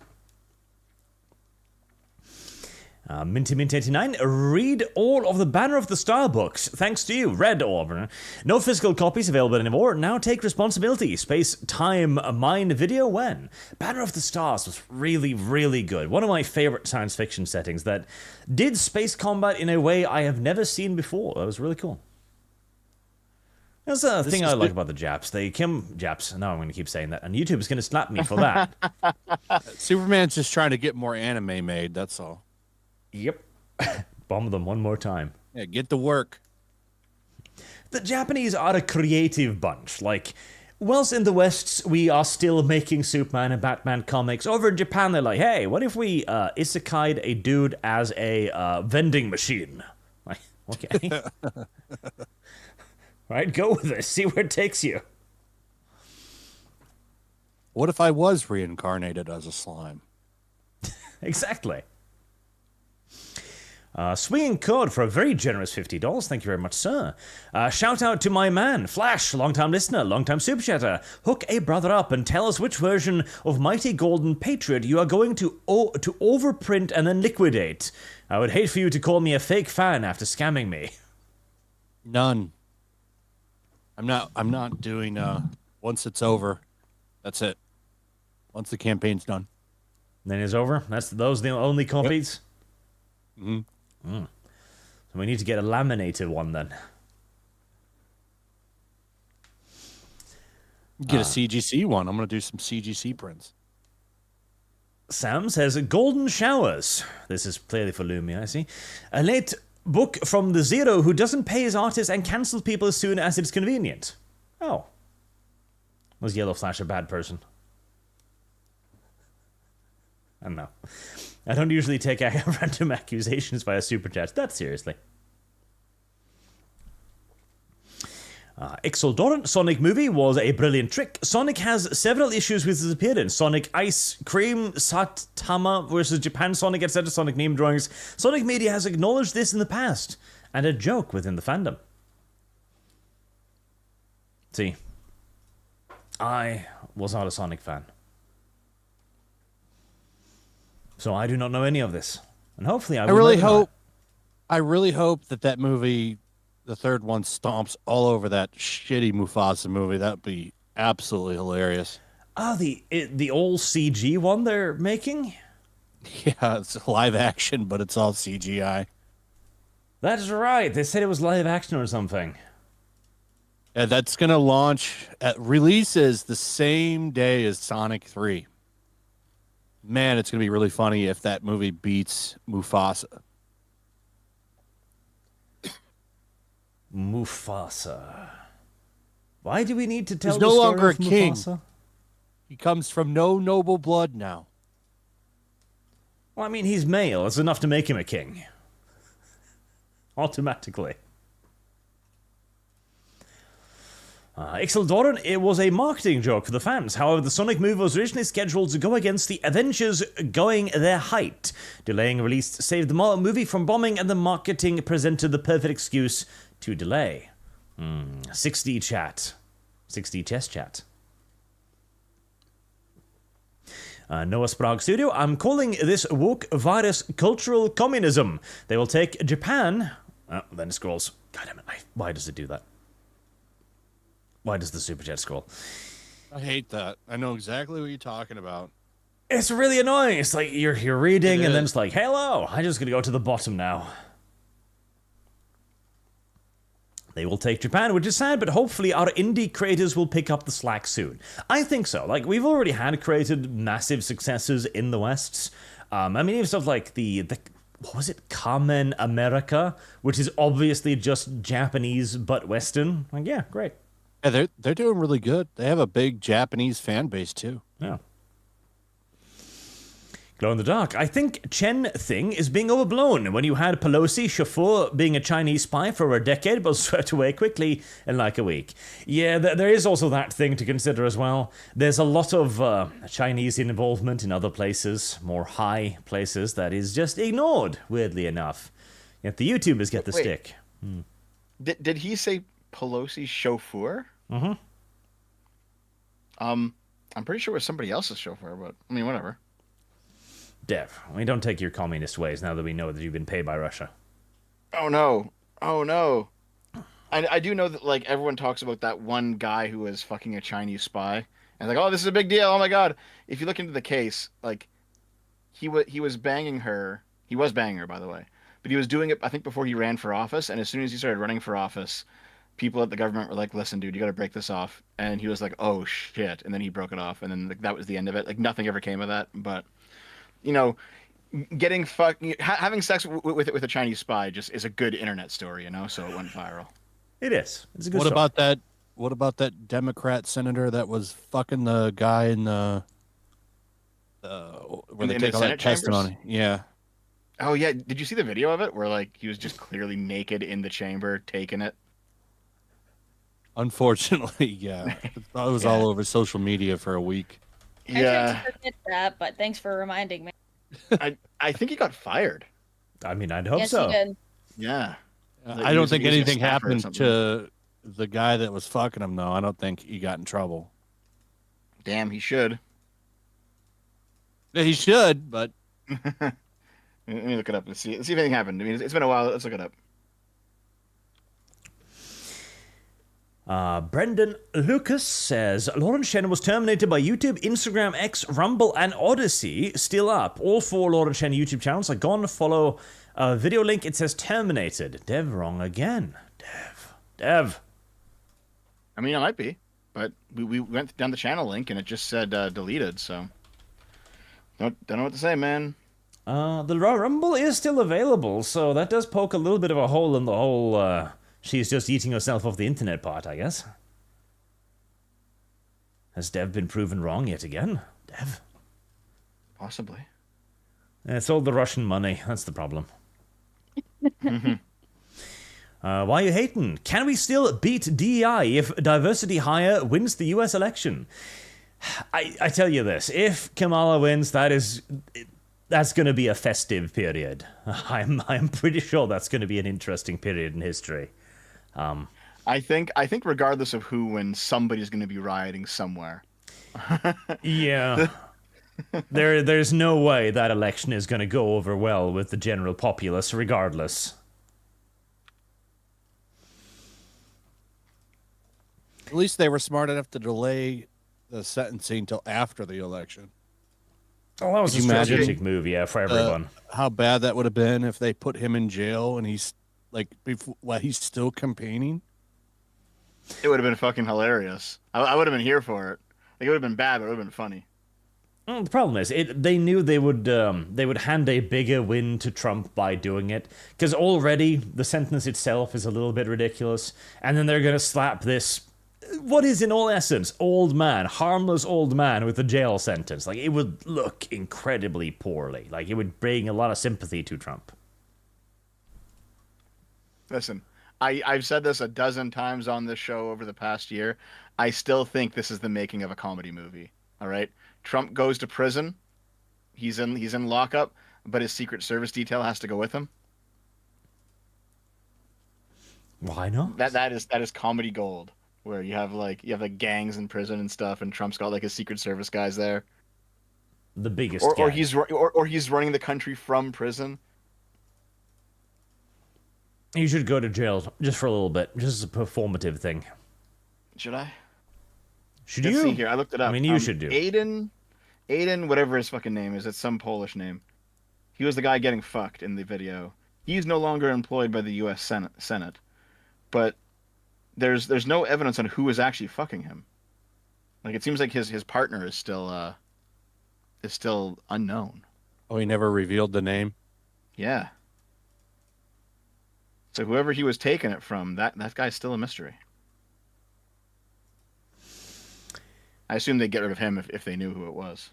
Minty Mint 89, read all of the Banner of the Star books. Thanks to you, Red Orb. No physical copies available anymore. Now take responsibility. Space, time, mind, video, when? Banner of the Stars was really, really good. One of my favorite science fiction settings that did space combat in a way I have never seen before. That was really cool. That's the thing I like about the Japs. Japs. No, I'm going to keep saying that. And YouTube is going to slap me for that. Superman's just trying to get more anime made, that's all. Yep. Bomb them one more time. Yeah, get to work. The Japanese are a creative bunch. Like, whilst in the West we are still making Superman and Batman comics, over in Japan they're like, hey, what if we isekai'd a dude as a vending machine? Like, okay. Right, go with it. See where it takes you. What if I was reincarnated as a slime? Exactly. Swinging code for a very generous $50. Thank you very much, sir. Shout out to my man, Flash, long-time listener, long-time super chatter. Hook a brother up and tell us which version of Mighty Golden Patriot you are going to overprint and then liquidate. I would hate for you to call me a fake fan after scamming me. None. I'm not doing once it's over. That's it. Once the campaign's done. Then it's over? Those are the only copies? Yep. Mm-hmm. So we need to get a laminated one then. Get a CGC one. I'm going to do some CGC prints. Sam says, Golden Showers. This is clearly for Lumia, I see. A late book from the Zero who doesn't pay his artists and cancels people as soon as it's convenient. Oh. Was Yellowflash a bad person? I don't know. I don't usually take random accusations via super chats. That seriously. Ixeldorant Sonic movie was a brilliant trick. Sonic has several issues with his appearance. Sonic Ice Cream, Saitama versus Japan Sonic, etc. Sonic meme drawings. Sonic Media has acknowledged this in the past, and a joke within the fandom. See, I was not a Sonic fan. So I do not know any of this. And hopefully I really hope that movie, the third one, stomps all over that shitty Mufasa movie. That'd be absolutely hilarious. Oh, the old CG one they're making? Yeah, it's live action, but it's all CGI. That's right. They said it was live action or something. Yeah, that's going to launch at releases the same day as Sonic 3. Man, it's going to be really funny if that movie beats Mufasa. Mufasa. Why do we need to tell He's the no story longer of a king. Mufasa? He comes from no noble blood now. Well, I mean, he's male. It's enough to make him a king. Automatically. Ixeldorant, it was a marketing joke for the fans. However, the Sonic movie was originally scheduled to go against the Avengers going their height. Delaying release saved the movie from bombing, and the marketing presented the perfect excuse to delay. 60 chat. 60 chess chat. Noah Sprague Studio, I'm calling this woke virus cultural communism. They will take Japan... then it scrolls. God damn it, why does it do that? Why does the super chat scroll? I hate that. I know exactly what you're talking about. It's really annoying. It's like you're reading and then it's like, hello, I'm just going to go to the bottom now. They will take Japan, which is sad, but hopefully our indie creators will pick up the slack soon. I think so. Like, we've already created massive successes in the West. I mean, even stuff like the what was it? Kamen America, which is obviously just Japanese but Western. Like, yeah, great. Yeah, they're doing really good. They have a big Japanese fan base too. Yeah. Glow in the dark. I think Chen thing is being overblown. When you had Pelosi chauffeur being a Chinese spy for a decade, but swept away quickly in like a week. Yeah, there is also that thing to consider as well. There's a lot of Chinese involvement in other places, more high places, that is just ignored, weirdly enough. Yet the YouTubers get the stick. Did he say Pelosi chauffeur? Mm-hmm. I'm pretty sure it was somebody else's chauffeur, but I mean, whatever. Dev, we don't take your communist ways now that we know that you've been paid by Russia. Oh no! Oh no! I do know that like everyone talks about that one guy who was fucking a Chinese spy, and like, oh, this is a big deal. Oh my god! If you look into the case, like, he was banging her. He was banging her, by the way, but he was doing it, I think, before he ran for office. And as soon as he started running for office, people at the government were like, listen, dude, you got to break this off. And he was like, oh shit, and then he broke it off, and then like, that was the end of it. Like nothing ever came of that, but. You know, having sex with a Chinese spy just is a good internet story, you know. So it went viral. It is. It's a good What story. about that? What about that Democrat senator that was fucking the guy in the where they In take the all Senate that testimony? Yeah. Oh yeah, did you see the video of it where like he was just clearly naked in the chamber taking it? Unfortunately, yeah. It was all over social media for a week. I tried to forget that, but thanks for reminding me. I think he got fired. I mean, I'd hope Yes, so. you did. Yeah. I don't think he was a anything staffer or happened something. to the guy that was fucking him, though. I don't think he got in trouble. Damn, he should. Yeah, he should, but Let me look it up. Let's see if anything happened. I mean, it's been a while. Let's look it up. Brendan Lucas says, Lawrence Shen was terminated by YouTube, Instagram, X, Rumble, and Odyssey. Still up. All 4 Lawrence Shen YouTube channels are gone. Follow video link. It says terminated. Dev wrong again. Dev. I mean, it might be, but we went down the channel link and it just said deleted. So don't know what to say, man. The Rumble is still available, so that does poke a little bit of a hole in the whole, she's just eating herself off the internet part, I guess. Has Dev been proven wrong yet again? Dev? Possibly. It's all the Russian money. That's the problem. Why are you hating? Can we still beat DEI if diversity hire wins the US election? I tell you this, if Kamala wins, that's going to be a festive period. I'm pretty sure that's going to be an interesting period in history. I think regardless of who wins, somebody's going to be rioting somewhere. Yeah. There's no way that election is going to go over well with the general populace, regardless. at least they were smart enough to delay the sentencing till after the election. Oh, that was a Could you imagine? strategic move, yeah, for everyone. How bad that would have been if they put him in jail and he's like while he's still campaigning. It would have been fucking hilarious. I would have been here for it. Like, it would have been bad, but it would have been funny. The problem is, they knew they would hand a bigger win to Trump by doing it, because already the sentence itself is a little bit ridiculous, and then they're going to slap this, what is in all essence, old man, harmless old man with a jail sentence. Like, it would look incredibly poorly. Like, it would bring a lot of sympathy to Trump. Listen, I've said this a dozen times on this show over the past year. I still think this is the making of a comedy movie. All right? Trump goes to prison. He's in lockup, but his Secret Service detail has to go with him. Why not? That is comedy gold. Where you have like gangs in prison and stuff, and Trump's got like his Secret Service guys there. The biggest Or gang. he's running the country from prison. You should go to jail just for a little bit, just as a performative thing. Should I? Should Let's you? see here. I looked it up. I mean, you should do. Aiden, whatever his fucking name is, it's some Polish name. He was the guy getting fucked in the video. He's no longer employed by the U.S. Senate, but there's no evidence on who is actually fucking him. Like, it seems like his partner is still unknown. Oh, he never revealed the name. Yeah. So whoever he was taking it from, that guy's still a mystery. I assume they'd get rid of him if they knew who it was.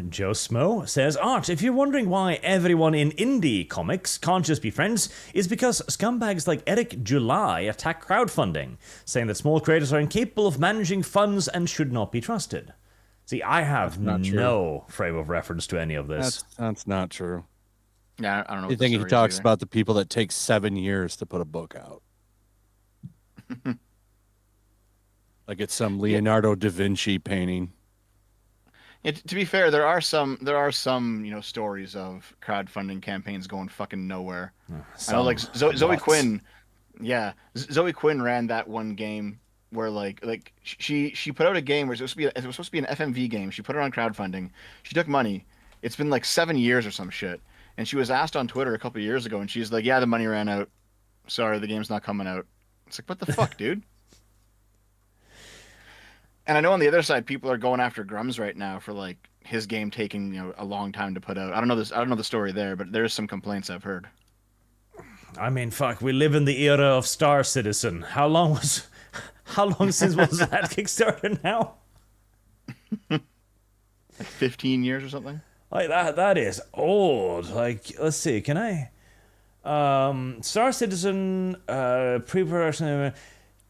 Joe Smo says, Art, if you're wondering why everyone in indie comics can't just be friends, it's because scumbags like Eric July attack crowdfunding, saying that small creators are incapable of managing funds and should not be trusted. See, I have no frame of reference to any of this. That's not true. Yeah, I don't know. I think he talks about the people that take 7 years to put a book out. Like it's some Leonardo da Vinci painting. To be fair, there are some stories of crowdfunding campaigns going fucking nowhere. I know, like Zoe Quinn. Yeah, Zoe Quinn ran that one game where like she put out a game where it was supposed to be an FMV game. She put it on crowdfunding. She took money. It's been like 7 years or some shit. And she was asked on Twitter a couple of years ago, and she's like, "Yeah, the money ran out. Sorry, the game's not coming out." It's like, what the fuck, dude? And I know on the other side, people are going after Grums right now for like his game taking a long time to put out. I don't know the story there, but there's some complaints I've heard. I mean, fuck, we live in the era of Star Citizen. How long since was that Kickstarter now? Like 15 years or something? Like that is old. Like, let's see, can I Star Citizen pre-production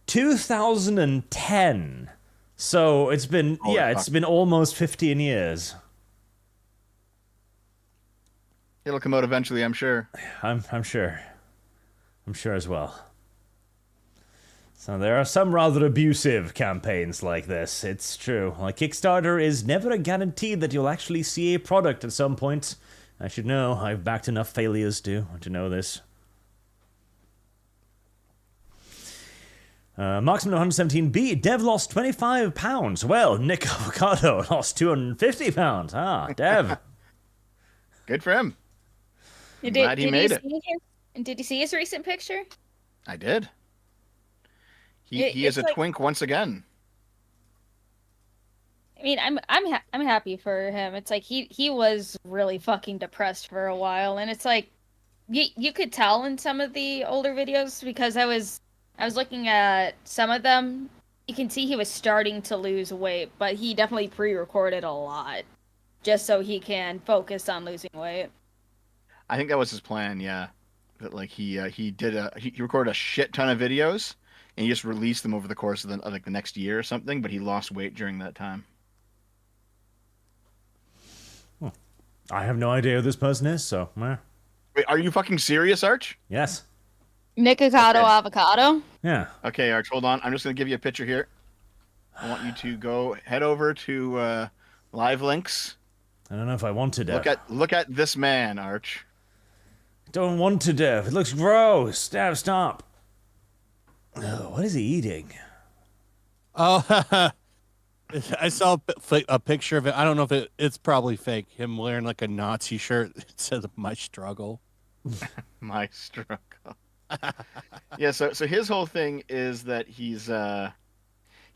2010. So it's been it's been almost 15 years. It'll come out eventually, I'm sure. I'm sure. I'm sure as well. So there are some rather abusive campaigns like this. It's true. Like Kickstarter is never a guarantee that you'll actually see a product at some point. I should know. I've backed enough failures to know this. Marksman 117B, Dev lost 25 pounds. Well, Nick Avocado lost 250 pounds. Ah, Dev. Good for him. Glad he made it. Did you see his recent picture? I did. He is a twink once again. I mean, I'm happy for him. It's like he was really fucking depressed for a while, and it's like you could tell in some of the older videos because I was looking at some of them. You can see he was starting to lose weight, but he definitely pre-recorded a lot just so he can focus on losing weight. I think that was his plan, yeah. That like he recorded a shit ton of videos and he just released them over the course of the next year or something, but he lost weight during that time. I have no idea who this person is, so Wait, are you fucking serious, Arch? yes. Nikocado Avocado? Yeah. Okay, Arch, hold on. I'm just going to give you a picture here. I want you to head over to Live Links. I don't know if I want to, Dev. Look at this man, Arch. Don't want to, Dev. It looks gross. Dev, stop. Oh, what is he eating? Oh, I saw a picture of it. I don't know if it's probably fake. Him wearing like a Nazi shirt. It says "My struggle." My struggle. Yeah, so his whole thing is that he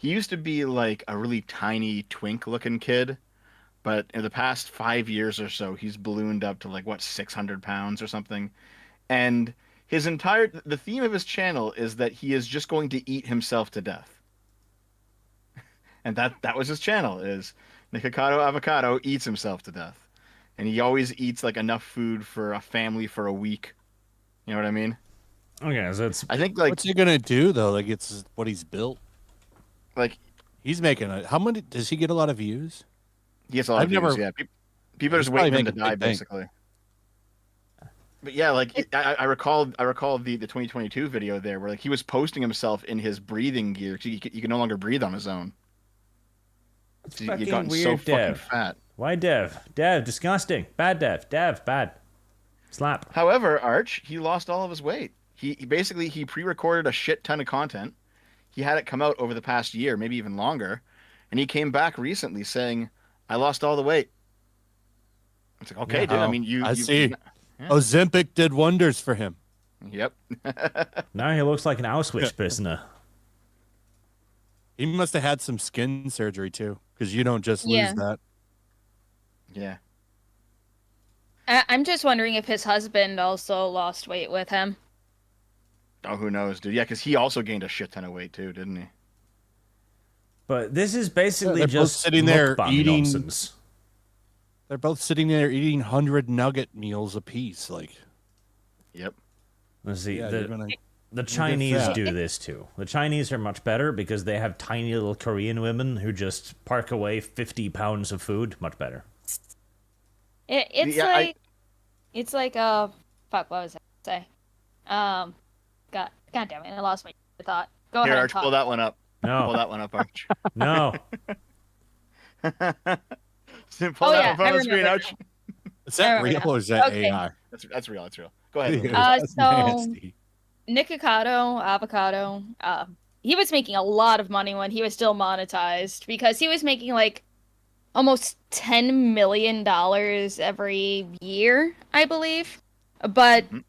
used to be like a really tiny twink looking kid, but in the past 5 years or so he's ballooned up to like 600 pounds or something. And the theme of his channel is that he is just going to eat himself to death. And that was his channel, is Nikocado Avocado eats himself to death. And he always eats like enough food for a family for a week. You know what I mean? Okay, so it's... I think like... What's he gonna do though? Like it's what he's built. Like he's making how many? Does he get a lot of views? He gets a lot of views, yeah. People are just waiting for him to die, basically. But yeah, like I recall the 2022 video there where like he was posting himself in his breathing gear. He can no longer breathe on his own. It's He's fucking gotten weird, so Dev. fucking fat. Why Dev? Dev, disgusting. Bad Dev. Dev, bad. Slap. However, Arch, he lost all of his weight. He basically pre-recorded a shit ton of content. He had it come out over the past year, maybe even longer, and he came back recently saying, "I lost all the weight." It's like, okay, dude. I mean, I see. Yeah. Ozempic did wonders for him. Yep. Now he looks like an Auschwitz prisoner. He must have had some skin surgery too, because you don't just lose that. Yeah. I'm just wondering if his husband also lost weight with him. Oh, who knows, dude? Yeah, because he also gained a shit ton of weight too, didn't he? But this is basically just sitting there mukbang eating nonsense. They're both sitting there eating 100 nugget meals apiece. Like, Yep. Let's see. yeah, you're gonna The get Chinese fat. do this too. The Chinese are much better because they have tiny little Korean women who just park away 50 pounds of food. Much better. It's Yeah, like it's like fuck. What was I gonna say? God damn it! I lost my thought. Go Here, ahead. Arch, pull that one up. Pull No, that one up, Arch. no. Pull Oh, that yeah, up on I the screen, remember Arch. Is that I real remember or is that Okay. AI? That's real. That's real. Go ahead. Lily. That's so- nasty. Nikocado, avocado. He was making a lot of money when he was still monetized because he was making like almost $10 million every year, I believe. But Mhm.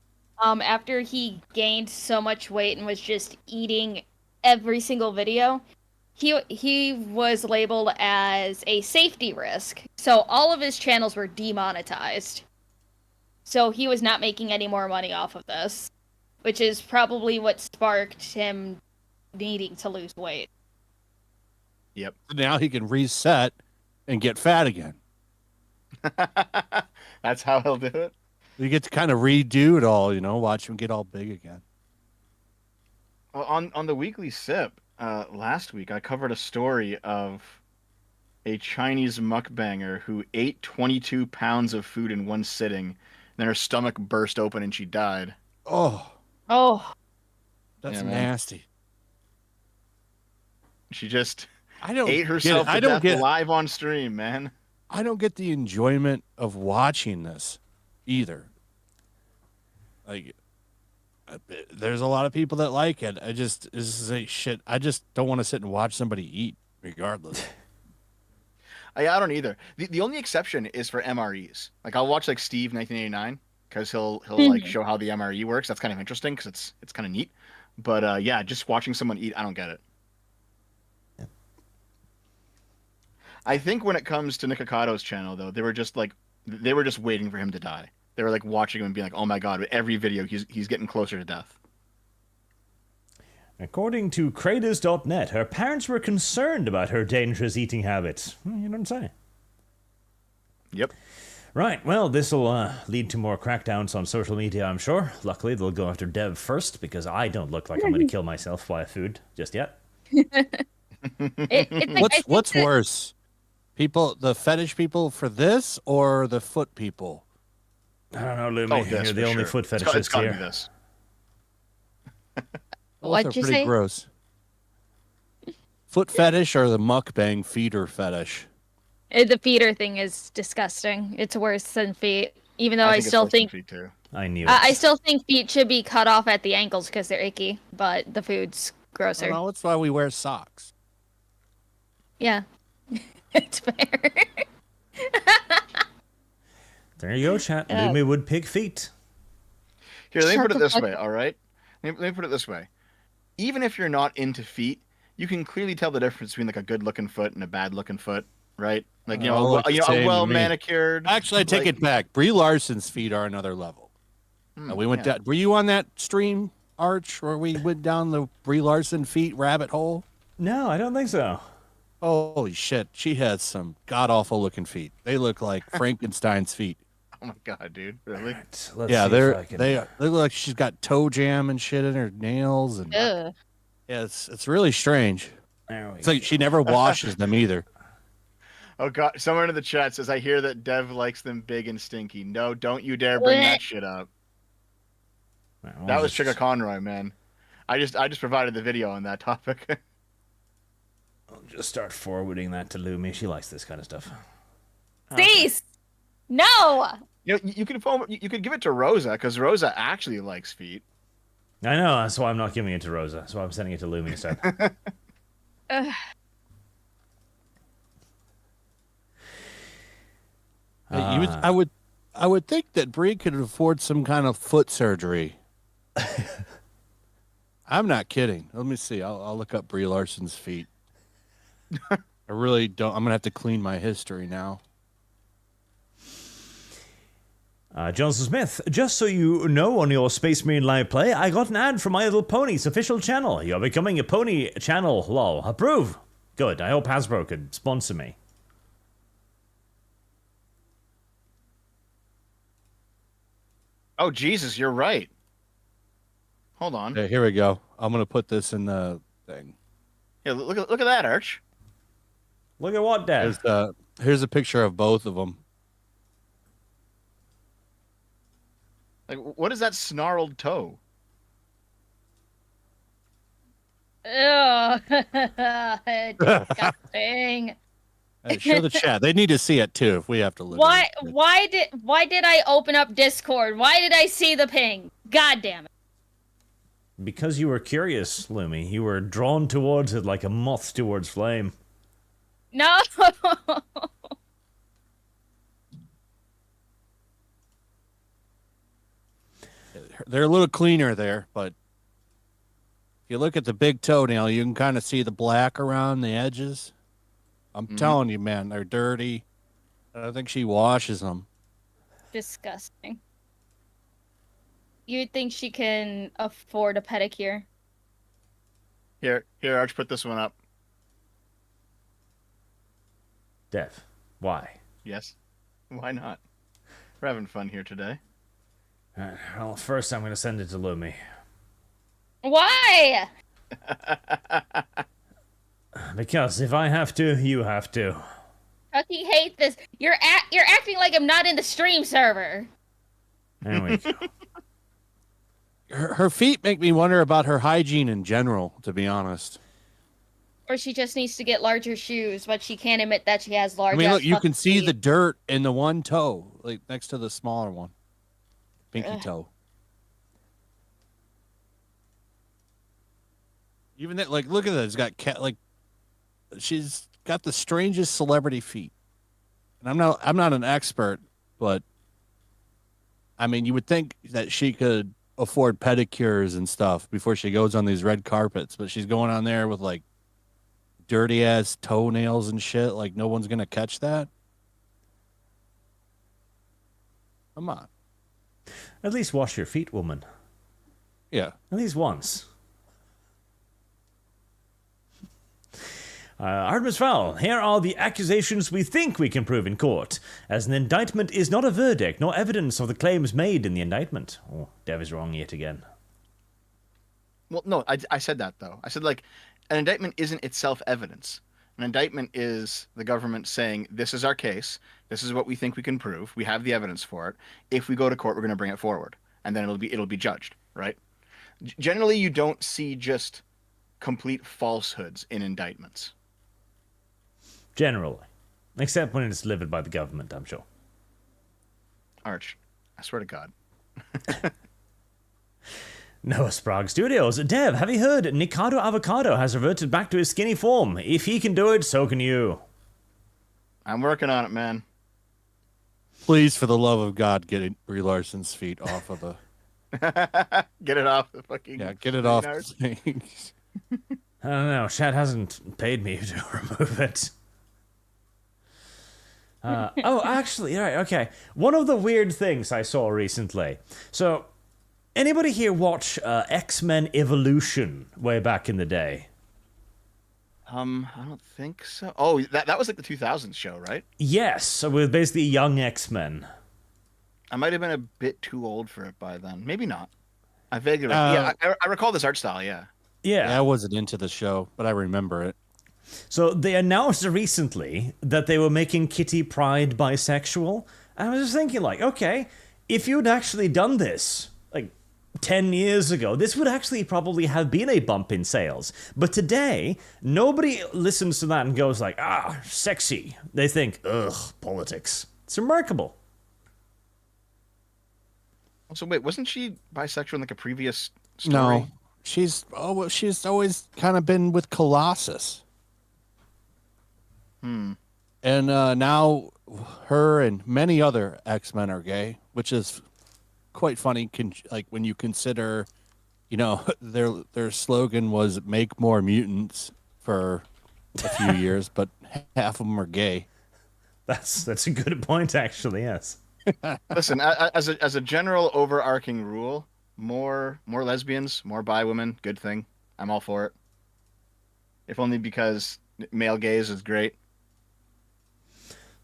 after he gained so much weight and was just eating every single video, he was labeled as a safety risk. So all of his channels were demonetized. So he was not making any more money off of this, which is probably what sparked him needing to lose weight. Yep. Now he can reset and get fat again. That's how he'll do it. You get to kind of redo it all, watch him get all big again. Well, on the weekly sip last week, I covered a story of a Chinese mukbanger who ate 22 pounds of food in one sitting. Then her stomach burst open and she died. Oh, Oh, that's Yeah, man. nasty. She just I don't ate get herself it. to I don't death get live on stream, man. I don't get the enjoyment of watching this either. Like, there's a lot of people that like it. This is a shit. I just don't want to sit and watch somebody eat, regardless. I don't either. The only exception is for MREs. Like I'll watch like Steve 1989 because he'll like show how the MRE works. That's kind of interesting because it's kind of neat. But yeah, just watching someone eat, I don't get it. I think when it comes to Nikokado's channel though, they were just waiting for him to die. They were like watching him and being like, "Oh my god!" With every video, he's getting closer to death. According to Kratos.net, her parents were concerned about her dangerous eating habits. You don't say. Yep. Right, well, this will lead to more crackdowns on social media, I'm sure. Luckily, they'll go after Dev first, because I don't look like I'm going to kill myself via food just yet. it's like, What's worse? The fetish people for this or the foot people? I don't know, Lumi. This You're for the only sure. foot It's fetishist gotta be here. this. Both What'd are you pretty say? gross. Foot fetish or the mukbang feeder fetish? The feeder thing is disgusting. It's worse than feet. Even though I it's still worse than think feet, too. I knew it. I still think feet should be cut off at the ankles because they're icky. But the food's grosser. Well, that's why we wear socks. Yeah, it's fair. There you go, chat. Yeah. Lumi would pick feet. Here, let me Shut put it the this fuck way, all right? Let me put it this way. Even if you're not into feet, you can clearly tell the difference between like a good-looking foot and a bad-looking foot, right? Like All look the a same to well me. manicured. Actually, I take it back. Brie Larson's feet are another level. We went down. Were you on that stream, Arch, where we went down the Brie Larson feet rabbit hole? No, I don't think so. Holy shit, she has some god awful looking feet. They look like Frankenstein's feet. Oh my god, dude! Really? Right, let's Yeah, see if I can- they look like she's got toe jam and shit in her nails, and Ugh. yeah, it's really strange. There we It's like she never washes them either. Oh god! Someone in the chat says, "I hear that Dev likes them big and stinky." No, don't you dare bring that shit up. go. That was Chicka Conroy, man. I just provided the video on that topic. I'll just start forwarding that to Lumi. She likes this kind of stuff. Cease! No! you could give it to Rosa because Rosa actually likes feet. I know, that's why I'm not giving it to Rosa. That's why I'm sending it to Lumi instead. Ugh. I would think that Brie could afford some kind of foot surgery. I'm not kidding. Let me see. I'll look up Brie Larson's feet. I really don't. I'm gonna have to clean my history now. Johnson Smith, just so you know, on your Space Marine Live Play, I got an ad from My Little Pony's official channel. You're becoming a pony channel, lol. Approve. Good. I hope Hasbro could sponsor me. Oh Jesus, you're right. Hold on. Okay, here we go. I'm gonna put this in the thing. Yeah, look at that, Arch. Look at what, Dev? Here's a picture of both of them. Like, what is that snarled toe? Ugh. Disgusting. Hey, show the chat. They need to see it too. If we have to live. Why did I open up Discord? Why did I see the ping? God damn it. Because you were curious, Lumi. You were drawn towards it like a moth towards flame. No. They're a little cleaner there, but if you look at the big toenail, you can kind of see the black around the edges. I'm telling you, man, they're dirty. I don't think she washes them. Disgusting. You'd think she can afford a pedicure. Here, Arch, put this one up. Dev, why? Yes. Why not? We're having fun here today. Well, first I'm going to send it to Lumi. Why? Because if I have to, you have to. Fucking hate this. You're acting like I'm not in the stream server. There we go. Her feet make me wonder about her hygiene in general, to be honest. Or she just needs to get larger shoes, but she can't admit that she has large. I mean, look, you can see feet. the dirt in the one toe, like next to the smaller one. Pinky toe. Even that, like, look at that. It's got she's got the strangest celebrity feet. And I'm not an expert, but I mean, you would think that she could afford pedicures and stuff before she goes on these red carpets, but she's going on there with like dirty ass toenails and shit. Like no one's gonna catch that. Come on. At least wash your feet, woman. Yeah. At least once. Artemis Fowl, here are the accusations we think we can prove in court, as an indictment is not a verdict, nor evidence of the claims made in the indictment. Oh, Dev is wrong yet again. Well, no, I said that, though. I said, like, an indictment isn't itself evidence. An indictment is the government saying, this is our case, this is what we think we can prove, we have the evidence for it. If we go to court, we're going to bring it forward, and then it'll be judged, right? Generally, you don't see just complete falsehoods in indictments. Generally. Except when it's delivered by the government, I'm sure. Arch, I swear to God. Noah Sprague Studios. Dev, have you heard Nikado Avocado has reverted back to his skinny form? If he can do it, so can you. I'm working on it, man. Please, for the love of God, get Brie Larson's feet off of the... Get it off the fucking... Yeah, get it off the things. I don't know. Chad hasn't paid me to remove it. Oh, actually, right, okay. One of the weird things I saw recently. So, anybody here watch X-Men Evolution way back in the day? I don't think so. Oh, that was like the 2000s show, right? Yes, so with basically young X-Men. I might have been a bit too old for it by then. Maybe not. I vaguely remember. Yeah, I recall this art style, yeah. Yeah. I wasn't into the show, but I remember it. So they announced recently that they were making Kitty Pryde bisexual. And I was just thinking, like, okay, if you'd actually done this, like, 10 years ago, this would actually probably have been a bump in sales. But today, nobody listens to that and goes like, ah, sexy. They think, ugh, politics. It's remarkable. So wait, wasn't she bisexual in like a previous story? No, she's always kind of been with Colossus. And now her and many other X-Men are gay, which is quite funny. Like when you consider, you know, their slogan was "Make more mutants" for a few years, but half of them are gay. That's a good point, actually. Yes. Listen, as a general overarching rule, more lesbians, more bi women, good thing. I'm all for it. If only because male gaze is great.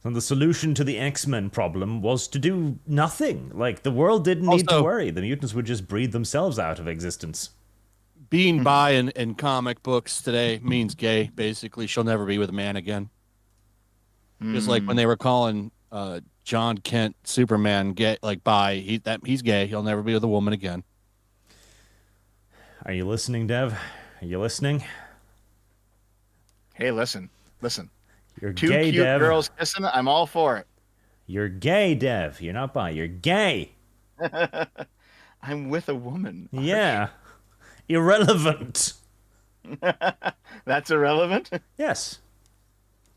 And the solution to the X-Men problem was to do nothing. Like, the world didn't need to worry. The mutants would just breathe themselves out of existence. Being bi in comic books today means gay. Basically, she'll never be with a man again. Just like when they were calling John Kent Superman gay, like bi, he's gay. He'll never be with a woman again. Are you listening, Dev? Are you listening? Hey, listen. You're Two gay, cute Dev. girls kissing. I'm all for it. You're gay, Dev. You're not bi. You're gay. I'm with a woman. Yeah. Irrelevant. That's irrelevant. Yes.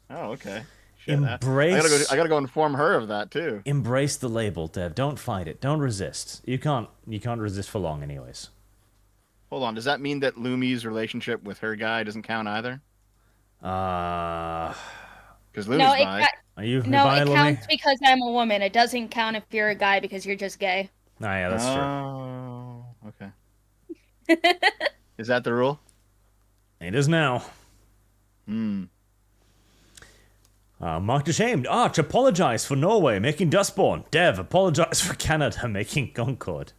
Oh, okay. Embrace. I gotta go inform her of that too. Embrace the label, Dev. Don't fight it. Don't resist. You can't resist for long, anyways. Hold on. Does that mean that Lumi's relationship with her guy doesn't count either? Because Lumi's bi. Are you No, bi, it Lumi? counts because I'm a woman. It doesn't count if you're a guy because you're just gay. Oh, yeah, that's true. Oh, okay. Is that the rule? It is now. Marked ashamed. Arch, apologize for Norway making Dustborn. Dev, apologize for Canada making Concord.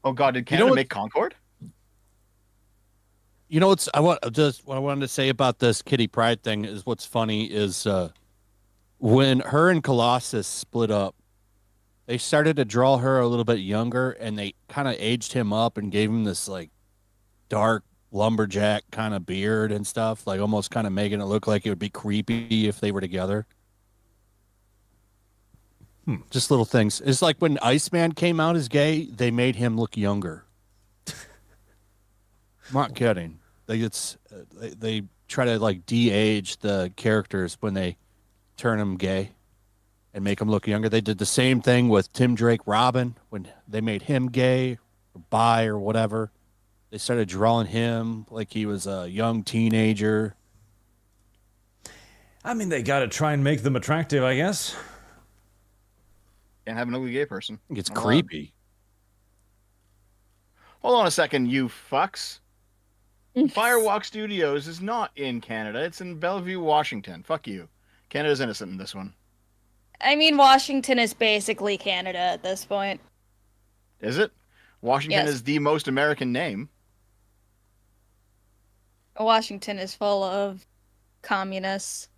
Oh God, did Canada make Concord? You know what I wanted to say about this Kitty Pryde thing is what's funny is when her and Colossus split up, they started to draw her a little bit younger, and they kind of aged him up and gave him this like dark lumberjack kind of beard and stuff, like almost kind of making it look like it would be creepy if they were together. Just little things. It's like when Iceman came out as gay, they made him look younger. I'm not kidding. They try to like de-age the characters when they turn them gay and make them look younger. They did the same thing with Tim Drake Robin when they made him gay or bi or whatever. They started drawing him like he was a young teenager. I mean, they gotta try and make them attractive, I guess. Can't have an ugly gay person. It's creepy. Hold on a second, you fucks. Firewalk Studios is not in Canada. It's in Bellevue, Washington. Fuck you. Canada's innocent in this one. I mean, Washington is basically Canada at this point. Is it? Washington Yes. is the most American name. Washington is full of communists.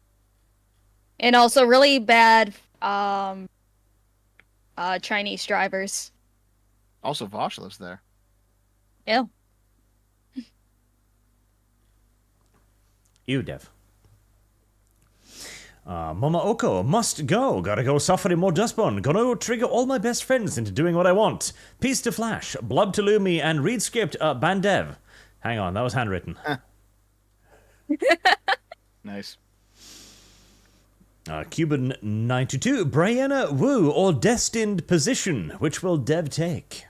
And also really bad Chinese drivers. Also, Vosh lives there. Yeah. You, Dev. Mama Oko, must go. Gotta go suffering more Dustborn. Gonna trigger all my best friends into doing what I want. Peace to Flash, Blub to Lumi, and read script, Bandev. Hang on, that was handwritten. Nice. Cuban 92, Brianna Wu, or Destined Position. Which will Dev take?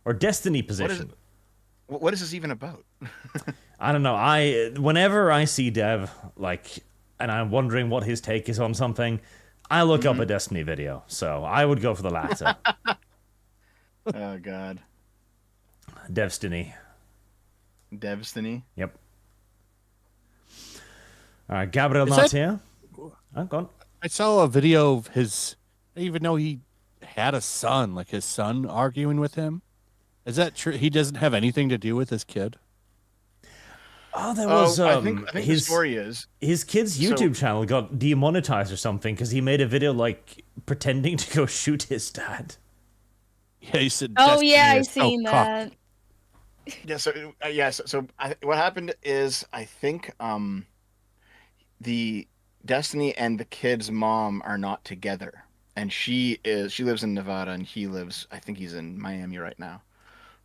Or Destiny Position. What is this even about? I don't know. Whenever I see Dev, like, and I'm wondering what his take is on something, I look up a Destiny video. So I would go for the latter. Oh, God. Devstiny. Devstiny? Yep. Gabriel Is not that- here. Oh, go on. I saw a video of his. I didn't even know he had a son. Like his son arguing with him. Is that true? He doesn't have anything to do with his kid. Oh, there was. I think the story is his kid's YouTube channel got demonetized or something because he made a video like pretending to go shoot his dad. Yeah, he said. Oh yeah, I is so seen that. Yeah. So what happened is I think the Destiny and the kid's mom are not together, and she lives in Nevada and he lives, I think he's in Miami right now.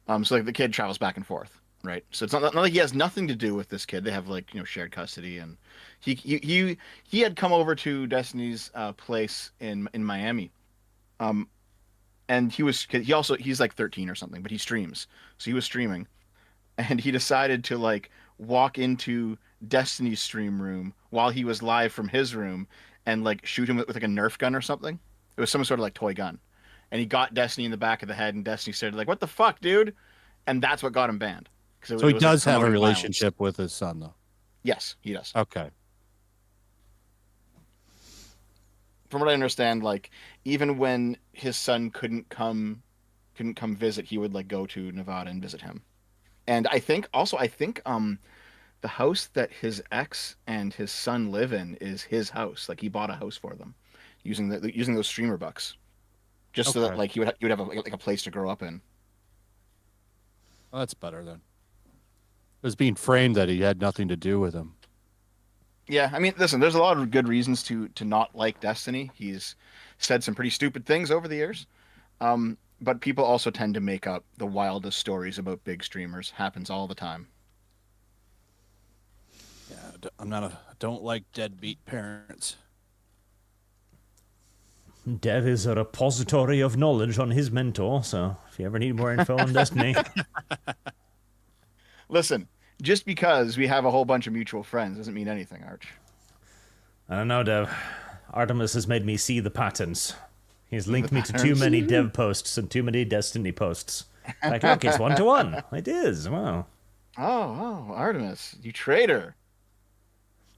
So like the kid travels back and forth, right? So it's not like he has nothing to do with this kid. They have like shared custody, and he had come over to Destiny's place in Miami, and he's like 13 or something, but he streams, so he was streaming, and he decided to like walk into Destiny's stream room while he was live from his room and like shoot him with like a Nerf gun or something. It was some sort of like toy gun, and he got Destiny in the back of the head, and Destiny said like, "What the fuck, dude?" And that's what got him banned. So he does have a relationship with his son, though. Yes, he does. Okay. from what I understand, like even when his son couldn't come visit, he would like go to Nevada and visit him. And I think the house that his ex and his son live in is his house. Like he bought a house for them using those streamer bucks, just so that Okay. like he would have like a place to grow up in. Well, that's better then. It was being framed that he had nothing to do with him. Yeah, I mean, listen, there's a lot of good reasons to not like Destiny. He's said some pretty stupid things over the years. But people also tend to make up the wildest stories about big streamers. Happens all the time. Yeah, don't like deadbeat parents. Dev is a repository of knowledge on his mentor, so if you ever need more info on Destiny. Listen, just because we have a whole bunch of mutual friends doesn't mean anything, Arch. I don't know, Dev. Artemis has made me see the patterns. He's linked me to too patterns? many Dev posts and too many Destiny posts. Like, look, it's 1-to-1. It is. Wow. Oh, Artemis, you traitor.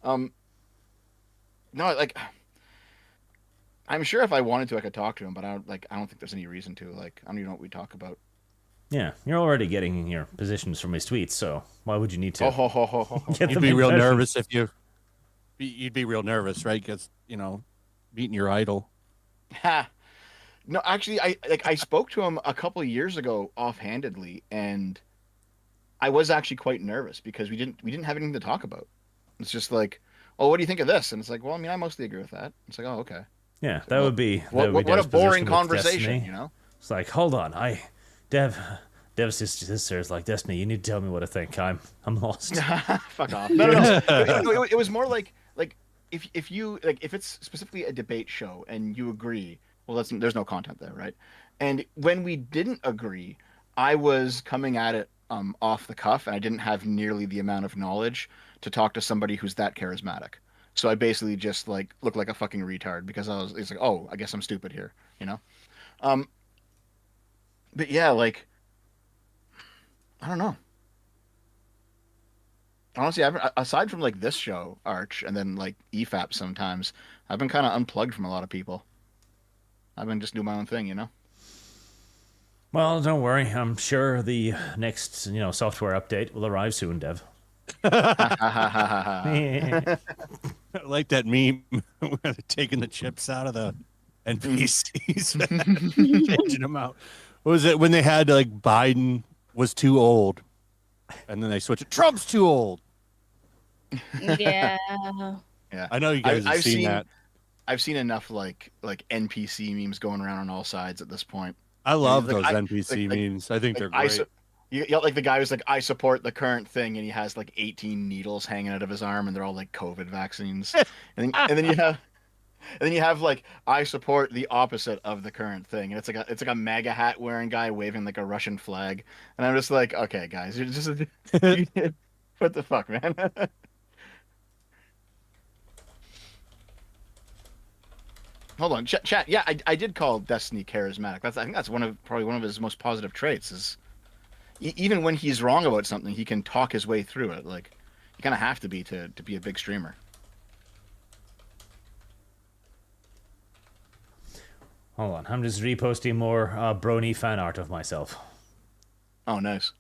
No, like, I'm sure if I wanted to, I could talk to him, but I don't think there's any reason to. Like, I don't even know what we talk about. Yeah, you're already getting your positions from his tweets, so why would you need to get You'd them be in real person? nervous if you'd be real nervous, right? Because beating your idol. Ha. No, actually, I spoke to him a couple of years ago offhandedly, and I was actually quite nervous because we didn't have anything to talk about. It's just like, oh, what do you think of this? And it's like, well, I mean, I mostly agree with that. It's like, oh, okay. Yeah, So, that would be What a Dev's boring position with conversation, Destiny. you know? It's like, hold on, Dev's sister is like, Destiny, you need to tell me what to think. I'm lost. Fuck off. No. It was more like if it's specifically a debate show and you agree, well, there's no content there, right? And when we didn't agree, I was coming at it off the cuff, and I didn't have nearly the amount of knowledge to talk to somebody who's that charismatic. So I basically just like looked like a fucking retard because it's like, oh, I guess I'm stupid here, you know? But yeah, like, I don't know. Honestly, aside from like this show, Arch, and then like EFAP sometimes, I've been kind of unplugged from a lot of people. I've been just doing my own thing, you know? Well, don't worry. I'm sure the next, software update will arrive soon, Dev. I like that meme where they're taking the chips out of the NPCs, changing them out. What was it when they had like Biden was too old, and then they switched it? Trump's too old. Yeah. Yeah. I know you guys have seen that. I've seen enough like NPC memes going around on all sides at this point. I love Like, those NPC memes. I think they're great. Like the guy who's like, I support the current thing, and he has like 18 needles hanging out of his arm, and they're all like COVID vaccines. and then you have like, I support the opposite of the current thing, and it's like a MAGA hat wearing guy waving like a Russian flag, and I'm just like, okay, guys, you're just what the fuck, man. Hold on, chat. Yeah, I did call Destiny charismatic. I think that's probably one of his most positive traits. Is even when he's wrong about something, he can talk his way through it. Like, you kind of have to be to be a big streamer. Hold on, I'm just reposting more brony fan art of myself. Oh, nice.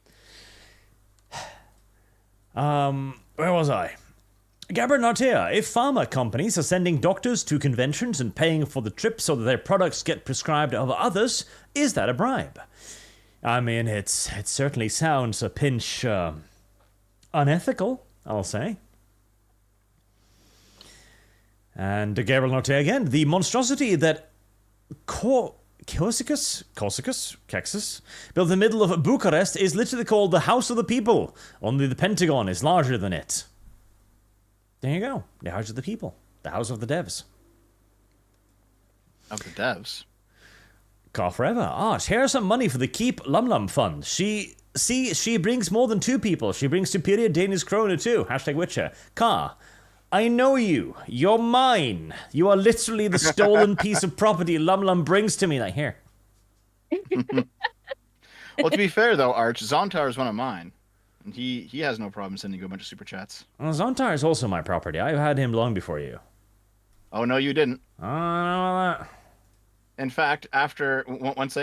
Where was I? Gabriel Nartea, if pharma companies are sending doctors to conventions and paying for the trip so that their products get prescribed of others, is that a bribe? I mean, it certainly sounds a pinch unethical, I'll say. And Gabriel Nartea again, the monstrosity that Korsicus built in the middle of Bucharest is literally called the House of the People. Only the Pentagon is larger than it. There you go. The House of the People. The House of the Devs. Of the devs. Car forever. Arch, here's some money for the Keep Lum Lum Fund. She brings more than 2 people. She brings superior Danish kroner too. Hashtag Witcher. Car, I know you. You're mine. You are literally the stolen piece of property Lum Lum brings to me. Like, here. Well, to be fair though, Arch, Zontar is one of mine. And he has no problem sending you a bunch of super chats. Well, Zontar is also my property. I had him long before you. Oh no, you didn't. I don't know about that. In fact,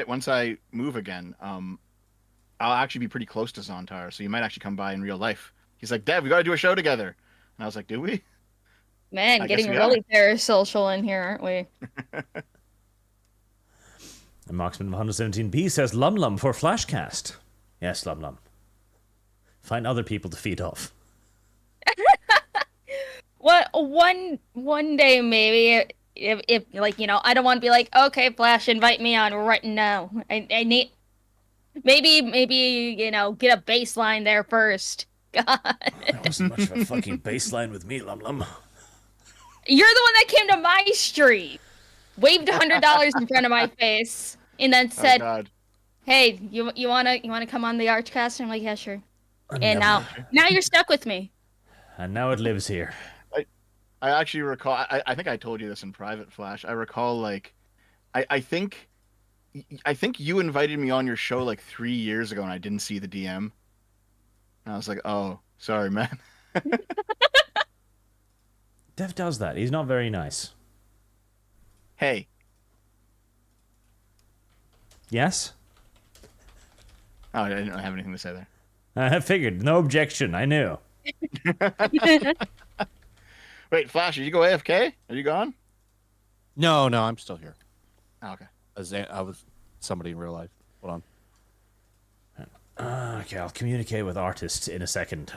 once I move again, I'll actually be pretty close to Zontar, so you might actually come by in real life. He's like, Dev, we got to do a show together, and I was like, do we? Man, I guess getting we really parasocial in here, aren't we? And Marksman of 117p says Lum Lum for Flashcast. Yes, Lum Lum. Find other people to feed off. What one day maybe if like I don't want to be like, okay, Flash, invite me on right now. I need maybe get a baseline there first. God, That wasn't much of a fucking baseline with me, Lum Lum. you're the one that came to my street, waved $100 in front of my face, and then Oh said, God. "Hey, you wanna come on the ArchCast?" And I'm like, "Yeah, sure." And now you're stuck with me. And now it lives here. I actually recall. I think I told you this in private, Flash. I recall like, I think you invited me on your show like 3 years ago, and I didn't see the DM. And I was like, oh, sorry, man. Dev does that. He's not very nice. Hey, Yes? oh, I didn't have anything to say there. I figured. No objection. I knew. Wait, Flash, did you go AFK? Are you gone? No, I'm still here. Oh, okay. I was somebody in real life. Hold on. Okay, I'll communicate with artists in a second.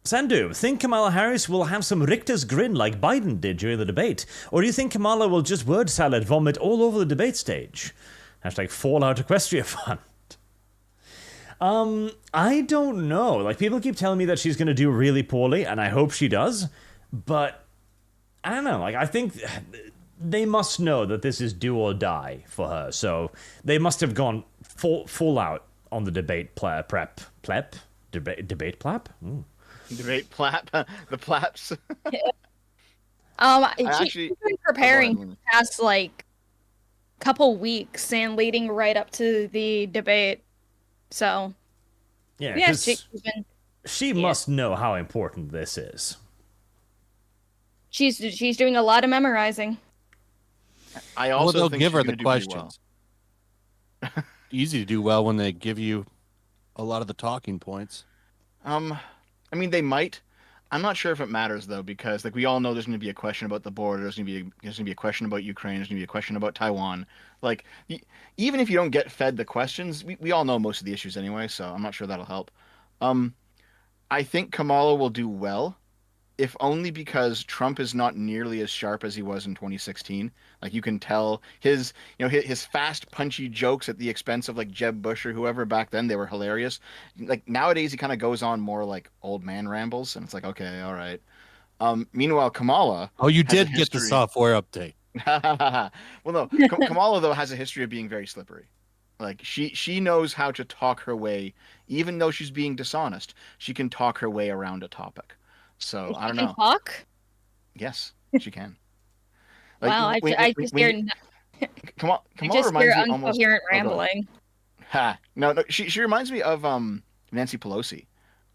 Sandu, think Kamala Harris will have some Richter's grin like Biden did during the debate? Or do you think Kamala will just word salad vomit all over the debate stage? Hashtag Fallout Equestria Fund. I don't know. Like, people keep telling me that she's going to do really poorly, and I hope she does. But, I don't know. Like, I think they must know that this is do or die for her. So, they must have gone full out on the debate prep. Debate plap? Ooh. Debate plap. The plaps. She's been preparing for the past like couple weeks and leading right up to the debate. So Yeah, she Yeah. must know how important this is. she's doing a lot of memorizing. I also they'll think give she's her gonna the do pretty questions. Easy to do well when they give you a lot of the talking points. Well. I mean, they might. I'm not sure if it matters though, because like we all know, there's going to be a question about the border. There's going to be a question about Ukraine. There's going to be a question about Taiwan. Like, even if you don't get fed the questions, we all know most of the issues anyway. So I'm not sure that'll help. I think Kamala will do well, if only because Trump is not nearly as sharp as he was in 2016. Like, you can tell his fast, punchy jokes at the expense of like Jeb Bush or whoever back then, they were hilarious. Like, nowadays he kind of goes on more like old man rambles, and it's like, okay, all right. Meanwhile, Kamala. Oh, you has a did get the history- software update. Well, no, Kamala though has a history of being very slippery. Like, she knows how to talk her way, even though she's being dishonest. She can talk her way around a topic. So I don't know. Talk? Yes, she can. Like, Wow, I just hear Kamala reminds reminds me me almost. incoherent Oh, go ahead. rambling. Ha! No, she reminds me of Nancy Pelosi,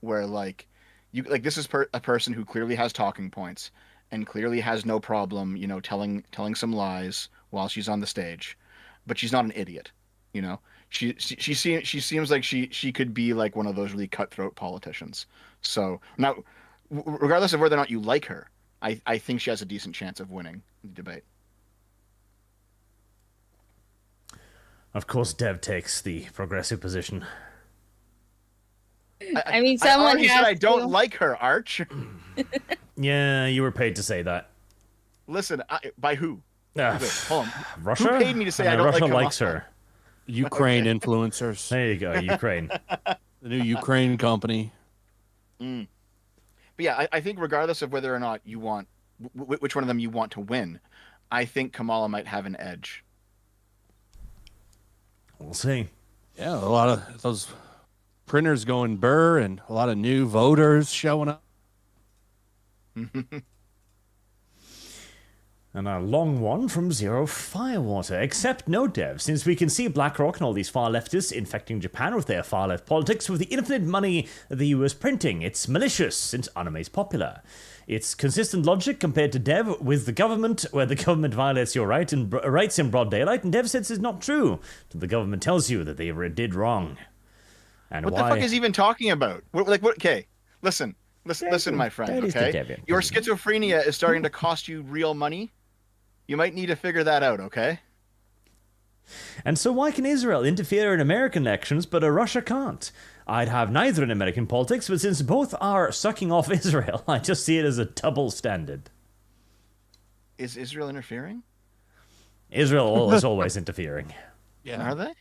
where like this is a person who clearly has talking points and clearly has no problem, telling some lies while she's on the stage, but she's not an idiot. She seems like she could be like one of those really cutthroat politicians. So now, regardless of whether or not you like her, I think she has a decent chance of winning the debate. Of course, Dev takes the progressive position. I mean, someone already has said I to. don't like her, Arch. Yeah, you were paid to say that. Listen, by who? Ah, Wait, hold on. Russia? Who paid me to say I don't Russia like likes Kamala? her. Ukraine influencers. There you go, Ukraine. The new Ukraine company. But yeah, I think regardless of whether or not you want which one of them you want to win, I think Kamala might have an edge. We'll see. Yeah, a lot of those printers going burr and a lot of new voters showing up. And a long one from Zero Firewater. Except no, Dev, since we can see BlackRock and all these far leftists infecting Japan with their far left politics with the infinite money the US printing. It's malicious since anime is popular. It's consistent logic compared to Dev with the government, where the government violates your rights in broad daylight, and Dev says it's not true. The government tells you that they did wrong. And what why? the fuck is he even talking about? What? Okay, listen, my friend. Okay, your schizophrenia is starting to cost you real money. You might need to figure that out. Okay. And so why can Israel interfere in American elections, but Russia can't? I'd have neither in American politics, but since both are sucking off Israel, I just see it as a double standard. Is Israel interfering? Israel is always interfering. Yeah. Are they?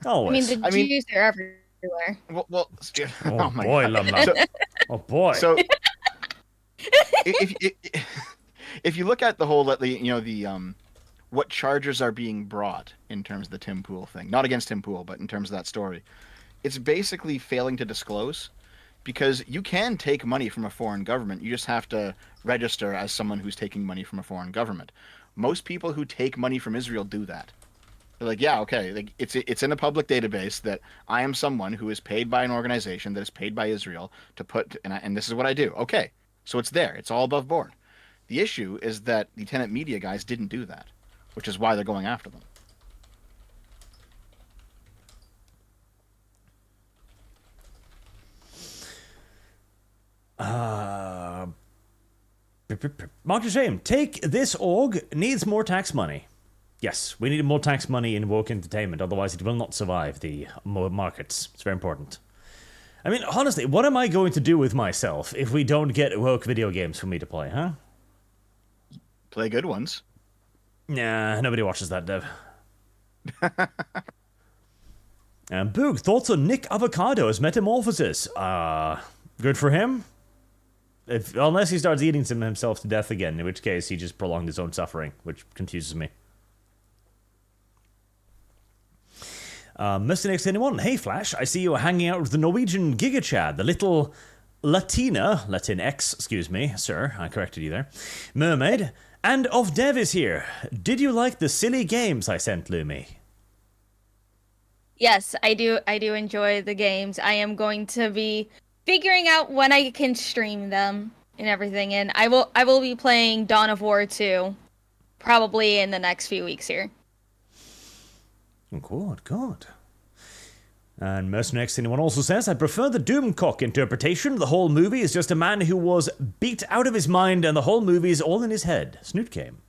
Always. I mean, the Jews are everywhere. Well oh my boy, God. Lum Lum. Oh boy. So, if you look at the whole, what charges are being brought in terms of the Tim Pool thing, not against Tim Pool, but in terms of that story, it's basically failing to disclose, because you can take money from a foreign government. You just have to register as someone who's taking money from a foreign government. Most people who take money from Israel do that. They're like, yeah, okay, like, it's in a public database that I am someone who is paid by an organization that is paid by Israel to put, and this is what I do. Okay, so it's there. It's all above board. The issue is that the tenant media guys didn't do that, which is why they're going after them. Mark to shame. Take this org needs more tax money. Yes, we need more tax money in woke entertainment, otherwise it will not survive the markets. It's very important. I mean, honestly, what am I going to do with myself if we don't get woke video games for me to play, huh? Play good ones. Nah, nobody watches that, Dev. Boog, thoughts on Nick Avocado's metamorphosis? Good for him? Unless he starts eating himself to death again, in which case he just prolonged his own suffering, which confuses me. Mr. Nix81, hey Flash, I see you are hanging out with the Norwegian Giga Chad, the little Latin X, excuse me, sir, I corrected you there, mermaid, and of Dev is here. Did you like the silly games I sent Lumi? Yes, I do enjoy the games. I am going to be figuring out when I can stream them and everything, and I will be playing Dawn of War 2 probably in the next few weeks here. Good. And Mercenary X anyone also says, I prefer the Doomcock interpretation. The whole movie is just a man who was beat out of his mind and the whole movie is all in his head. Snoot Game.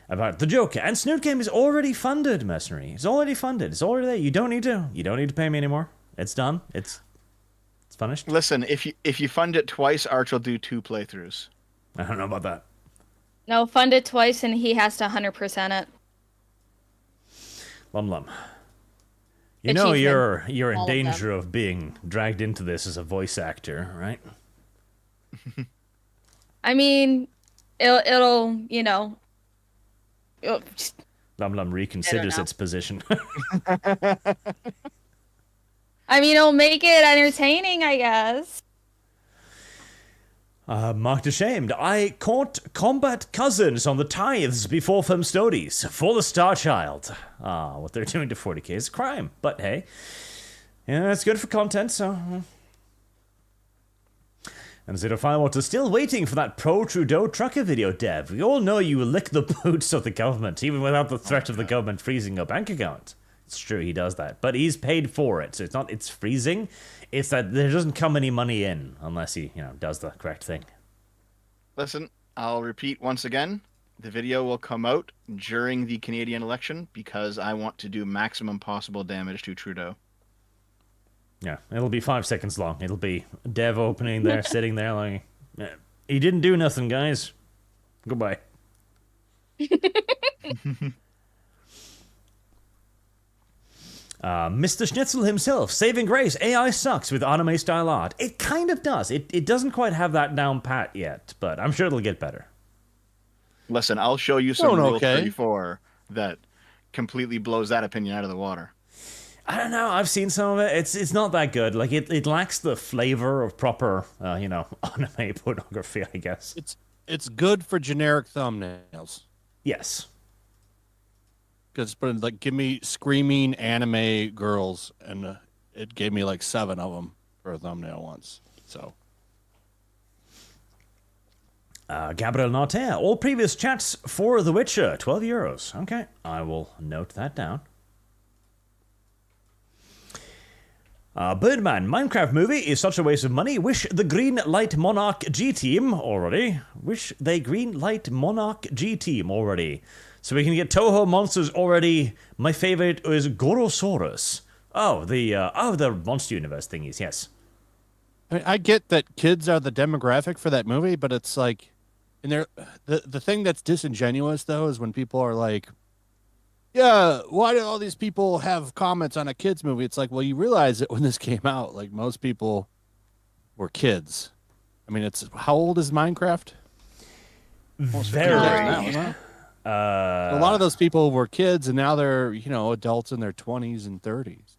About the Joker. And Snoot Game is already funded, Mercenary. It's already funded. It's already there. You don't need to pay me anymore. It's done. It's finished. Listen, if you fund it twice, Arch will do 2 playthroughs. I don't know about that. No, fund it twice and he has to 100% it. Lum. You know Achievement. you're in All of danger of being dragged into this as a voice actor, right? I mean, it'll you know. Lum reconsiders its position. I mean, it'll make it entertaining, I guess. Marked ashamed. I caught combat cousins on the tithes before film studies for the Star Child. What they're doing to 40k is a crime, but hey, yeah, it's good for content. So, and Zero Firewater still waiting for that pro Trudeau trucker video, Dev. We all know you will lick the boots of the government, even without the threat of the government freezing your bank account. It's true, he does that, but he's paid for it, so it's freezing. It's that there doesn't come any money in unless he, does the correct thing. Listen, I'll repeat once again. The video will come out during the Canadian election because I want to do maximum possible damage to Trudeau. Yeah, it'll be 5 seconds long. It'll be Dev opening there, sitting there like, he didn't do nothing, guys. Goodbye. Mr. Schnitzel himself, saving grace, AI sucks with anime-style art. It kind of does. It doesn't quite have that down pat yet, but I'm sure it'll get better. Listen, I'll show you some Rule 34 that completely blows that opinion out of the water. I don't know. I've seen some of it. It's not that good. Like, it lacks the flavor of proper, anime pornography, I guess. It's good for generic thumbnails. Yes. Because like give me screaming anime girls, and it gave me like 7 of them for a thumbnail once. So. Gabriel Norte, all previous chats for The Witcher, €12. Okay, I will note that down. Birdman, Minecraft movie is such a waste of money. Wish the Green Light Monarch G Team already. Wish they Green Light Monarch G Team already. So we can get Toho monsters already. My favorite is Gorosaurus. Oh, the Monster Universe thingies, yes. I mean, I get that kids are the demographic for that movie, but it's like, and the thing that's disingenuous though is when people are like, yeah, why do all these people have comments on a kids movie? It's like, well, you realize that when this came out, like most people were kids. I mean, it's how old is Minecraft? Very. now. A lot of those people were kids, and now they're adults in their 20s and 30s.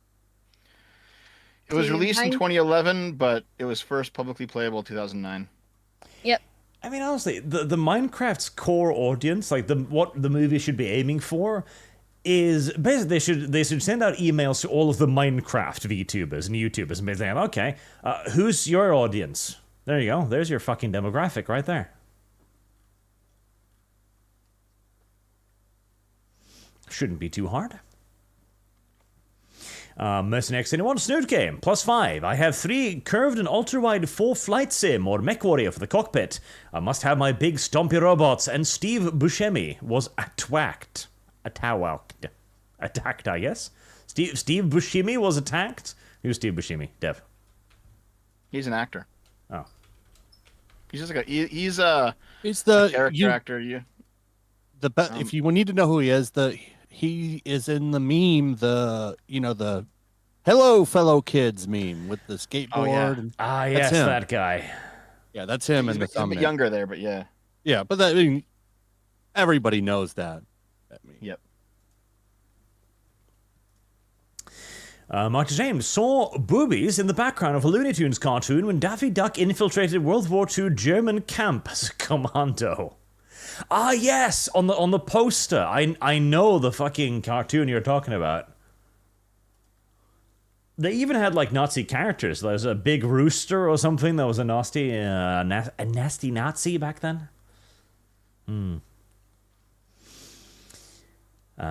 It was released in 2011, but it was first publicly playable in 2009. Yep. I mean, honestly, the Minecraft's core audience, like what the movie should be aiming for, is basically they should send out emails to all of the Minecraft VTubers and YouTubers and be saying, okay, who's your audience? There you go. There's your fucking demographic right there. Shouldn't be too hard. Mercenary X81 Snoot Game, +5. I have 3 curved and ultra-wide 4 flight sim or mech warrior for the cockpit. I must have my big stompy robots, and Steve Buscemi was attacked, I guess. Steve Buscemi was attacked? Who's Steve Buscemi? Dev. He's an actor. Oh. He's just like he's the character actor. Yeah. If you need to know who he is is in the meme, the "Hello, fellow kids" meme with the skateboard. Oh, yeah. And Yes, that guy. Yeah, that's him. He's in the a thumbnail. bit younger there, but yeah. Yeah, but everybody knows that meme. Yep. Mark James saw boobies in the background of a Looney Tunes cartoon when Daffy Duck infiltrated World War II German camp as a commando. Ah, yes, on the poster. I know the fucking cartoon you're talking about. They even had like Nazi characters. There was a big rooster or something that was a nasty Nazi back then.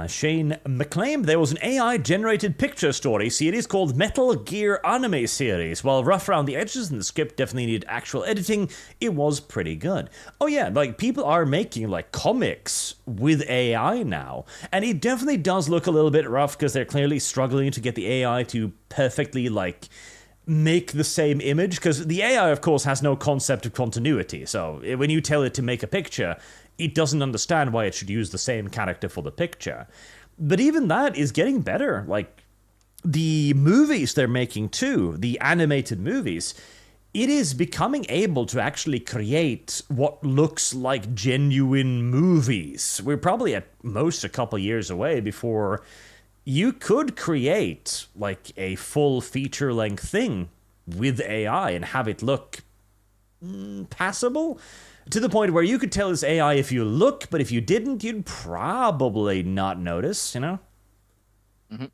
Shane McClaim, there was an AI-generated picture story series called Metal Gear Anime Series. While rough around the edges and the script definitely needed actual editing, it was pretty good. Oh yeah, like people are making like comics with AI now. And it definitely does look a little bit rough because they're clearly struggling to get the AI to perfectly like make the same image. Because the AI, of course, has no concept of continuity. So when you tell it to make a picture, it doesn't understand why it should use the same character for the picture. But even that is getting better. Like, the movies they're making too, the animated movies, it is becoming able to actually create what looks like genuine movies. We're probably at most a couple years away before you could create, like, a full feature-length thing with AI and have it look passable. To the point where you could tell this AI if you look, but if you didn't, you'd probably not notice, Mm-hmm.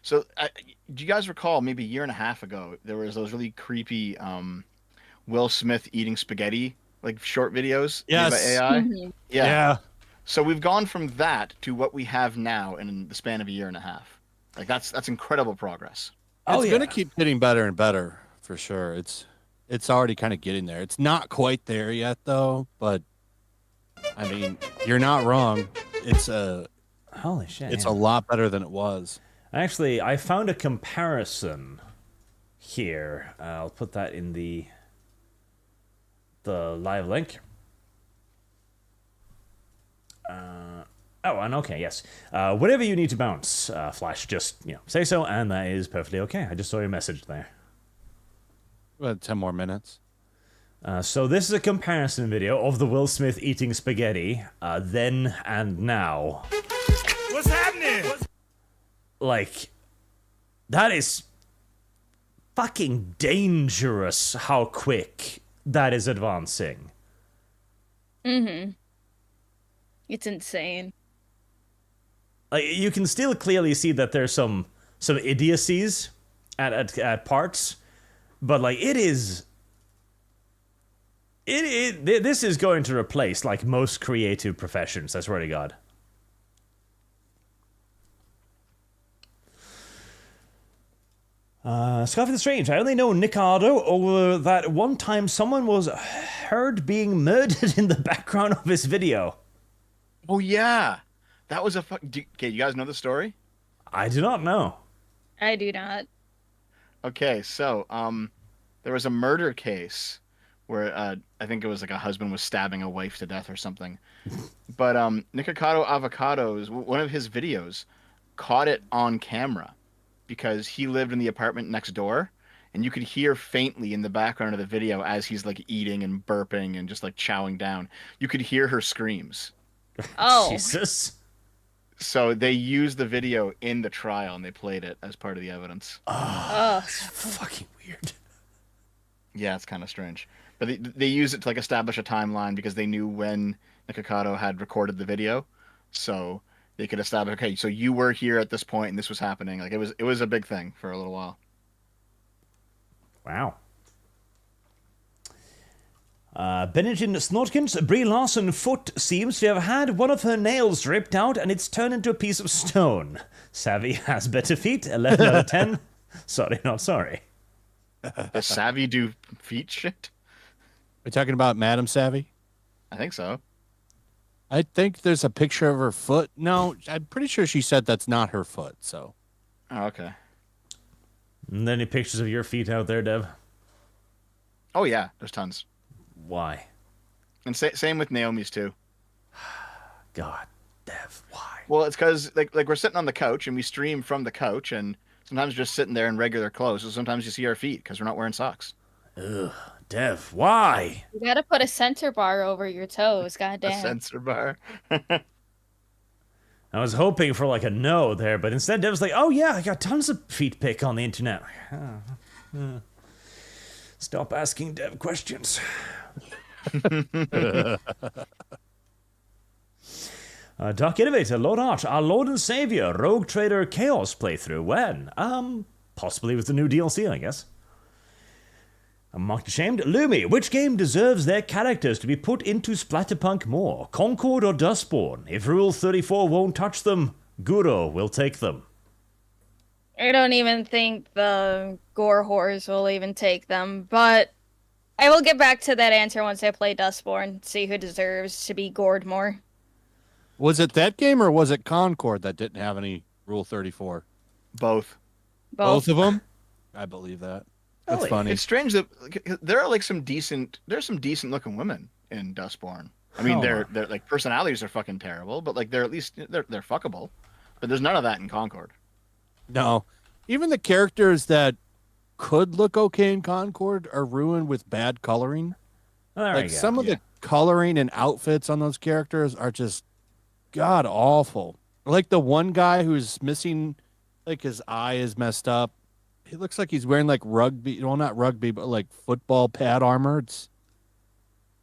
So, do you guys recall maybe a year and a half ago, there was those really creepy Will Smith eating spaghetti, like short videos made by AI? Mm-hmm. Yeah. So we've gone from that to what we have now in the span of a year and a half. Like that's incredible progress. It's going to keep getting better and better, for sure. It's already kind of getting there. It's not quite there yet, though. But I mean, you're not wrong. It's holy shit! It's a lot better than it was. Actually, I found a comparison here. I'll put that in the live link. Yes. Whatever you need to bounce, Flash, just say so, and that is perfectly okay. I just saw your message there. About 10 more minutes. So this is a comparison video of the Will Smith eating spaghetti, then and now. What's happening? Like, that is fucking dangerous how quick that is advancing. Mm-hmm. It's insane. Like, you can still clearly see that there's some idiocies at parts, but like this is going to replace like most creative professions. I swear to God. Scoffy the Strange. I only know Nicardo over that one time someone was heard being murdered in the background of his video. Oh yeah, that was a okay, you guys know the story? I do not know. I do not. Okay, so there was a murder case where I think it was like a husband was stabbing a wife to death or something. But Nikocado Avocados, one of his videos, caught it on camera because he lived in the apartment next door, and you could hear faintly in the background of the video as he's like eating and burping and just like chowing down. You could hear her screams. Oh. Jesus. So they used the video in the trial and they played it as part of the evidence. Oh, that's fucking weird. Yeah, it's kind of strange. But they use it to like establish a timeline because they knew when Nikocado had recorded the video. So they could establish, okay, so you were here at this point and this was happening. Like it was a big thing for a little while. Wow. Benjamin Snortkins, Brie Larson foot seems to have had one of her nails ripped out and it's turned into a piece of stone. Savvy has better feet, 11 out of 10. Sorry, not sorry. Does Savvy do feet shit? Are you talking about Madam Savvy? I think so. I think there's a picture of her foot. No, I'm pretty sure she said that's not her foot, so. Oh, okay. And any pictures of your feet out there, Dev? Oh yeah, there's tons. Why? And same with Naomi's too. God, Dev, why? Well, it's because like we're sitting on the couch and we stream from the couch, and sometimes we're just sitting there in regular clothes. So sometimes you see our feet because we're not wearing socks. Ugh, Dev, why? You gotta put a center bar over your toes, A goddamn. sensor bar. I was hoping for like a no there, but instead Dev's like, oh yeah, I got tons of feet pic on the internet. Stop asking Dev questions. Dark Innovator, Lord Arch, our Lord and Savior, Rogue Trader Chaos playthrough. When? Possibly with the new DLC, I guess. I'm mocked ashamed. Lumi, which game deserves their characters to be put into Splatterpunk more? Concord or Dustborn? If Rule 34 won't touch them, Guro will take them. I don't even think the gore whores will even take them, but I will get back to that answer once I play Dustborn, see who deserves to be gored more. Was it that game or was it Concord that didn't have any Rule 34? Both. Both of them? I believe that. That's Really? funny. It's strange that there are like there's some decent looking women in Dustborn. I mean, Oh. they're like personalities are fucking terrible, but like they're at least they're fuckable. But there's none of that in Concord. No. Even the characters that could look okay in Concord are ruined with bad coloring. Oh, there Like we go. some of the coloring and outfits on those characters are just god awful. Like the one guy who's missing, like his eye is messed up. He looks like he's wearing like rugby, well not rugby, but like football pad armor.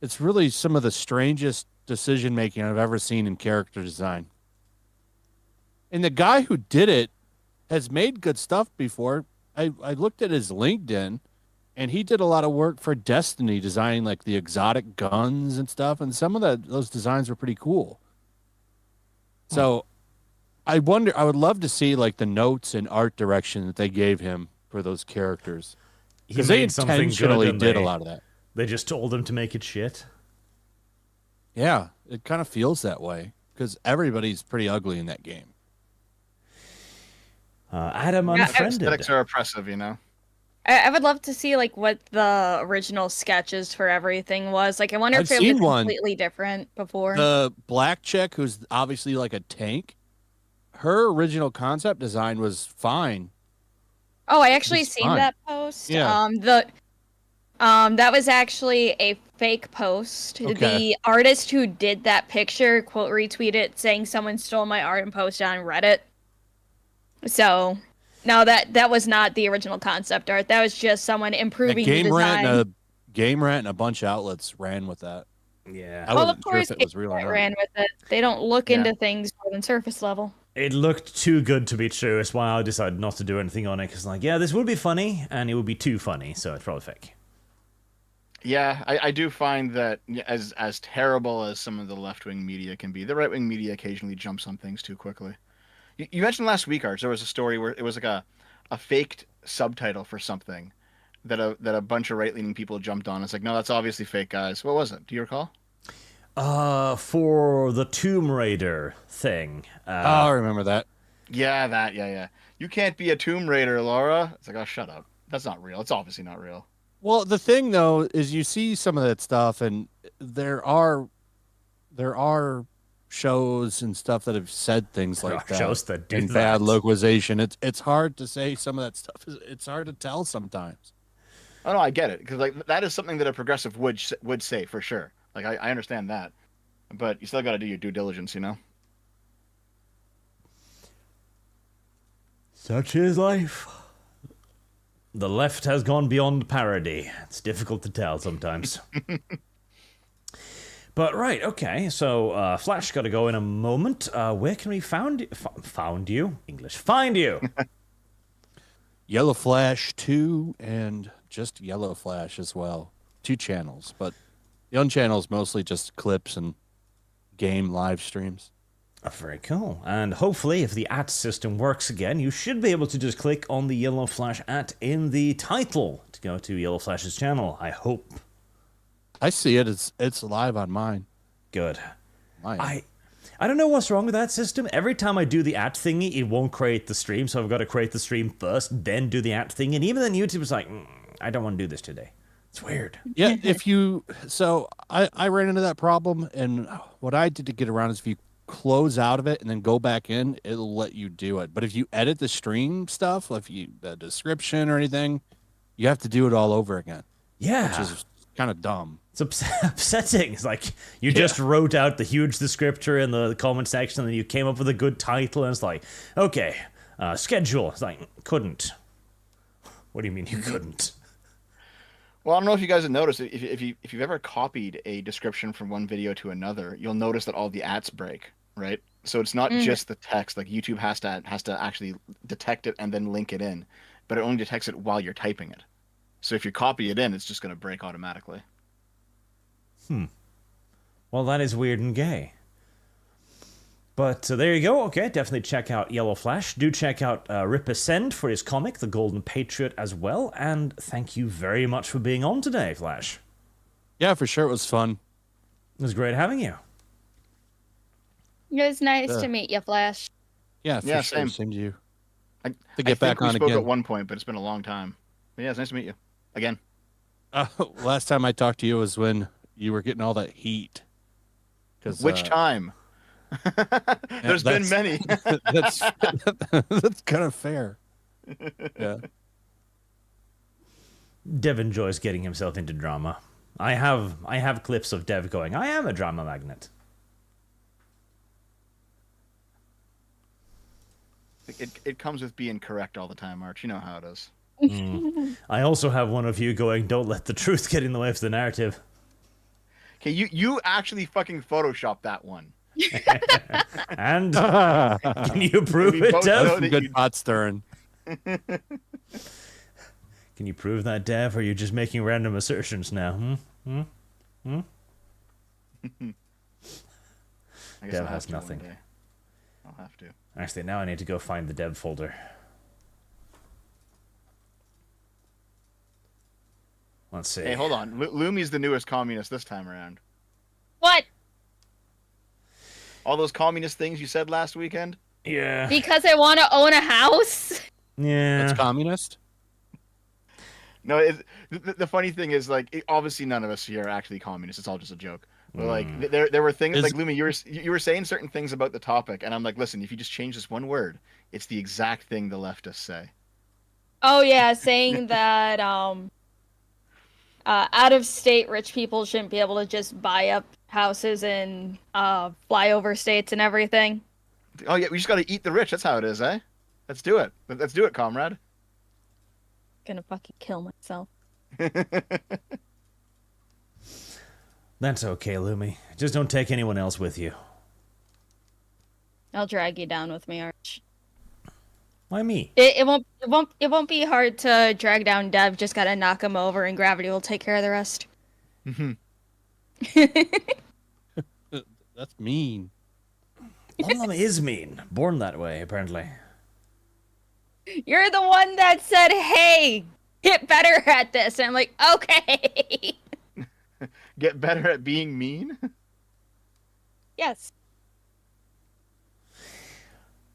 It's really some of the strangest decision making I've ever seen in character design. And the guy who did it has made good stuff before. I looked at his LinkedIn, and he did a lot of work for Destiny, designing like the exotic guns and stuff. And some of those designs were pretty cool. So I wonder, I would love to see like the notes and art direction that they gave him for those characters. He Because they made something good intentionally and did a they- lot of that. They just told him to make it shit. Yeah, it kind of feels that way because everybody's pretty ugly in that game. Adam Yeah, Unfriended. Aesthetics are oppressive, you know. I would love to see like what the original sketches for everything was. Like I wonder I've if it seen was one. completely different before. The black chick, who's obviously like a tank, her original concept design was fine. Oh, I actually It's seen fine. that post. Yeah. That was actually a fake post. Okay. The artist who did that picture quote retweeted saying someone stole my art and posted on Reddit. So, no, that was not the original concept art. That was just someone improving the Game design. Rant and a bunch of outlets ran with that. Yeah. I Well, wasn't of sure course, if it was real or Gatekeeping not. ran with it. They don't look Yeah. into things more than surface level. It looked too good to be true. That's why I decided not to do anything on it. Because, like, yeah, this would be funny, and it would be too funny, so it's probably fake. Yeah, I do find that as terrible as some of the left-wing media can be, the right-wing media occasionally jumps on things too quickly. You mentioned last week, Arch, there was a story where it was like a faked subtitle for something that a bunch of right-leaning people jumped on. It's like, no, that's obviously fake, guys. What was it? Do you recall? For the Tomb Raider thing. Oh, I remember that. Yeah, yeah. You can't be a Tomb Raider, Laura. It's like, oh, shut up. That's not real. It's obviously not real. Well, the thing though is you see some of that stuff, and there are shows and stuff that have said things There like are that. shows that do and that. bad localization. It's hard to say some of that stuff. It's hard to tell sometimes. Oh no, I get it because like that is something that a progressive would say for sure. Like I understand that, but you still got to do your due diligence, you know. Such is life. The left has gone beyond parody. It's difficult to tell sometimes. But right, okay. So Flash got to go in a moment. Where can we found you? English. Find you. Yellowflash 2 and just Yellowflash as well. 2 channels, but the other channel is mostly just clips and game live streams. Very cool. And hopefully, if the @ system works again, you should be able to just click on the Yellowflash @ in the title to go to Yellowflash's channel. I hope. I see it. It's live on mine. Good. Mine. I don't know what's wrong with that system. Every time I do the @ thingy, it won't create the stream, so I've got to create the stream first, then do the @ thing. And even then, YouTube's like, I don't want to do this today. It's weird. Yeah, so I ran into that problem, and what I did to get around is if you close out of it and then go back in, it'll let you do it. But if you edit the stream stuff, like the description or anything, you have to do it all over again. Yeah. Which is kind of dumb. It's upsetting. It's like you just wrote out the huge descriptor in the comment section, and then you came up with a good title, and it's like, okay, schedule. It's like, couldn't. What do you mean you couldn't? Well, I don't know if you guys have noticed if you've ever copied a description from one video to another, you'll notice that all the ats break, right? So it's not just the text. Like YouTube has to actually detect it and then link it in, but it only detects it while you're typing it. So if you copy it in, it's just going to break automatically. Well, that is weird and gay. But there you go. Okay, definitely check out Yellowflash. Do check out Rip Ascend for his comic, The Golden Patriot, as well. And thank you very much for being on today, Flash. Yeah, for sure. It was fun. It was great having you. It was nice to meet you, Flash. Yeah, for Yeah, sure. same. Same to you. I get back think we on spoke again. at one point, but it's been a long time. But yeah, it's nice to meet you again. Last time I talked to you was when you were getting all that heat. Which time? There's been many. that's kind of fair. Yeah. Dev enjoys getting himself into drama. I have clips of Dev going, I am a drama magnet. It comes with being correct all the time, Arch. You know how it is. I also have one of you going, don't let the truth get in the way of the narrative. Okay, you actually fucking photoshopped that one. And can you prove We it, both know Dev? that Good you- pot stirring. Can you prove that, Dev, or are you just making random assertions now? I guess Dev I'll have has to one nothing. day. I'll have to. Actually, now I need to go find the Dev folder. Let's see. Hey, hold on. Lumi's the newest communist this time around. What? All those communist things you said last weekend? Yeah. Because I want to own a house? Yeah. That's communist. No, the funny thing is, like, obviously none of us here are actually communists. It's all just a joke. But like, there were things like Lumi, you were saying certain things about the topic, and I'm like, listen, if you just change this one word, it's the exact thing the leftists say. Oh yeah, saying that out of state rich people shouldn't be able to just buy up houses in flyover states and everything. Oh yeah, we just got to eat the rich. That's how it is, eh? Let's do it. Let's do it, comrade. Gonna fucking kill myself. That's okay, Lumi. Just don't take anyone else with you. I'll drag you down with me, Arch. Why me? It won't be hard to drag down Dev. Just gotta knock him over, and gravity will take care of the rest. That's mean. One of them is mean. Born that way, apparently. You're the one that said, "Hey, get better at this," and I'm like, "Okay." Get better at being mean? Yes.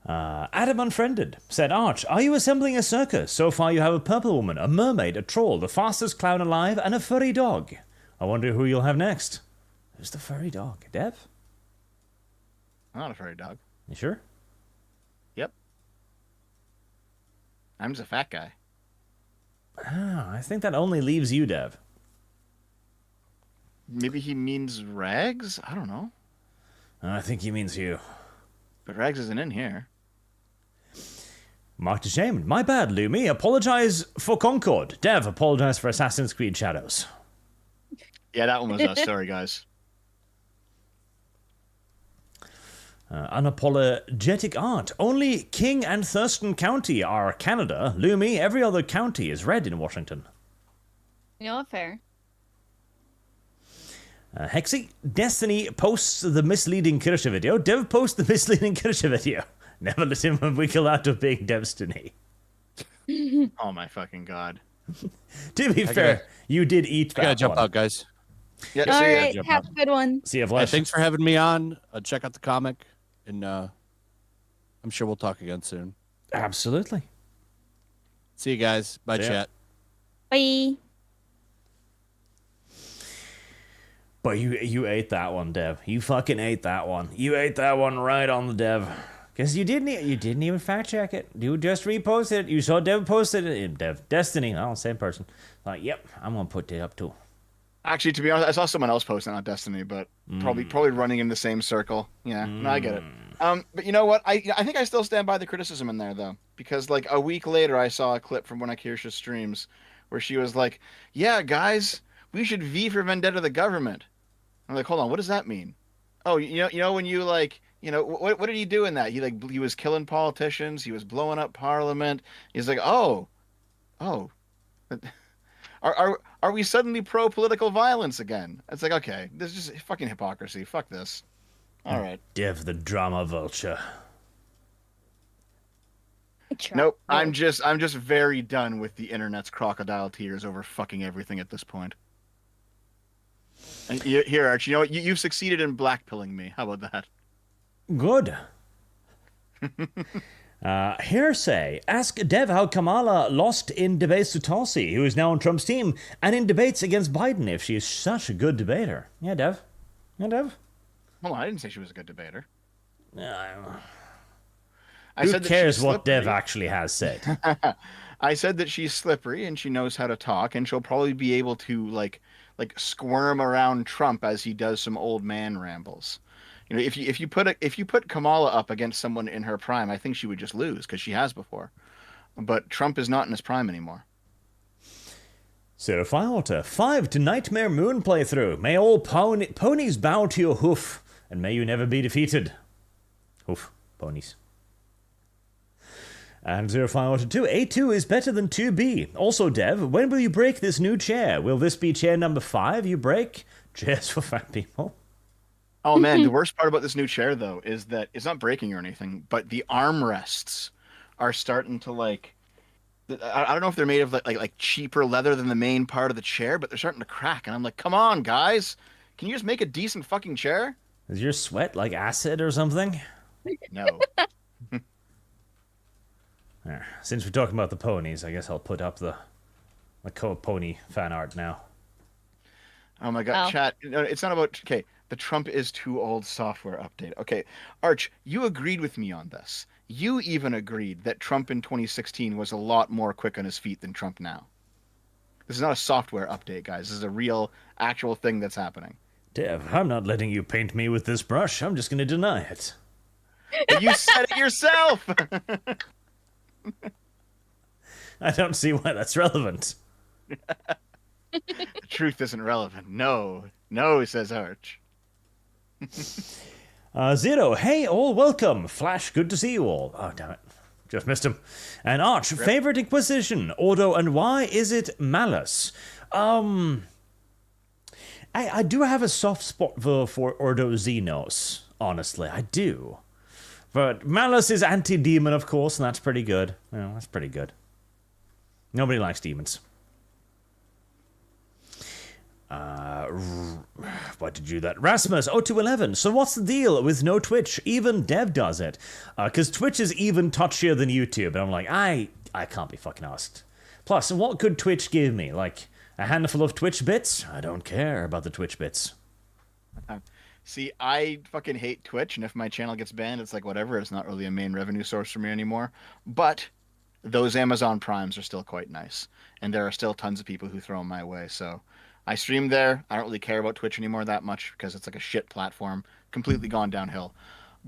Adam Unfriended said, Arch, are you assembling a circus? So far you have a purple woman, a mermaid, a troll, the fastest clown alive, and a furry dog. I wonder who you'll have next. Who's the furry dog? Dev? I'm not a furry dog. You sure? Yep. I'm just a fat guy. I think that only leaves you, Dev. Maybe he means Rags? I don't know. I think he means you. But Rags isn't in here. Marked ashamed. My bad, Lumi. Apologize for Concord. Dev, apologize for Assassin's Creed Shadows. Yeah, that one was us. Sorry, guys. Unapologetic art. Only King and Thurston County are Canada. Lumi, every other county is red in Washington. You know what? Fair. Hexy, Destiny posts the misleading Kirsha video. Dev posts the misleading Kirsha video. Never let him wiggle out of being Destiny. Oh my fucking god. To be fair, you did eat that I gotta jump one. out, guys. Yeah, All see ya. right. Have a good one. See you, Hey, Flash. thanks for having me on. Check out the comic, and I'm sure we'll talk again soon. Absolutely. See you guys. Bye, See ya. chat. Bye. But you ate that one, Dev. You fucking ate that one. You ate that one right on the Dev. Because you didn't even fact check it. You just reposted it. You saw Dev posted it. Dev Destiny. Oh, same person. Like, yep, I'm gonna put it up too. Actually, to be honest, I saw someone else posting on Destiny, but probably running in the same circle. Yeah, no, I get it. But you know what? I think I still stand by the criticism in there though, because like a week later, I saw a clip from one of Kirsha's streams where she was like, "Yeah, guys, we should V for Vendetta the government." I'm like, hold on, what does that mean? Oh, you know when you like, what did he do in that? He was killing politicians. He was blowing up Parliament. He's like, oh. Are we suddenly pro political violence again? It's like, okay, this is just fucking hypocrisy. Fuck this. All right. Dev the drama vulture. Nope. I'm just very done with the internet's crocodile tears over fucking everything at this point. And here, Arch, you know what? You've succeeded in blackpilling me. How about that? Good. Hearsay. Ask Dev how Kamala lost in debates to Tulsi, who is now on Trump's team, and in debates against Biden, if she is such a good debater. Yeah, Dev? Yeah, Dev? Hold on, I didn't say she was a good debater. Who cares what Dev actually has said? I said that she's slippery and she knows how to talk, and she'll probably be able to like squirm around Trump as he does some old man rambles. If you put Kamala up against someone in her prime, I think she would just lose because she has before. But Trump is not in his prime anymore. Seraphilta, 5 to Nightmare Moon playthrough. May all ponies bow to your hoof, and may you never be defeated. Hoof, ponies. And Seraphilta 2, A2 is better than 2B. Also, Dev, when will you break this new chair? Will this be chair number 5 you break? Chairs for fat people. Oh man, the worst part about this new chair though is that it's not breaking or anything, but the armrests are starting to I don't know if they're made of like cheaper leather than the main part of the chair, but they're starting to crack, and I'm like, come on, guys, can you just make a decent fucking chair? Is your sweat like acid or something? No. Since we're talking about the ponies, I guess I'll put up the pony fan art now. Oh my god, chat. It's not about the Trump is too old software update. Okay, Arch, you agreed with me on this. You even agreed that Trump in 2016 was a lot more quick on his feet than Trump now. This is not a software update, guys. This is a real, actual thing that's happening. Dev, I'm not letting you paint me with this brush. I'm just going to deny it. But you said it yourself! I don't see why that's relevant. The truth isn't relevant. No. No, says Arch. Zero, hey all, welcome. Flash, good to see you all. Oh, damn it. Just missed him. And Arch, favorite Inquisition, Ordo, and why is it Malus? I do have a soft spot for Ordo Xenos, honestly, I do. But Malus is anti-demon, of course, and that's pretty good. Yeah, that's pretty good. Nobody likes demons. Why did you do that? Rasmus, 0211. So what's the deal with no Twitch? Even Dev does it. Because Twitch is even touchier than YouTube. And I'm like, I can't be fucking asked. Plus, what could Twitch give me? Like, a handful of Twitch bits? I don't care about the Twitch bits. See, I fucking hate Twitch, and if my channel gets banned, it's like, whatever. It's not really a main revenue source for me anymore. But those Amazon Primes are still quite nice. And there are still tons of people who throw them my way, so... I stream there. I don't really care about Twitch anymore that much because it's like a shit platform. Completely gone downhill.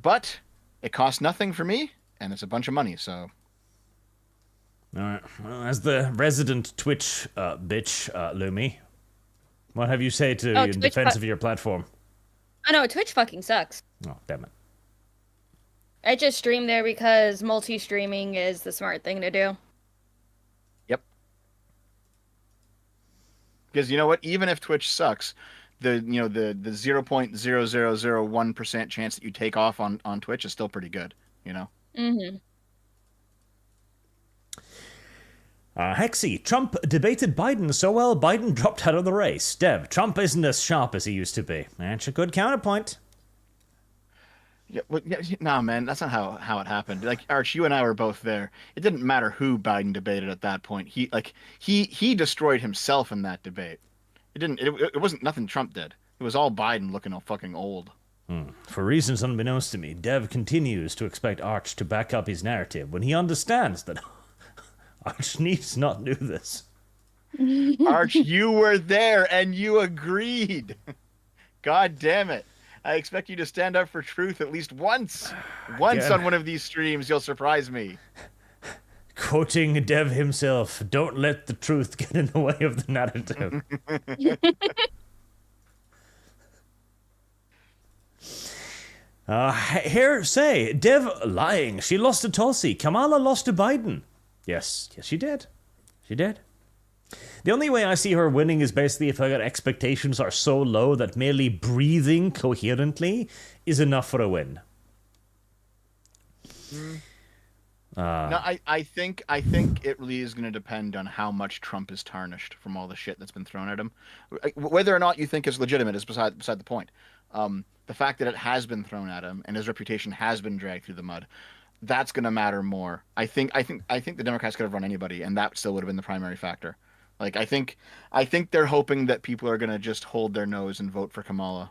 But it costs nothing for me, and it's a bunch of money, so... Alright, well, as the resident Twitch bitch, Lumi, what have you say to in defense of your platform? I know, Twitch fucking sucks. Oh, damn it. I just stream there because multi-streaming is the smart thing to do. Yep. Because you know what? Even if Twitch sucks, the 0.0001% chance that you take off on Twitch is still pretty good, you know? Mm-hmm. Hexy, Trump debated Biden so well, Biden dropped out of the race. Dev, Trump isn't as sharp as he used to be. That's a good counterpoint. Yeah, well, nah, man, that's not how it happened. Like, Arch, you and I were both there. It didn't matter who Biden debated at that point. He destroyed himself in that debate. It wasn't nothing Trump did. It was all Biden looking all fucking old. For reasons unbeknownst to me, Dev continues to expect Arch to back up his narrative when he understands that Arch needs not do this. Arch, you were there and you agreed. God damn it. I expect you to stand up for truth at least once. Once on one of these streams, you'll surprise me. Quoting Dev himself, don't let the truth get in the way of the narrative. Here, say, Dev lying. She lost to Tulsi. Kamala lost to Biden. Yes, she did. She did. The only way I see her winning is basically if her expectations are so low that merely breathing coherently is enough for a win. No, I think it really is going to depend on how much Trump is tarnished from all the shit that's been thrown at him. Whether or not you think it's legitimate is beside the point. The fact that it has been thrown at him and his reputation has been dragged through the mud, that's going to matter more. I think the Democrats could have run anybody, and that still would have been the primary factor. Like, I think they're hoping that people are going to just hold their nose and vote for Kamala.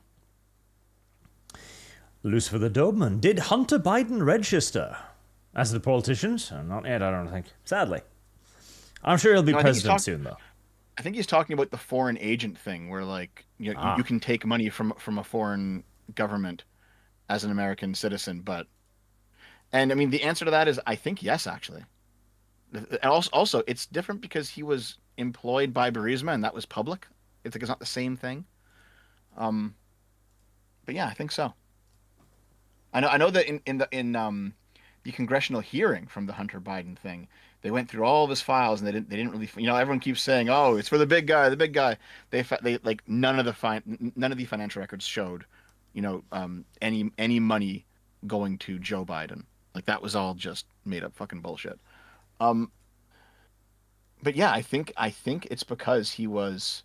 Lucifer the Doberman, did Hunter Biden register? As the politicians? Not yet, I don't think. Sadly. I'm sure he'll be president soon, though. I think he's talking about the foreign agent thing, where, like, you can take money from a foreign government as an American citizen, and I mean, the answer to that is, I think yes, actually. Also, it's different because he was employed by Burisma, and that was public. It's like it's not the same thing. But yeah, I think so. I know that in the congressional hearing from the Hunter Biden thing, they went through all of his files, and they didn't really, everyone keeps saying, oh, it's for the big guy. They like none of the financial records showed, any money going to Joe Biden. Like, that was all just made up fucking bullshit. But yeah, I think it's because he was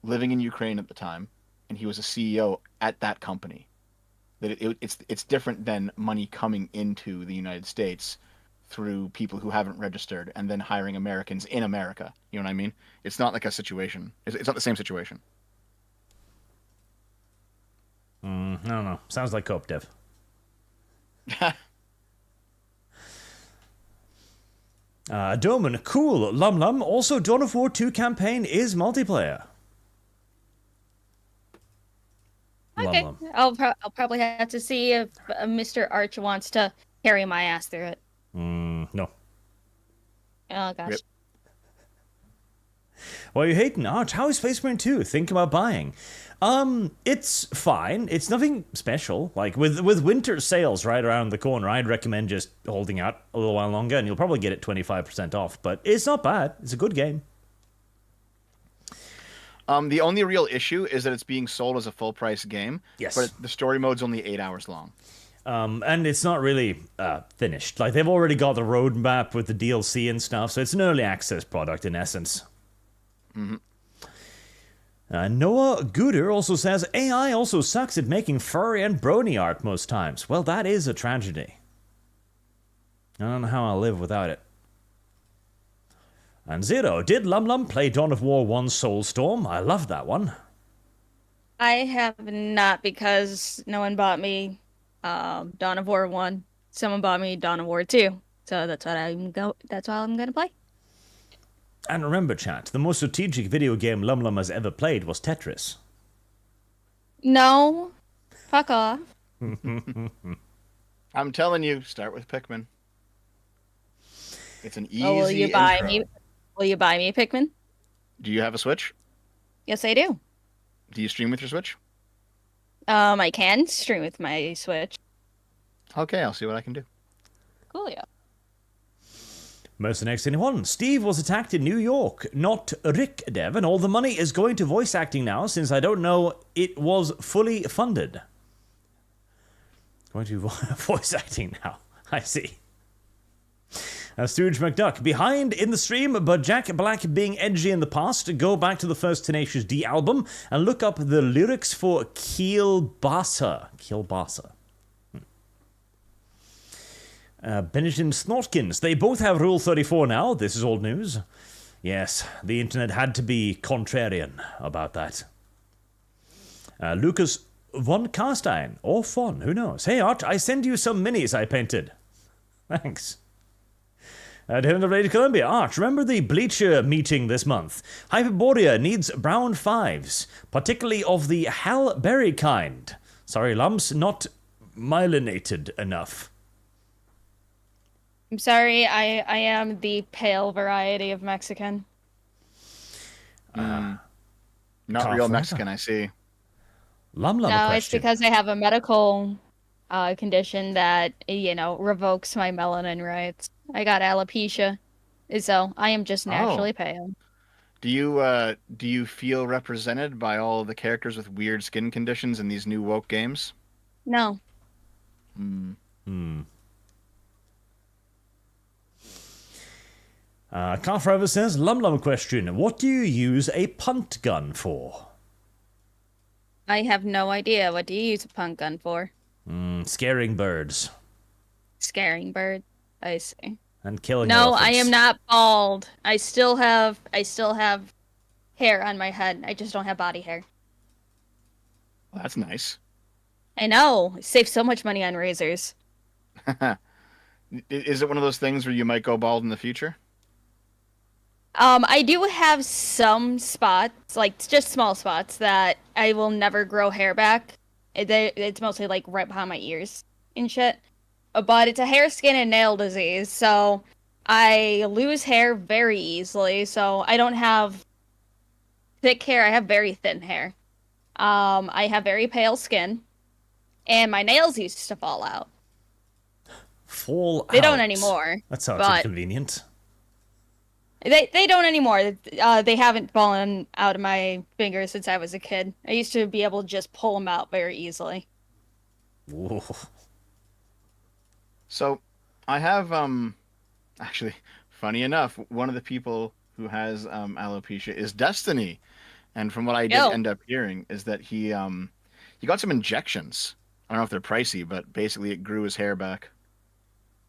living in Ukraine at the time, and he was a CEO at that company. That it's different than money coming into the United States through people who haven't registered and then hiring Americans in America. You know what I mean? It's not like a situation. It's not the same situation. I don't know. Sounds like Cope, Dev. Doman, cool. Lum. Also, Dawn of War 2 campaign is multiplayer. Okay, Lum. I'll probably have to see if Mr. Arch wants to carry my ass through it. No. Oh gosh. Yep. Well, you hating Arch? How is Space Marine 2? Think about buying. It's fine. It's nothing special. Like, with winter sales right around the corner, I'd recommend just holding out a little while longer, and you'll probably get it 25% off. But it's not bad. It's a good game. The only real issue is that it's being sold as a full-price game. Yes. But the story mode's only 8 hours long. And it's not really finished. Like, they've already got the roadmap with the DLC and stuff, so it's an early access product in essence. Mm-hmm. Noah Gooder also says, AI also sucks at making furry and brony art most times. Well, that is a tragedy. I don't know how I'll live without it. And Zero, did Lum Lum play Dawn of War 1 Soulstorm? I loved that one. I have not, because no one bought me Dawn of War 1. Someone bought me Dawn of War 2. So that's what that's all I'm gonna play. And remember, chat, the most strategic video game Lum Lum has ever played was Tetris. No. Fuck off. I'm telling you, start with Pikmin. It's an easy Will you buy intro. me? Will you buy me Pikmin? Do you have a Switch? Yes, I do. Do you stream with your Switch? I can stream with my Switch. Okay, I'll see what I can do. Cool, yeah. Mercenex21, Steve was attacked in New York, not Rick Dev, and all the money is going to voice acting now since I don't know it was fully funded. Going to voice acting now. I see. Stooge McDuck, behind in the stream, but Jack Black being edgy in the past. Go back to the first Tenacious D album and look up the lyrics for Kielbasa. Kielbasa. Benjamin Snortkins, they both have Rule 34 now. This is old news. Yes, the internet had to be contrarian about that. Lucas von Karstein, or Von, who knows? Hey Art, I send you some minis I painted. Thanks. Devin of Lady Columbia, Arch, remember the Bleacher meeting this month? Hyperborea needs brown fives, particularly of the Hal Berry kind. Sorry, lumps, not myelinated enough. I'm sorry, I am the pale variety of Mexican. Not Cough real forever. Mexican, I see. Lum Lum No, question. it's because I have a medical condition that, revokes my melanin rights. I got alopecia, so I am just naturally pale. Do you feel represented by all of the characters with weird skin conditions in these new woke games? No. Car Forever says, Lum Lum question, what do you use a punt gun for? I have no idea. What do you use a punt gun for? Scaring birds. Scaring bird. I see. And killing No, elephants. I am not bald. I still have hair on my head. I just don't have body hair. Well, that's nice. I know. I save so much money on razors. Is it one of those things where you might go bald in the future? I do have some spots, like just small spots, that I will never grow hair back. It's mostly like right behind my ears and shit. But it's a hair, skin, and nail disease, so I lose hair very easily. So I don't have thick hair. I have very thin hair. I have very pale skin, and my nails used to fall out. Fall out. They don't anymore. That sounds but inconvenient. They don't anymore. They haven't fallen out of my fingers since I was a kid. I used to be able to just pull them out very easily. Whoa. So, I have actually, funny enough, one of the people who has alopecia is Destiny, and from what I did end up hearing is that he got some injections. I don't know if they're pricey, but basically it grew his hair back.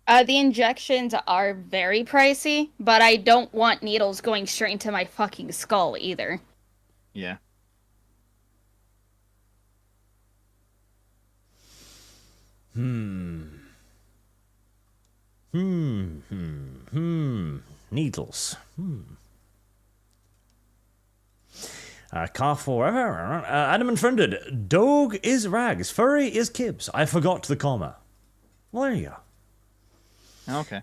The injections are very pricey, but I don't want needles going straight into my fucking skull either. Yeah. Needles. Car forever. Adam and Friended. Dog is Rags. Furry is Kibbs. I forgot the comma. Well, there you go. Okay.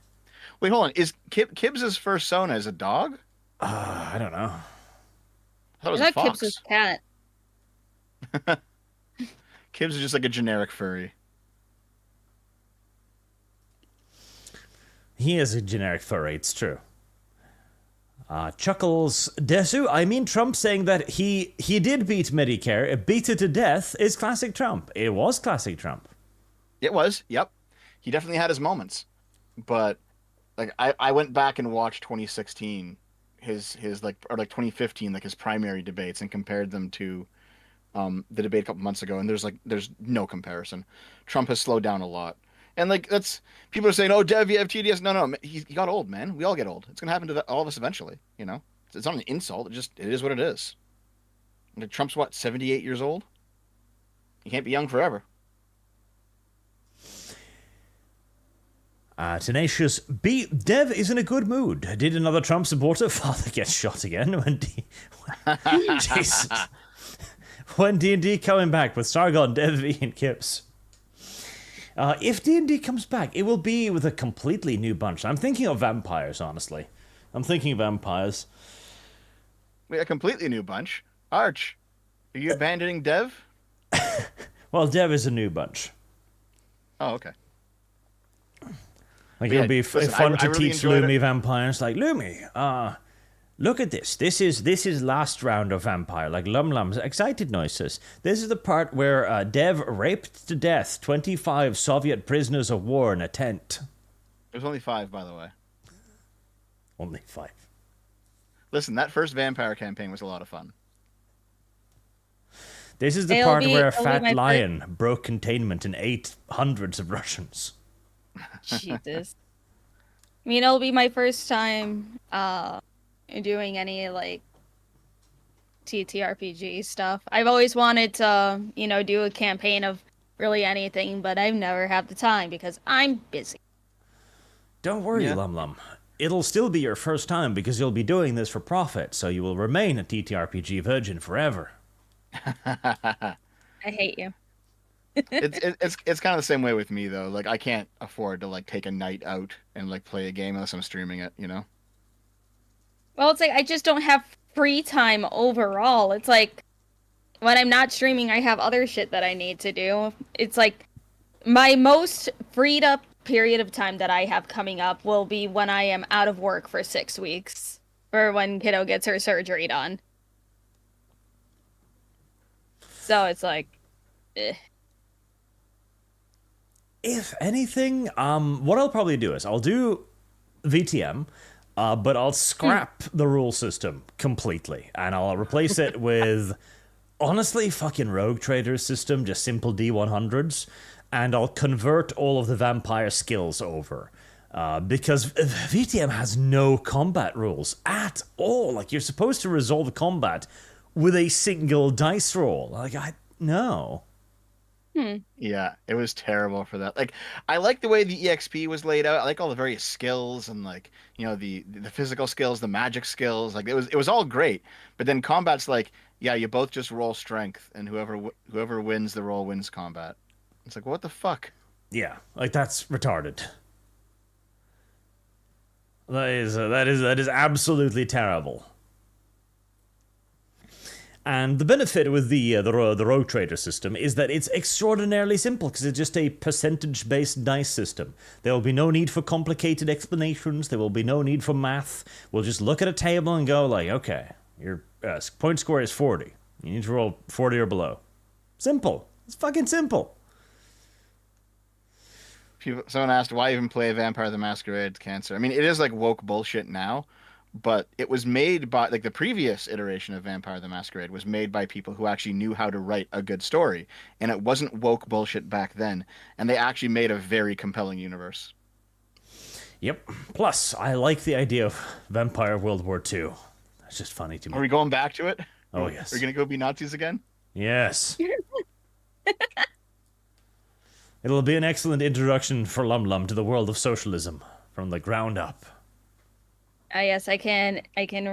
Wait, hold on. Is Kibbs' persona as a dog? I don't know. I thought it was I a thought fox. Kibbs was a cat. Kibbs is just like a generic furry. He is a generic furry, it's true. Chuckles Desu, I mean Trump saying that he did beat Medicare, beat it to death, is classic Trump. It was classic Trump. It was, yep. He definitely had his moments. But like I went back and watched 2016, his like, or like 2015, like his primary debates, and compared them to the debate a couple months ago, and there's no comparison. Trump has slowed down a lot. And like that's people are saying, "Oh, Dev, you have TDS." No, he got old, man. We all get old. It's gonna happen to all of us eventually. You know, it's not an insult. It is what it is. Like, Trump's what, 78 years old? He can't be young forever. Tenacious B. Dev is in a good mood. Did another Trump supporter father get shot again when Jesus. When D&D coming back with Sargon, Dev, V, and Kips? If D&D comes back, it will be with a completely new bunch. I'm thinking of vampires, honestly. I'm thinking of vampires. Wait, a completely new bunch? Arch, are you abandoning Dev? Well, Dev is a new bunch. Oh, okay. Like, Yeah, it'll be listen, fun I to really teach enjoyed Lumi it. vampires. Like, Lumi, look at this. This is last round of vampire. Like, Lum's excited noises. This is the part where Dev raped to death 25 Soviet prisoners of war in a tent. There's only 5, by the way. Only 5. Listen, that first vampire campaign was a lot of fun. This is the It'll part be- where a it'll be fat my lion broke containment and ate hundreds of Russians. Jesus. I mean, it'll be my first time doing any like TTRPG stuff. I've always wanted to, do a campaign of really anything, but I've never had the time because I'm busy. Don't worry, Yeah. Lum. It'll still be your first time because you'll be doing this for profit, so you will remain a TTRPG virgin forever. I hate you. It's kind of the same way with me though. Like I can't afford to like take a night out and like play a game unless I'm streaming it, you know? Well, it's like I just don't have free time overall. It's like when I'm not streaming, I have other shit that I need to do. It's like my most freed up period of time that I have coming up will be when I am out of work for 6 weeks, or when kiddo gets her surgery done. So it's like, If anything, what I'll probably do is I'll do VTM, but I'll scrap the rule system completely, and I'll replace it with, honestly, fucking Rogue Trader's system, just simple D100s, and I'll convert all of the vampire skills over. Because VTM has no combat rules at all. Like, you're supposed to resolve combat with a single dice roll. Like, no. Yeah, it was terrible for that. Like, I like the way the EXP was laid out. I like all the various skills and like, the physical skills, the magic skills. Like it was all great. But then combat's like, yeah, you both just roll strength, and whoever wins the roll wins combat. It's like, what the fuck? Yeah, like that's retarded. That is absolutely terrible. And the benefit with the Rogue Trader system is that it's extraordinarily simple because it's just a percentage-based dice system. There will be no need for complicated explanations. There will be no need for math. We'll just look at a table and go like, okay, your point score is 40. You need to roll 40 or below. Simple. It's fucking simple. Someone asked, why even play Vampire the Masquerade Cancer? I mean, it is like woke bullshit now, but it was made by, like, the previous iteration of Vampire the Masquerade was made by people who actually knew how to write a good story, and it wasn't woke bullshit back then, and they actually made a very compelling universe. Yep. Plus, I like the idea of Vampire World War II. That's just funny to me. Are we going back to it? Oh, yes. Are we going to go be Nazis again? Yes. It'll be an excellent introduction for Lum to the world of socialism from the ground up. yes, I can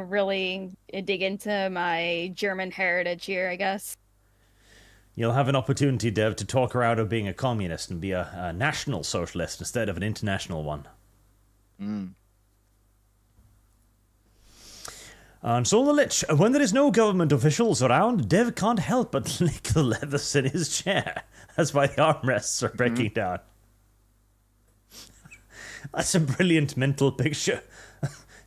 really dig into my German heritage here, I guess. You'll have an opportunity, Dev, to talk her out of being a communist and be a national socialist instead of an international one. And so the Lich, when there is no government officials around, Dev can't help but lick the leathers in his chair. That's why the armrests are breaking down. That's a brilliant mental picture.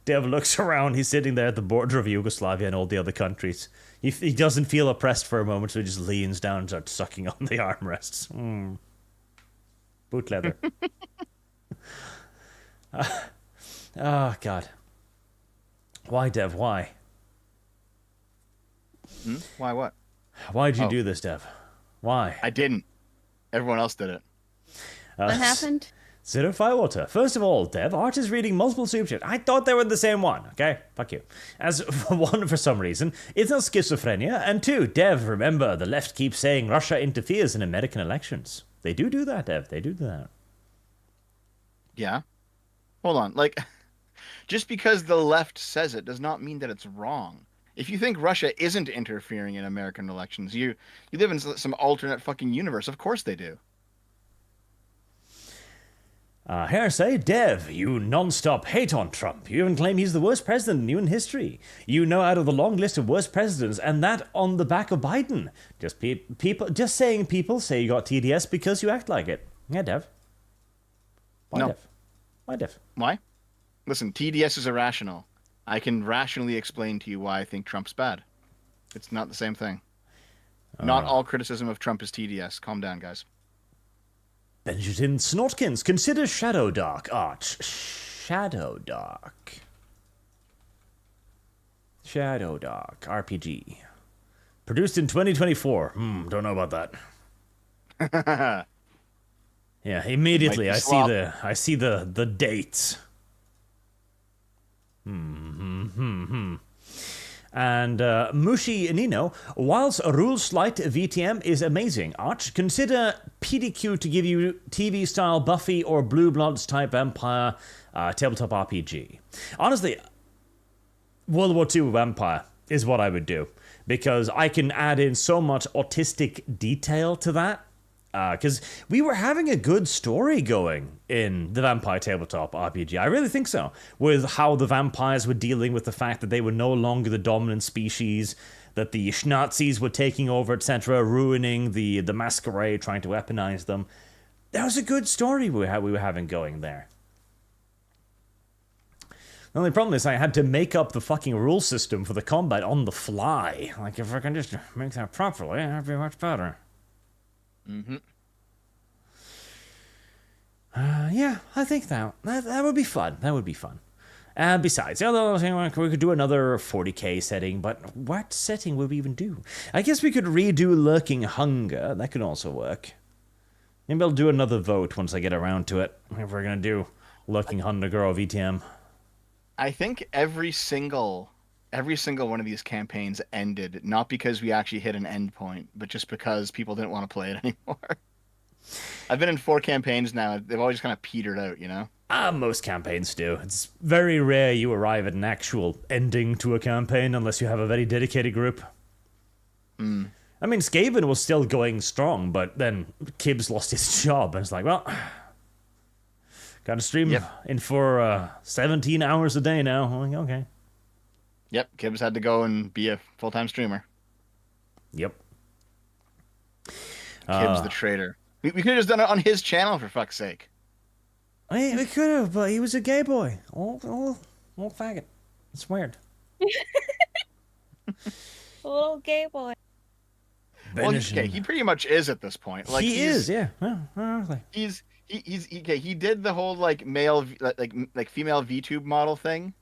Dev looks around, he's sitting there at the border of Yugoslavia and all the other countries. He doesn't feel oppressed for a moment, so he just leans down and starts sucking on the armrests. Boot leather. Oh, God. Why, Dev? Why? Why what? Why'd you do this, Dev? Why? I didn't. Everyone else did it. What happened? Zero Firewater. First of all, Dev, Arch is reading multiple Superchats. I thought they were the same one, okay? Fuck you. As one, for some reason, it's not schizophrenia. And two, Dev, remember, the left keeps saying Russia interferes in American elections. They do that, Dev. They do that. Yeah. Hold on. Like, just because the left says it does not mean that it's wrong. If you think Russia isn't interfering in American elections, you live in some alternate fucking universe. Of course they do. Here say, Dev, you non-stop hate on Trump. You even claim he's the worst president in human history. You know out of the long list of worst presidents, and that on the back of Biden. Just saying people say you got TDS because you act like it. Yeah, Dev. Why, No. Dev? Why, Dev? Why? Listen, TDS is irrational. I can rationally explain to you why I think Trump's bad. It's not the same thing. Not all criticism of Trump is TDS. Calm down, guys. Benjamin Snortkins, consider Shadow Dark, Arch. Shadow Dark. Shadow Dark, RPG. Produced in 2024. Don't know about that. Yeah, immediately I see the dates. And Mushi Nino, whilst a rule slight VTM is amazing, Arch, consider PDQ to give you TV-style Buffy or Blue Bloods type vampire tabletop RPG. Honestly, World War II vampire is what I would do, because I can add in so much autistic detail to that. Because we were having a good story going in the Vampire Tabletop RPG. I really think so. With how the vampires were dealing with the fact that they were no longer the dominant species, that the Nazis were taking over, etc., ruining the masquerade, trying to weaponize them. That was a good story we were having going there. The only problem is I had to make up the fucking rule system for the combat on the fly. Like, if I can just make that properly, that'd be much better. Yeah, I think that would be fun. That would be fun. Besides, the other thing, we could do another 40k setting, but what setting would we even do? I guess we could redo Lurking Hunger. That could also work. Maybe I'll do another vote once I get around to it. If we're gonna do Lurking Hunger or VTM. I think every single one of these campaigns ended not because we actually hit an end point, but just because people didn't want to play it anymore. I've been in 4 campaigns now. They've always kind of petered out, you know? Most campaigns do. It's very rare you arrive at an actual ending to a campaign unless you have a very dedicated group. I mean, Skaven was still going strong, but then Kibbs lost his job, and it's like, well, gotta stream in for 17 hours a day now. I'm like, okay. Yep, Kibbs had to go and be a full-time streamer. Yep. Kibbs the traitor. We could have just done it on his channel, for fuck's sake. We could have, but he was a gay boy. Old faggot. It's weird. Little gay boy. Well, he's gay. He pretty much is at this point. Like, he is, yeah. Really. He did the whole like male like female VTube model thing,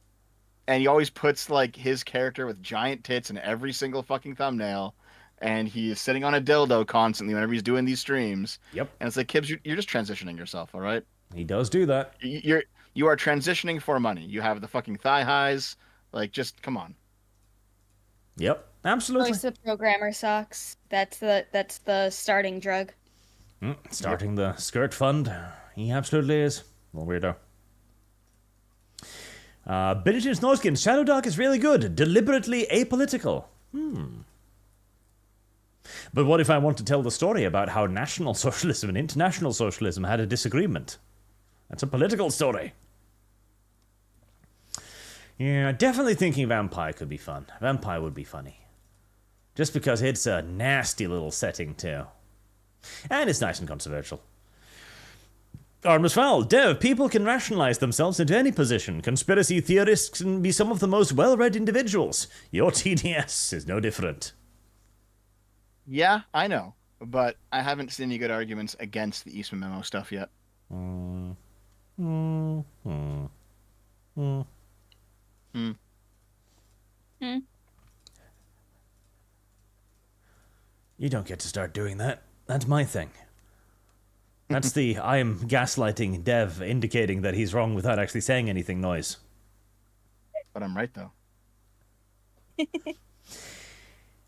and he always puts like his character with giant tits in every single fucking thumbnail. And he's sitting on a dildo constantly whenever he's doing these streams. Yep. And it's like, Kibbs, you're just transitioning yourself, all right? He does do that. You are transitioning for money. You have the fucking thigh highs. Like, just come on. Yep, absolutely. Voice the programmer socks. That's the starting drug. Starting the skirt fund. He absolutely is. Little weirdo. Benjamin Snorskin, Shadow Dark is really good. Deliberately apolitical. But what if I want to tell the story about how National Socialism and International Socialism had a disagreement? That's a political story. Yeah, definitely thinking Vampire could be fun. Vampire would be funny. Just because it's a nasty little setting, too. And it's nice and controversial. Artemis Fowl, Dev, people can rationalize themselves into any position. Conspiracy theorists can be some of the most well-read individuals. Your TDS is no different. Yeah, I know, but I haven't seen any good arguments against the Eastman Memo stuff yet. You don't get to start doing that. That's my thing. That's the I am gaslighting Dev indicating that he's wrong without actually saying anything noise. But I'm right, though.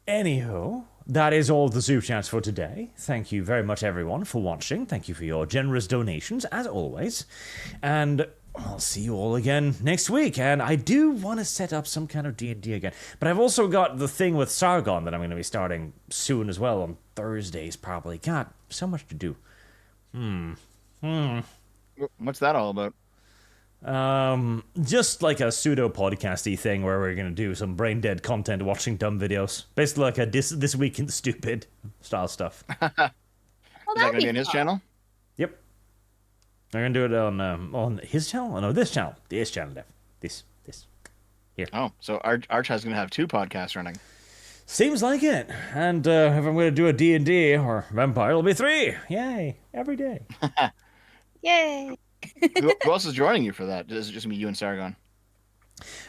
Anywho, that is all the Super Chats for today. Thank you very much, everyone, for watching. Thank you for your generous donations, as always. And I'll see you all again next week. And I do want to set up some kind of D&D again. But I've also got the thing with Sargon that I'm going to be starting soon as well, on Thursdays, probably. God, so much to do. What's that all about? Just like a pseudo podcasty thing where we're gonna do some brain dead content, watching dumb videos, basically like a this week in stupid style stuff. Well, Is that that'd going to be on his fun. channel? Yep, we're gonna do it on his channel. Oh, no, this channel, Dev. This. Oh, so Arch has going to have 2 podcasts running. Seems like it. And if I'm gonna do a D&D or Vampire, it'll be 3. Yay! Every day. Yay! Who else is joining you for that? Is it just me, you, and Sargon?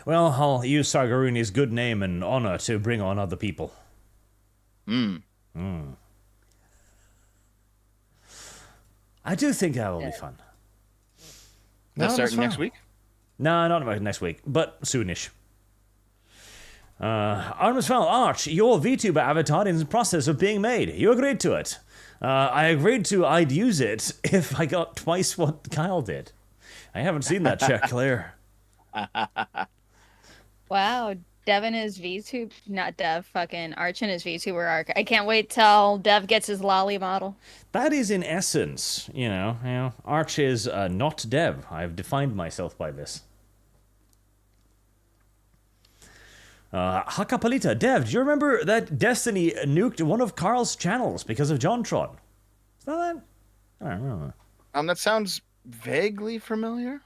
Well, I'll use Sargaruni's good name and honor to bring on other people. I do think that will be fun. That's No, starting next week? No, not about next week, but soonish. Artemis Fowl, Arch, your VTuber avatar is in the process of being made. You agreed to it. I agreed I'd use it if I got twice what Kyle did. I haven't seen that check clear. Wow, Dev and his VTuber, not Dev, fucking Arch and his VTuber arc. I can't wait till Dev gets his lolly model. That is in essence, Arch is not Dev. I've defined myself by this. Hakapalita, Dev, do you remember that Destiny nuked one of Carl's channels because of JonTron? Is that? I don't know. That sounds vaguely familiar.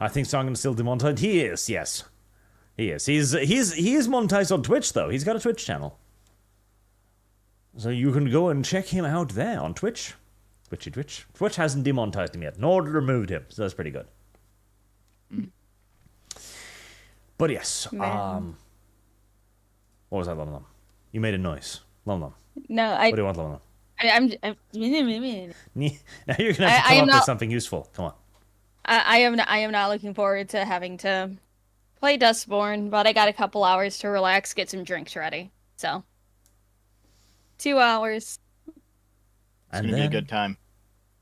I think Sargon's still demonetized. He is, yes. He is. He is monetized on Twitch, though. He's got a Twitch channel. So you can go and check him out there on Twitch. Twitch. Twitch hasn't demonetized him yet, nor removed him, so that's pretty good. But yes, Man. what was that, Lum Lum? You made a noise. Lum Lum. No, What do you want, Lum Lum? I'm Now you're gonna have to I come am up with not- something useful. Come on. I am not looking forward to having to play Dustborn, but I got a couple hours to relax, get some drinks ready. So 2 hours. It's And going to be a then good time.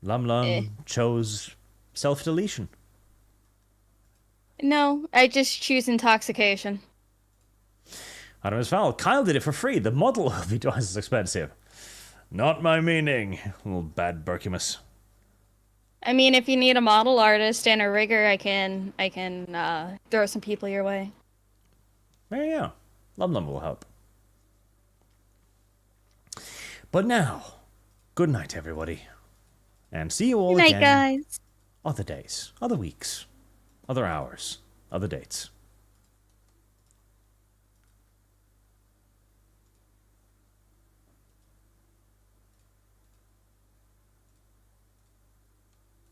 Lum Lum chose self-deletion. No, I just choose intoxication. Artemis Fowl, Kyle did it for free. The model will be twice as expensive. Not my meaning, little bad Berkimus. I mean, if you need a model artist and a rigger, I can throw some people your way. There you go. Lum Lum will help. But now, good night, everybody. And see you all Good night, again guys. other days, other weeks, other hours, other dates.